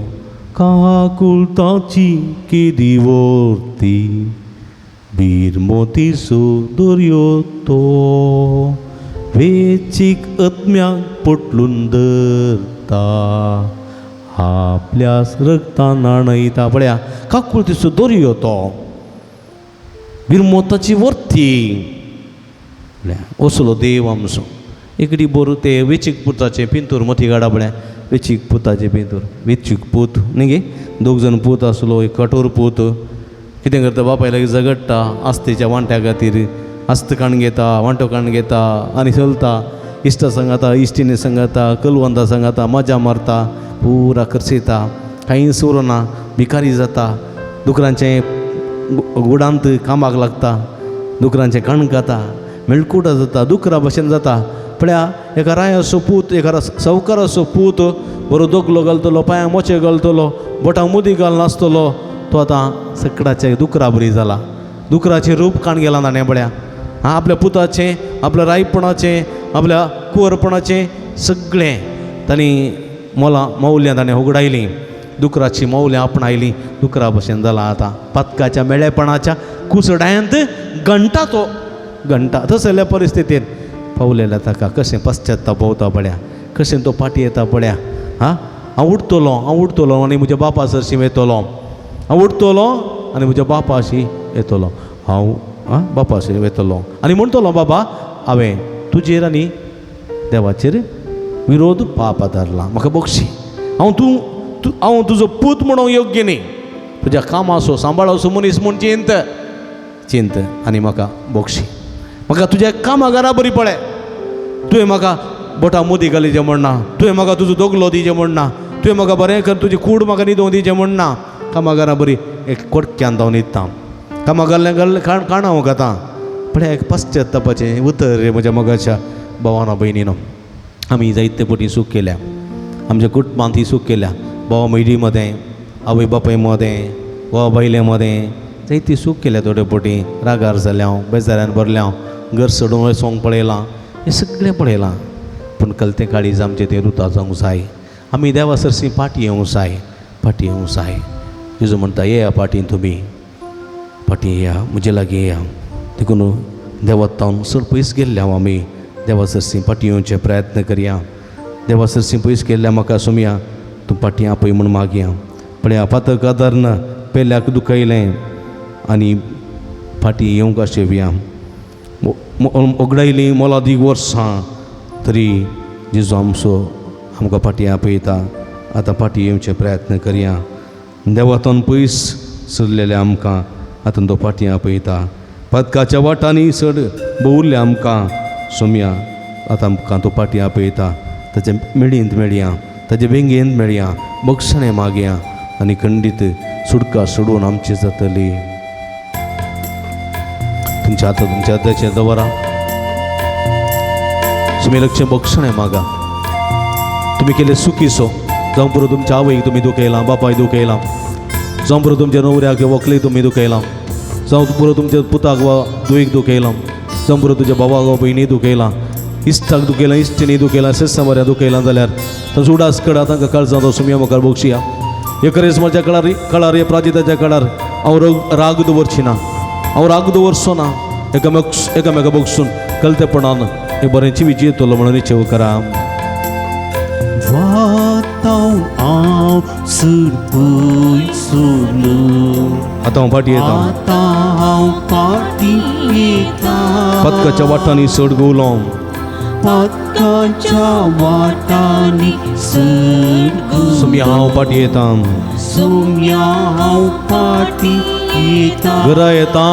Kakultaci kidivorti. Birmotiso dorioto. Vecik etmyak पोटलुंदरता आपल्यास रक्ता नाणयता पळया काकुळतीचो दर्यो तो बिरमोताची वर्ती असलो देव आमचो एकडी बोर ते वेचीक पुताचे पिंतूर मथी गाडा पळया वेचीक पुताचे पिंतूर वेचीक पूत न्ही गे दोग जाण पूत आसलो एक कठोर पूत कितें करता बापाय लागीं झगडटा आस्तेच्या वांट्या खातीर आस्त काण घेता वांटो काण घेता आनी चलता इश्टा सांगाता इश्टीने सांगाता कलवंदा सांगाता मजा मारता पुरा खर्चयता कांय सोरना भिकारी जाता दुकरांचें गुडांत कामाक लागता दुकरांचें कण खाता मेळकुटा जाता दुकरा भशेन जाता पळया एका रायाचो पूत एका सावकाराचो पूत बरो दोगलो घालतलो पांयांक मोचे घालतलो बोटांक मुदी घालून नासतलो तो आतां सकाळच्या दुकरा बरी जाला दुकराचें रूप काण गेलां ताणें पळया आपल्या पुताचें आपल्या रायपणाचें आपल्या कुंवरपणाचें सगळें तांणी मौल्यां ताणें उगडायलीं दुकराची मौल्यां आपणायलीं दुकरा भशेन जाला आतां पातकाच्या मेळेपणाच्या कुसड्यांत घंटा तो घंटा तसल्या परिस्थितीन पावलेल्या ताका कशें पश्चात्ताप भोंवता पळया कशें तो फाटी येता पळया हांव उठतलों आनी म्हज्या बापा सरशी येतलो हांव उठतलो आनी म्हज्या बापाशी येतलो हांव बापाशी येतलो आनी म्हणटलो बाबा हांवें तुजेर आनी देवाचेर विरोध पाप धरला म्हाका बक्षी हांव तुजो पूत म्हणून योग्य न्ही तुज्या कामाचो सांबाळाचो मनीस म्हूण चिंत आनी म्हाका बक्षी म्हाका तुज्या कामा घरा बरी पळय तुवें म्हाका बोटां मुदी घालीचें म्हणना तुवें म्हाका तुजो दोगलो दिचें म्हणना तुवें म्हाका बरें कर तुजी कूड म्हाका न्हिदोवं दिचें म्हणना कामा घरा बरी एक कोडक्यान हांव न्हिदतां कामा घाल्लें खाण हांव खाता पळय एक पश्चात्तापाचें उतर रे म्हज्या मोगाच्या भावानो भयणीनो आमी जायते फावटी सूख केल्या आमच्या कुटुंबांत ही सूख केल्या भावा मैडी मदें आवय बापाय मदें वा बायले मदें जायती सूख केल्या थोडे फावटी रागार जाल्या बेजाऱ्यान भरल्या घर सोडून सोंग पळयलां हें सगळें पळयलां पूण कलतें काळीज आमचें तें रुता जावंक जाय आमी देवा सरसी फाटी येवंक जाय जेजू म्हणटा येया फाटीन तुमी फाटी येया म्हजे लागीं येया देखून देवातावन चड पयस गेल्ले हांव आमी देवा सरसी फाटी येवचे प्रयत्न करया देवा सरसी पयस गेल्ल्या म्हाका सुमया तूं फाटी आपय म्हूण मागया पळया पातक आदारन पेल्याक दुखयलें आनी फाटी येवंक शेवया ओगडायलीं मोलादीक वर्सां तरी जेजू आमकां फाटी आपयता आतां फाटी येवचे प्रयत्न करया देवातावन पयस सरलेले आमकां आतां तो फाटी आपयता पदकाच्या वाटांनी चड भोंवल्ले आमकां सोम्या आतां आमकां तो फाटी आपयता ताचे मेळींत मेळया ताचे वेंगेंत मेळया बक्षणें मागया आनी खंडीत सुडका सोडून आमची जातली तुमच्या हातांत तुमच्या हाताचेर दवरा तुमी लक्ष बक्षणें मागा तुमी केले सुखीसो जावं पुरो तुमच्या आवयक तुमी दुखयलां बापाय दुखयलां जावं पुरो तुमच्या न्हवऱ्याक व्हंकलेक तुमी दुखयलां जावं पुरो तुमच्या पुताक वा धुयेक दुखयलां जावं पुरो तुज्या भावाक वा भयणीक दुखयलां इश्टाक दुखयलां इश्टिनी दुखयलां सेसामाऱ्या दुखयलां जाल्यार तांचो उडास कडा तांकां काळजां तो सुमया मुखार बक्षिया हे करेस्माच्या काळार हे प्राजिताच्या काळार हांव राग दवरची ना हांव राग दवरचो ना एकामेका बगसून कलतेपणान हे बरेंची विजय येतलो म्हणून निश्चय करा आतां हांव फाटी येता पदकाच्या वाटांनी चड घुंवलो सुमया हांव फाटी येता घरा येता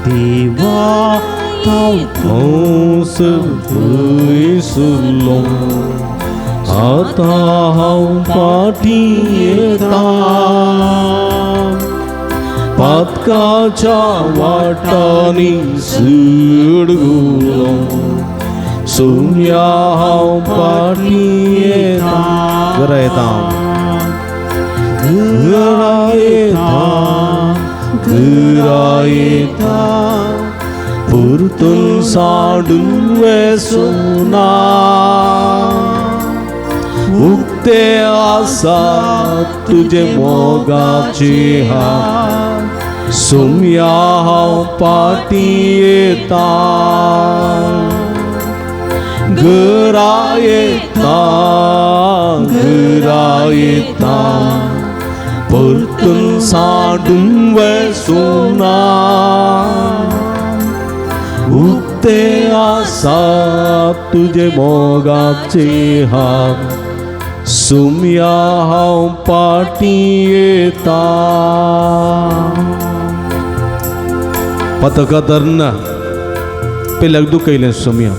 देवा सुरलो आतां हांव फाटी येता पातकाच्या वाटांनी सडगुलो सोम्या हांव फाटी येता घरा येता घरा येता परतून सांडून वेसुना उक्ते आसा तुझे मोगाचे हात सोम्या हांव फाटी येता घरा येता परतून सांडून वेसुना उक्ते आसा तुझे मोगाचे हात सोम्या हांव फाटी येता पतका धरना पेल्याक दुखयलें सोम्या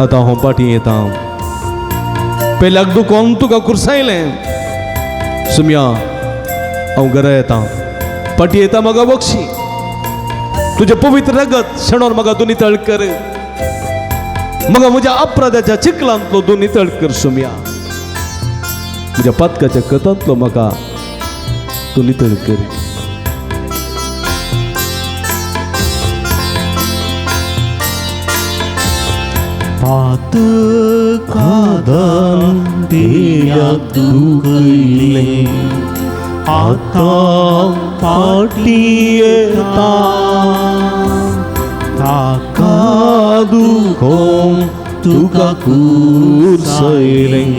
आतां हांव फाटी येता पेल्याक दुखोवन तुका कुरसायलें सोम्या हांव घरा येता फाटी येता म्हाका बक्षी तुझे पवित्र रगत क्षणोर म्हाका तूं नितळ कर म्हाका म्हज्या अपराधाच्या चिखलांतलो तूं नितळ कर सोम्या म्हज्या पातकाच्या कथांतलो म्हाका तूं नितळ कर पातकादान पेल्याक दुखयलें आतां फाटी येता ताका दुखोवन तुका कुरसयलें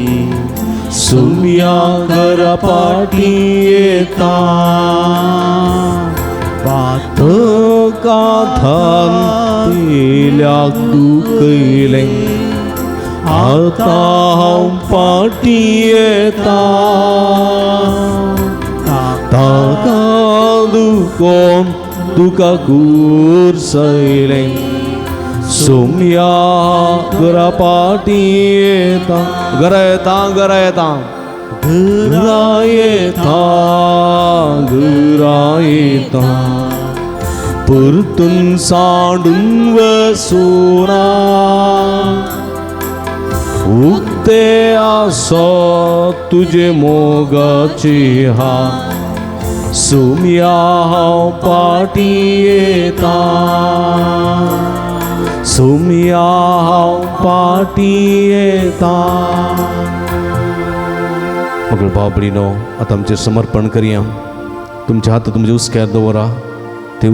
सोम्या घरा फाटी येता पातकादान पेल्याक दुखयलें आतां हांव फाटी येता ताका दुखोवन तुका कुरसयलें सोम्या घरा फाटी येता घरा येता घरा येता घरा येता घरा येता परतून सांडून वसुना उक्ते आसा तुझे मोगाचे हात सोम्या हांव फाटी येता सोम्या हांव फाटी येता मगळ भाव भयणीनो आतां आमचें समर्पण करया तुमचे हात तुमचे उस्क्यार दवरा ते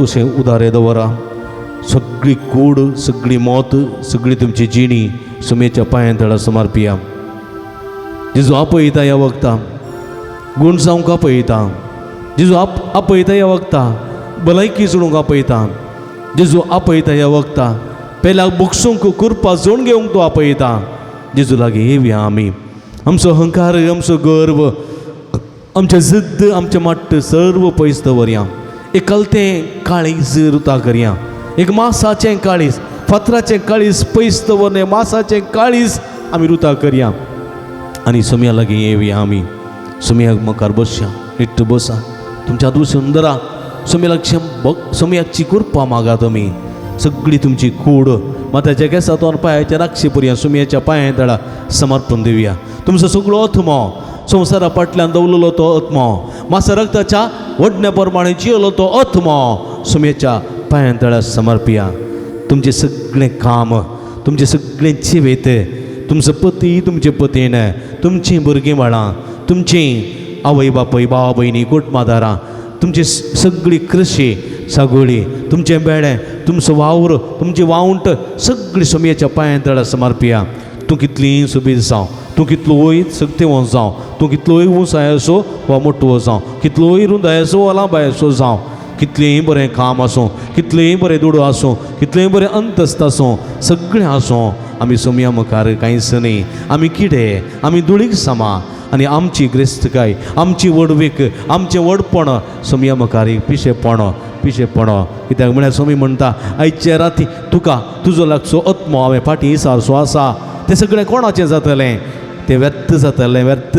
उशे उदारे दवरा सगळी कूड सगळी मोत सगळी तुमची जिणी सोम्याच्या पांयां तळा समर्पिया जेजू आपयता ह्या वखदां गूण जावंक आपयता जेजू आपयता ह्या वखदां भलायकी सोडूंक आपयता जेजू आपयता ह्या वखदां पेल्याक बुकसूंक कुरपा जोड घेवंक तूं आपयता जेजू लागीं येवया आमी आमचो अहंकार आमचो गर्व आमचें जिद्द आमचें मट्ट सर्व पयस दवरया एकलतें काळीज रुता करया एक मासाचें काळीज फातराचें काळीज पयस दवरलें मासाचें काळीज आमी रुता करया आनी सोम्या लागीं येवया आमी सोम्याक मुखार बसया नीट बसा तुमच्या हात सुंदरा सोम्याची कुरपा मागा तुमी सगळी तुमची कूड माथ्याच्या केसांतल्यान पांयाच्या राक्षी पर्यंत सोम्याच्या पांयां तळा समर्पण दिवया तुमचो सगळो आत्मो संवसारा फाटल्यान दवरलेलो तो आत्मो मासा रक्ताच्या वडण्या प्रमाणे जियेलो तो आत्मो सोम्याच्या पांयां तळा समर्पिया तुमचें सगळें काम तुमचें सगळें जिवेत तुमचो पती तुमचे पतीन तुमचीं भुरगीं बाळां तुमचीं आवय बापय भाव भयणी कोटमादारां तुमची सगळी कृशी सागोळी तुमचें बेडें तुमचो वावर तुमची वावंट सगळी सोम्याच्या पांयां तळा समर्पिया तूं कितलीं सुबीज जावं तूं कितलो वयर सक्ती वच जावं तूं कितलोय उंचाय आसूं वा मोठो जावं कितलोय रुंदाय आसूं वा लांबाय आसूं जावं कितलेंय बरें काम आसूं कितलेंय बरें दुडो आसूं कितलेंय बरें अंतस्त आसूं सगळें आसूं आमी सोम्या मुखार कांयच न्ही आमी किडे आमी धुळीक समा आनी आमची ग्रेस्तकाय आमची वडवीक आमचें वडपण सोम्या मुखार एक पिशेपण कित्याक म्हळ्यार सोमी म्हणटा आयचे राती तुका तुजो लागचो आत्मो हांवें फाटीं सारचो आसा तें सगळें कोणाचें जातलें तें व्यर्थ जातलें व्यर्थ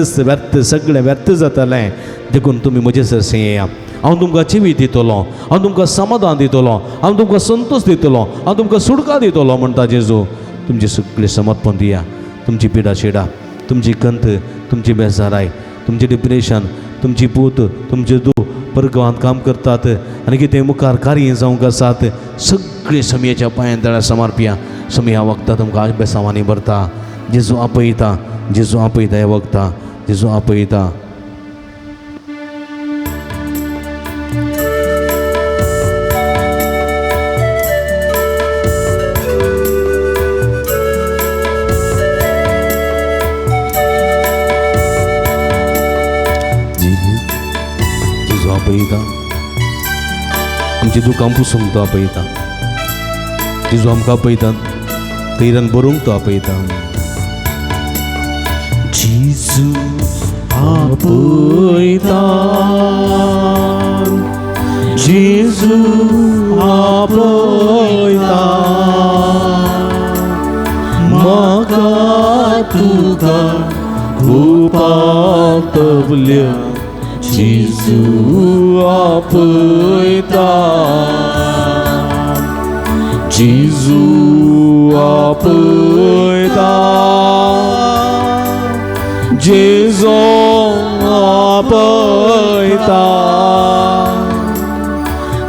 सगळें व्यर्थ जातलें देखून तुमी म्हजे सरसे येया हांव तुमकां जिवीत दितलो, हांव तुमकां समाधान दितलो, हांव तुमकां संतोष दितलो, हांव तुमकां सुटका दितलो म्हणटा जेजू. तुमची सगळी समर्पण दिया. तुमची पिडा शिडा, तुमची कंत, तुमची बेजाराय, तुमचें डिप्रेशन, तुमची पूत, तुमचे दू परगांवांत काम करतात आनी कितें मुखार कार्य जावंक आसात सगळे समयाच्या पांयां तळ्यार समर्पिया. समय ह्या वखदां तुमकां बेसांवांनी भरता. जेजू आपयता, जेजू आपयता ह्या वखदां, जेजू आपयता. जेजू आपयता, आमची दुकां पुसूंक तो आपयता. जेजू आमकां आपयता, तैरान बरोवंक तो आपयता. जेजू आपयता, जेजू आपयता, म्हाका तुका खूब तबल्या. जेजू आपयता, जेजू आपयता, जेजू आपयता,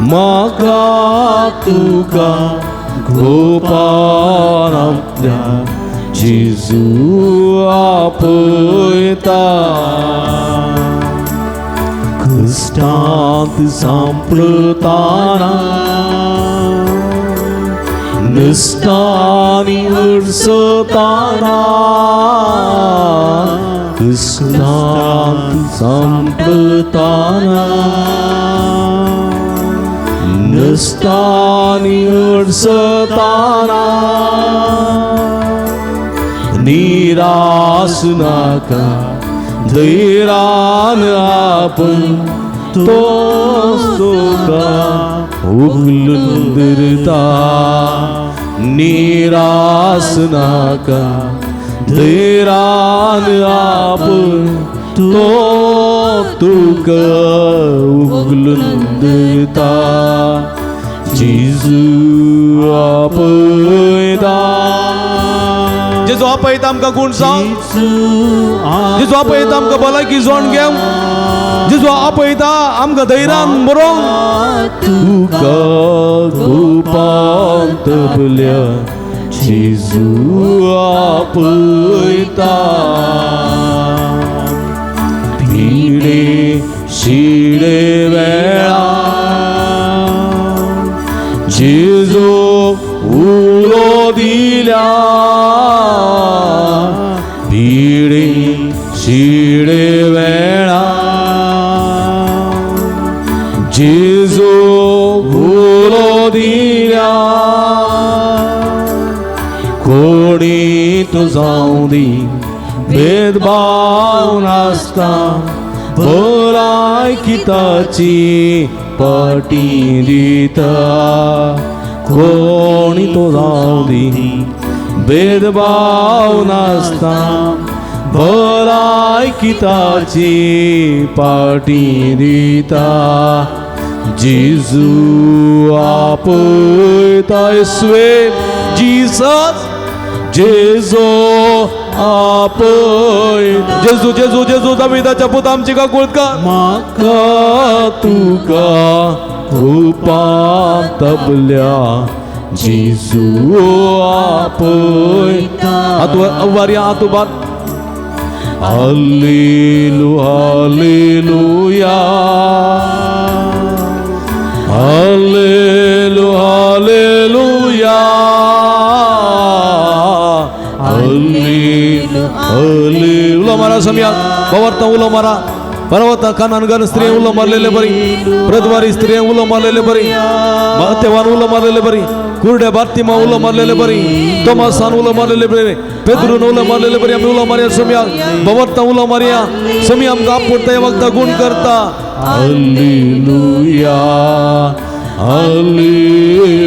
म्हाका तुका गोपानांतल्या. जेजू आपयता. कश्टांत सांप्रताना, निश्टांनी अडसताना, कश्टांत सांप्रताना, निश्टांनी अडसताना, निराश नाका, धैर्यान आपण तो तुका उगलून धरता. निराश नाका, धैर्यान आपण तो तुका उगलून धरता. जेजू आपयता. जेजू आपयता आमकां गुण सांग. जेजू आपयता आमकां भलायकी जोण घेवंक. जेजू आपयता आमकां धैर्यान बरोवंक. तुका गोपान तबल्या. जेजू आपयता. पिडे शिडे वेळार जेजू उलो दिल्या. पिडे शिडे वेळार जेजू उलो दिल्या. कोणी तूं जावं दी भेदभाव नासता. भलायकी ताची पाटी दिता. कोणी तो जावं दी भेदभाव नासता. भलायकी ताची पाटी दिता. जेजू आपयता. येसुवे जीसस जेजू आपयता. जेजू जेजू जेजू दाविदाच्या पुता आमची काकूळत कर. म्हाका तुका कृपा तबल्या. जेजू आपयता. अव्वारिया आतुबात. हालेलू हालेलुया. हालेलू हालेलुया. हालेलू हालेलू. उलो मारा समया पवर्ता उलो मारा. पर्वता कानानगन स्त्रिया उलो मारलेले बरी. प्रद्वारी स्त्रिया उलो मारलेले बरी. तेवान उलो मारलेले बरी. कुरड्या बार्तिमा उलो मारलेले बरी. तोमासान उलो मारलेले बरी. पेद्रून उलो मारलेले बरी. आमी उलो मारिया समया पवर्ता उलो मारिया समया आमकां आपुरता हे वखदां गुण करता. Hallelujah hallelujah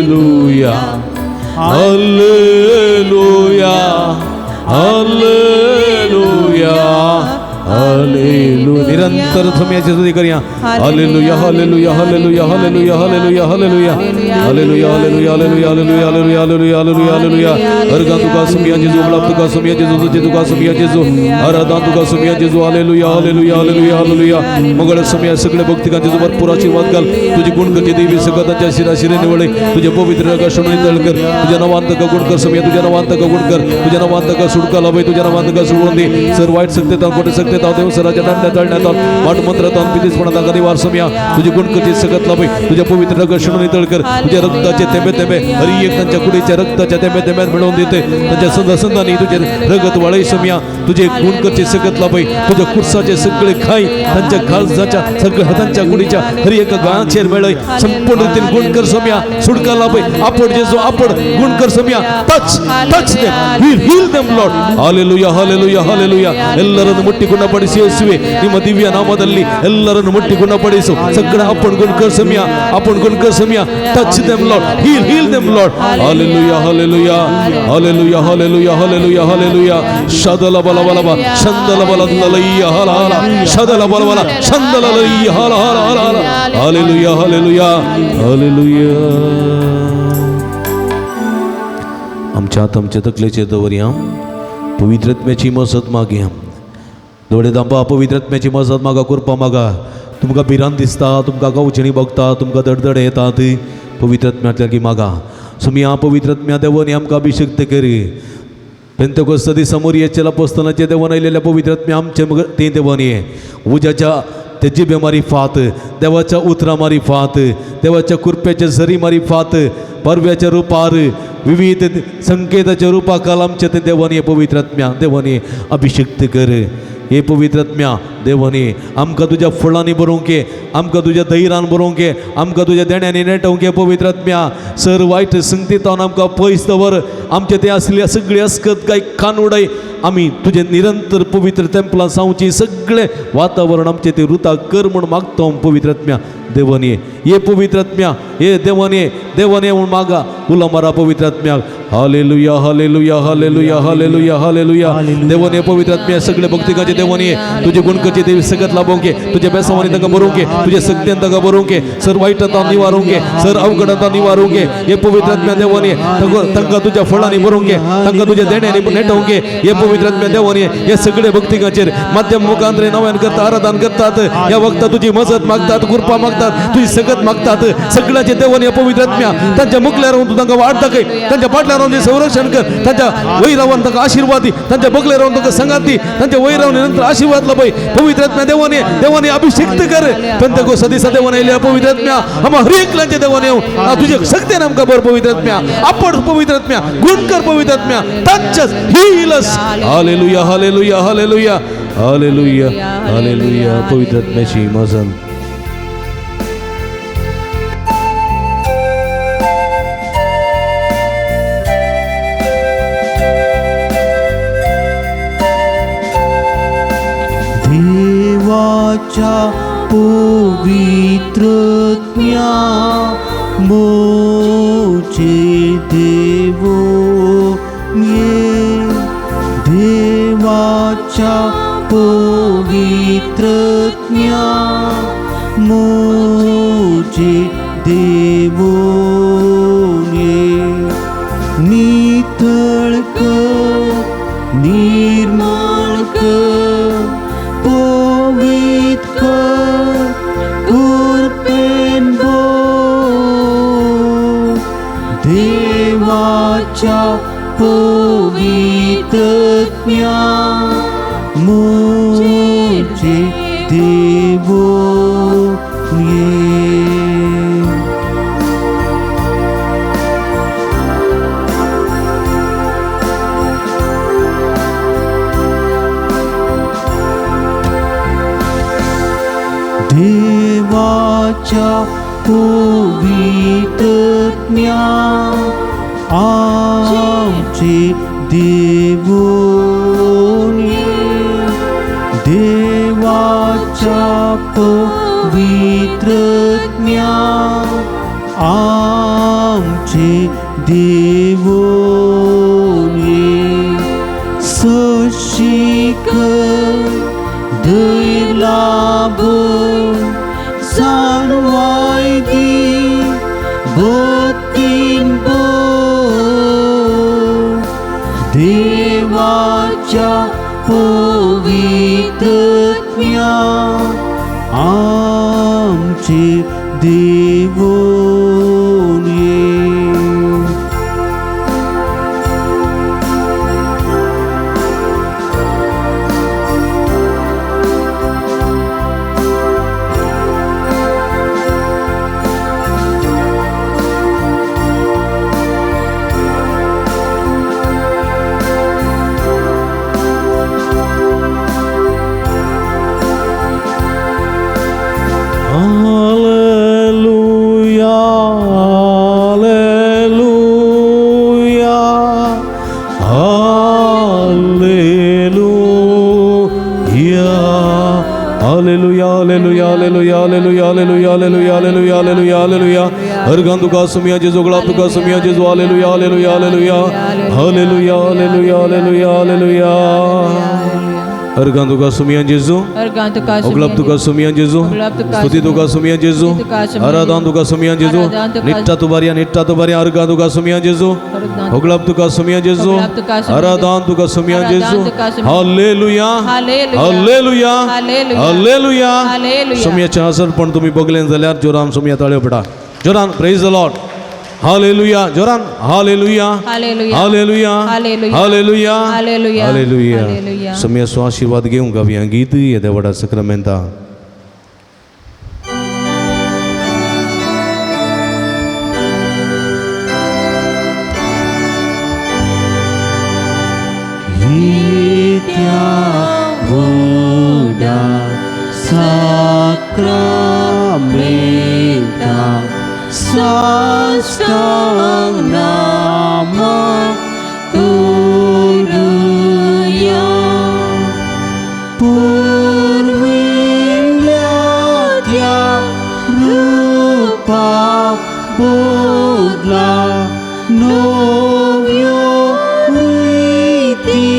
hallelujah hallelujah hallelujah. Hallelujah निरंतर थमियाची स्तुती करूया hallelujah hallelujah hallelujah hallelujah hallelujah hallelujah hallelujah hallelujah hallelujah hallelujah hallelujah hallelujah hallelujah अर्गा तुका सुमिया जेजू मला तुका सुमिया जेजू तुझे तुका सुमिया जेजू आराधना तुका सुमिया जेजू हालेलुया हालेलुया हालेलुया हालेलुया मंगळ सुमिया सगळे भक्तिकांचे जेजू भरपूर आशीर्वाद घाल तुझी गुण करते देवी सगळ्यांच्या शिराशिरे निवळे तुझे पवित्र रगाशोनी तळकर तुझ्या नावांत का गुण कर सुमिया तुझ्या नावांत का गुण कर तुझ्या नावांत का सुडका लावे तुझ्या नावांत का सुडवून दे सर वाईट सत्तेता खोटे सत्तेता देव सराच्या दंड्यात तळण्यात वाट मंत्रात पितीसपणात निवार सुमिया तुझी गुण करते सगळ्यात लावे तुझ्या पवित्र रगाशोनी तळकर तुझ्या रक्ताचे थेंबे थेंबे हरी एक त्यांच्या कुडीच्या रक्ताच्या थेंबे थेंब्यात मिळवून देते त्यांच्या संदासंदानी तुझे रगत वाळे सुमिया तुझे गुण करते सगळ्यात लावे तुझ्या कुर्साचे सगळे खाई त्यांच्या खालसाच्या सगळ्या हातांच्या कुडीच्या हरी एक गाछेर मेळय संपूर्ण रीतीने गुण कर सुमिया सुडका लावे आपण जेजू आपण गुण कर सुमिया touch heal them lord hallelujah hallelujah hallelujah ಎಲ್ಲರನ್ನು ಮುಟ್ಟಿ ಗುಣಪಡಿಸಿ ಯೇಸುವೆ ನಿಮ್ಮ ದಿವ್ಯ ನಾಮದಲ್ಲಿ ಎಲ್ಲರನ್ನು ಮುಟ್ಟಿ ಗುಣಪಡಿಸು ಸಕಲ आपण गुण कर सुमिया आपण गुण कर सुमिया touch them lord heal them lord hallelujah hallelujah hallelujah hallelujah hallelujah hallelujah shadala bala bala ba shandala bala layya hala hala shadala bala bala shandala layya hala hala hala hallelujah hallelujah hallelujah आमच्या आमच्या तकलेचेर दवरया पवित्रत्म्याची मसत मागया दोळे दांबा पवित्रत्म्याची मसत मागा करपा मागा तुमकां भिरांत दिसता तुमकां गांवचणी बघता तुमकां दडदड येतात पवित्रत्म्यातल्यान मागा सुमिया पवित्रत्म्या देवानी आमकां अभिषेक कर पेंतकोस्त समोर येचेला पोस्तनाचे देवान आयलेल्या पवित्रत्म्या आमचे ते देवानी उज्याच्या त्याची बेमारी फात देवाच्या उतरा मारी फात देवाच्या कुरप्याच्या झरी मारी फात परव्याच्या रूपार विविध संकेताच्या रूपा कालामच्या ते देवानी पवित्रत्म्या देवानी अभिषेक कर हे पवित्रत्म्या देवानी आमकां तुज्या फळांनी बरोवंके आमकां तुज्या धैर्यान बरोवंके आमकां तुज्या देण्यांनी नेटोवंके पवित्रत्म्या सर वायट संगतीतावन आमकां पयस दवर आमचे ते असली सगळी अस्कत काय कान उडय आमी तुजे निरंतर पवित्र तेंपलां सावची सगळे वातावरण आमचे ते रुता कर म्हूण मागता पवित्रत्म्या देवानी ये पवित्रत्म्या हे देवानी देवानी म्हूण मागा उला मारा पवित्रत्म्याक hallelujah hallelujah hallelujah hallelujah hallelujah देवानी पवित्रत्म्या सगळे भक्तिकाचे देवानी तुझे गुणकचे देवी सगळ्यात लाभोवंके तुझे बेसावानी तांकां बरोवंके तुझे सक्तीन तांकां बरोवंके सर वायटांता निवारोवंके सर अवघडांता निवारोवंके हे पवित्रत्म्या देवानी तांकां तुज्या फळांनी बरोवंके तांकां तुज्या देण्यांनी नेटोवंके हे पवित्रत्म्या देवानी हे सगळे भक्तिकाचेर माध्यम मुखांतरे नव्यान करता आराधन करतात या वक्ता तुझी मजत मागतात कृपा मागतात तुझी सगत मागतात सगळ्याचे देवानी पवित्रत्म्या त्यांच्या मुखल्यार राहून तू तांकां वाट दाखय त्यांच्या फाटल्यार राहून संरक्षण कर त्यांच्या वयर रावन तांकां आशीर्वाद दी त्यांच्या बगल्यार रावन तांकां संगात दी त्यांच्या वयर रावन नंतर आशीर्वाद लाभय पवित्रत्म्या देवानी देवानी अभिषेक कर पेंतकोस्त दिसा देवानी आयल्या पवित्रत्म्या आम्हा हर एकल्याचे देवानी तुझे सक्तीन आमकां बर पवित्रत्म्या आपण पवित्रत्म्या गुण कर पवित्रत्म्या touch heal us hallelujah hallelujah hallelujah hallelujah hallelujah पवित्रत्म्याची मजन देवाच्या पवित्रत्म्या मोचे देवो ये देवाच्या पवित्रत्म्या मोचे देवो ये नितळ कर निर्मळ कर पवित्र कुरपेन भो देवाच्या पवित्रत्म्या मोचे देवो ये देवाच्या पवित्रत्म्या आमचे देवोनी देवाच्या पवित्रत्म्या आमचे देवोनी सशिक दया देवाच्या पवित्रत्म्या आमचे देवून ये. Argan tuka sumia Jesu glap tuka sumia Jesu hallelujah hallelujah hallelujah hallelujah hallelujah hallelujah hallelujah Argan tuka sumia Jesu oglap tuka sumia Jesu stuti tuka sumia Jesu aradan tuka sumia Jesu nitta tu baria argan tuka sumia Jesu oglap tuka sumia Jesu aradan tuka sumia Jesu hallelujah hallelujah hallelujah सुमियाच्या हसर पण तुम्ही बघलेन जाल्यार जोरान सुमिया ताळयो पडा जोरान प्रेज द लॉर्ड हालेलुया जोरान हालेलुया हालेलुया हालेलुया हालेलुया सुमिया सो आशीर्वाद घेऊन गावया गीत ये Devda सक्रामेंता Sakramenta sastang nama turuya purwilyatya rupa bodla novyo riti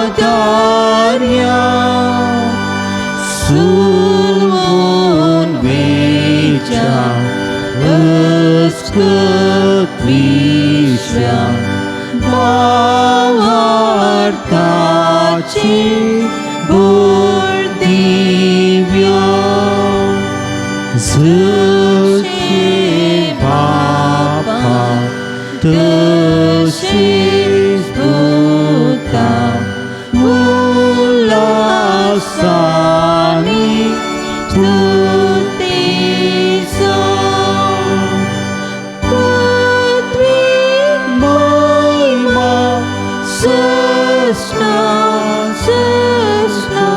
adarya Sulmon beja esketwisya bawartaci berdivya Zece Bapa Tesis Buta Mulasani Tutisa Putri Maima Sesna Sesna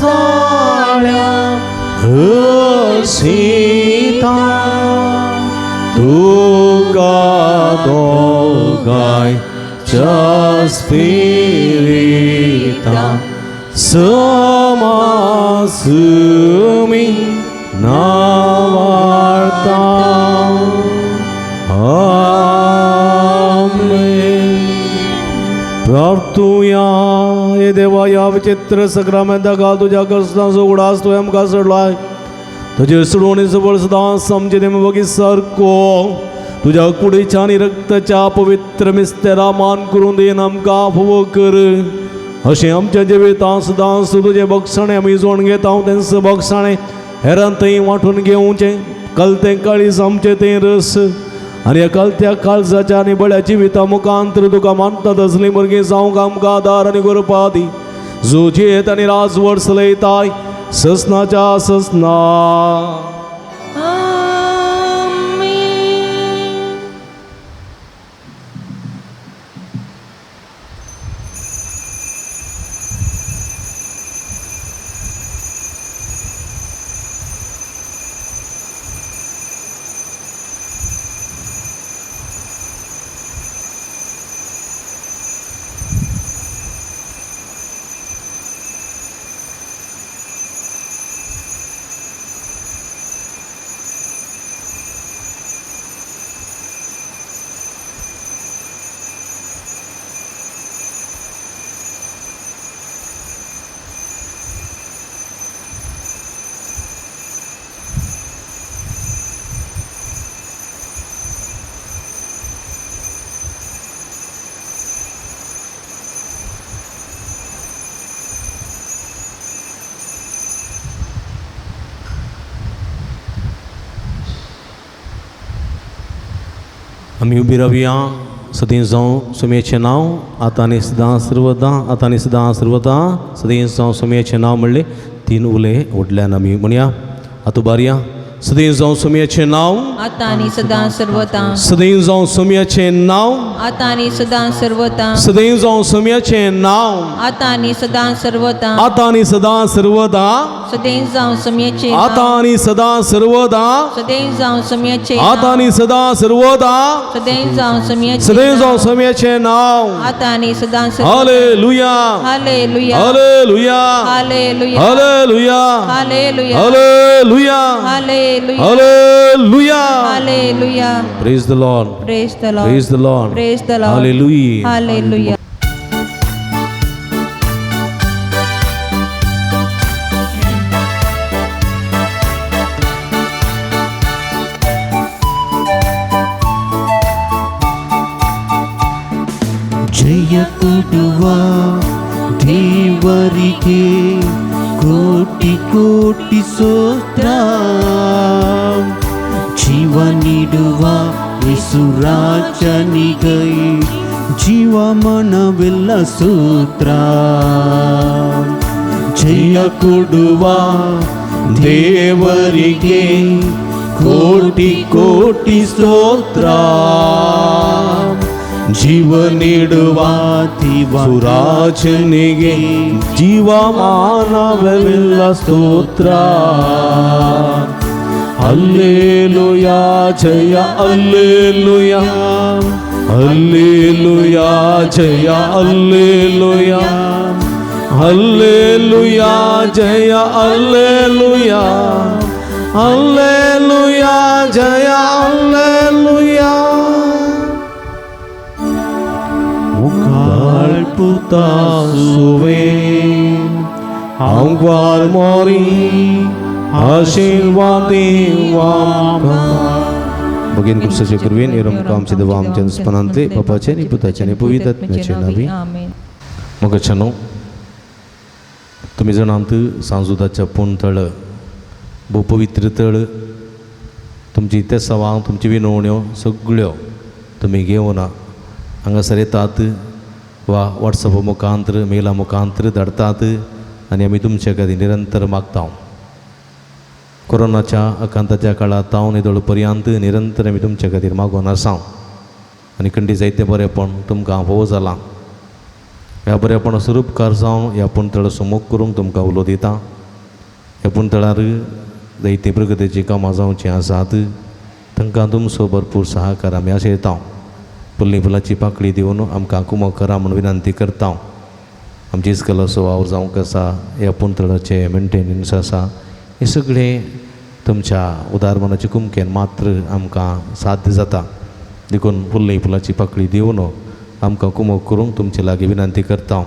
Yekastalya Sita Tuga Dogai Jaspirita Samasumi Navarta Amen प्रार्थूया ये देवा या विचित्र सक्रामेंता का तुझ्या कर्सना उघडास तू आमकां सोडलाय तुझे सोडवणी सबळ सदा समजणे बगी सारको तुझ्या कुडीच्या आणि रक्ताच्या पवित्र मिस्तेरा मान करून देन आमकां फोव कर अशें आमच्या जिवितांत सदांच तुझे बक्षणे आमी जोड घेता तेंच बक्षणे हेरां थंय वांटून घेवचें कलतें काळीज आमचें तें रस आनी ह्या कलत्या काळजाच्या आनी बळ्या जिविता मुखांतर तुका मानता तसली भुरगीं जावंक आमकां आदार आनी कृपा दी जो जियेत आनी राजवट चलयताय ससनाच्या ससना आमी उबी रावया सदां जावं सुमयेचें नांव आतां आनी सदां सर्वदां आतां आनी सदां सर्वदां सदां जावं सुमयेचें नांव म्हणलें 3 उले व्हडल्यान आमी म्हणया आतां उबारया सदां जावं सुमयेचें नांव आता आणि सदां सर्वता सदां जावं सुमयेचें नांव आता आणि सदां सर्वता सदां जावं सुमयेचें नांव आता आणि सदां सर्वता आतां आनी सदां सर्वदां सदैव जावं समयाचे आतां आनी सदां सर्वदां सदैव जावं समयाचे आतां आनी सदां सर्वदां सदैव जावं समयाचे सदां जावं सुमयेचें नांव आता आणि सदां hallelujah hallelujah hallelujah hallelujah hallelujah hallelujah hallelujah hallelujah hallelujah hallelujah praise the Lord praise the Lord praise the Lord praise the Lord hallelujah hallelujah ಜಯ ಕೊಡುವ ದೇವರಿಗೆ ಕೋಟಿ ಕೋಟಿ ಸ್ತೋತ್ರ ಜೀವ ನೀಡುವ ಯೇಸುರಾಜನಿಗೆ ಜೀವ ಮನವೆಲ್ಲ ಸ್ತೋತ್ರ ಜಯ ಕೊಡುವ ದೇವರಿಗೆ ಕೋಟಿ ಕೋಟಿ ಸ್ತೋತ್ರ ಜೀವ ನೀಡುವ ಸುರಾಜನಿಗೆ ಜೀವಮಾನವೆಲ್ಲ ಸ್ತೋತ್ರ ಹಲ್ಲೆಲೂಯಾ ಜಯ ಹಲ್ಲೆಲೂಯಾ ಹಲ್ಲೆಲೂಯಾ ಜಯ ಹಲ್ಲೆಲೂಯಾ ಹಲ್ಲೆಲೂಯಾ ಜಯ ಹಲ್ಲೆಲೂಯಾ ಹಲ್ಲೆಲೂಯಾ ಜಯ hallelujah Putasuve Angwar mori Ashirwadi Wamka Bagian kursaja kurwin Iram kam sidawam jan spanante Papa chani puta chani puvitat meche nabi आमेन Maka chano तुम्ही जर आमचं सांजुदाच्या पूण तळ भोव पवित्र तळ तुमची ते सवांग तुमची विनवण्यो सगळ्यो तुम्ही घेवन हांगासर येतात वा वॉट्सअप मुखांतर मेला मुखांतर धाडतात आनी आमी तुमचे खातीर निरंतर मागता कोरोनाच्या आकांताच्या काळात तावन येदोळ पर्यंत निरंतर आमी तुमचे खातीर मागोन आसा आनी खंडी जायतें बरेंपण तुमकां फोव जालां ह्या बरेपण स्वरूपकार जावन ह्या पुणतळ सुमोग करूंक तुमकां उलो दिता ह्या पुणतळार जायतीं प्रगतीचीं कामां जावचीं आसात तांकां तुमचो भरपूर सहकार आमी आशेता फुल्ली फुलाची पाकळी दिवन आमकां कुमो करा म्हूण विनंती करता आमची इस्कलाचो वावर जावंक आसा ह्या पुणतळाचे मेंटेनन्स आसा हे सगळें तुमच्या उदारमनाच्या कुमकेन मात्र आमकां साध्य जाता देखून फुल्ली फुलाची पाकळी दिवन आमकां कुमो करूंक तुमचे लागीं विनंती करता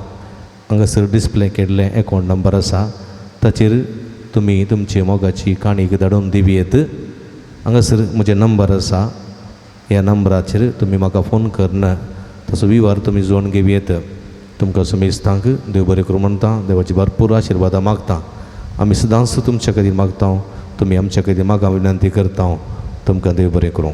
हांगासर डिस्प्ले केल्ले अकावंट नंबर आसा ताचेर तुमी तुमची मोगाची काणीक धाडून दिवयेत हांगासर म्हजे नंबर आसा ह्या नंबराचेर तुमी म्हाका फोन करना तसो विवार तुमी जोडून घेवयेत तुमकां सुमेस्तांक देव बरें करूं म्हणटा देवाची भरपूर आशिर्वादां मागता आमी सदांच तुमच्या खातीर मागता तुमी आमच्या खातीर म्हाका विनंती करता तुमकां देव बरें करूं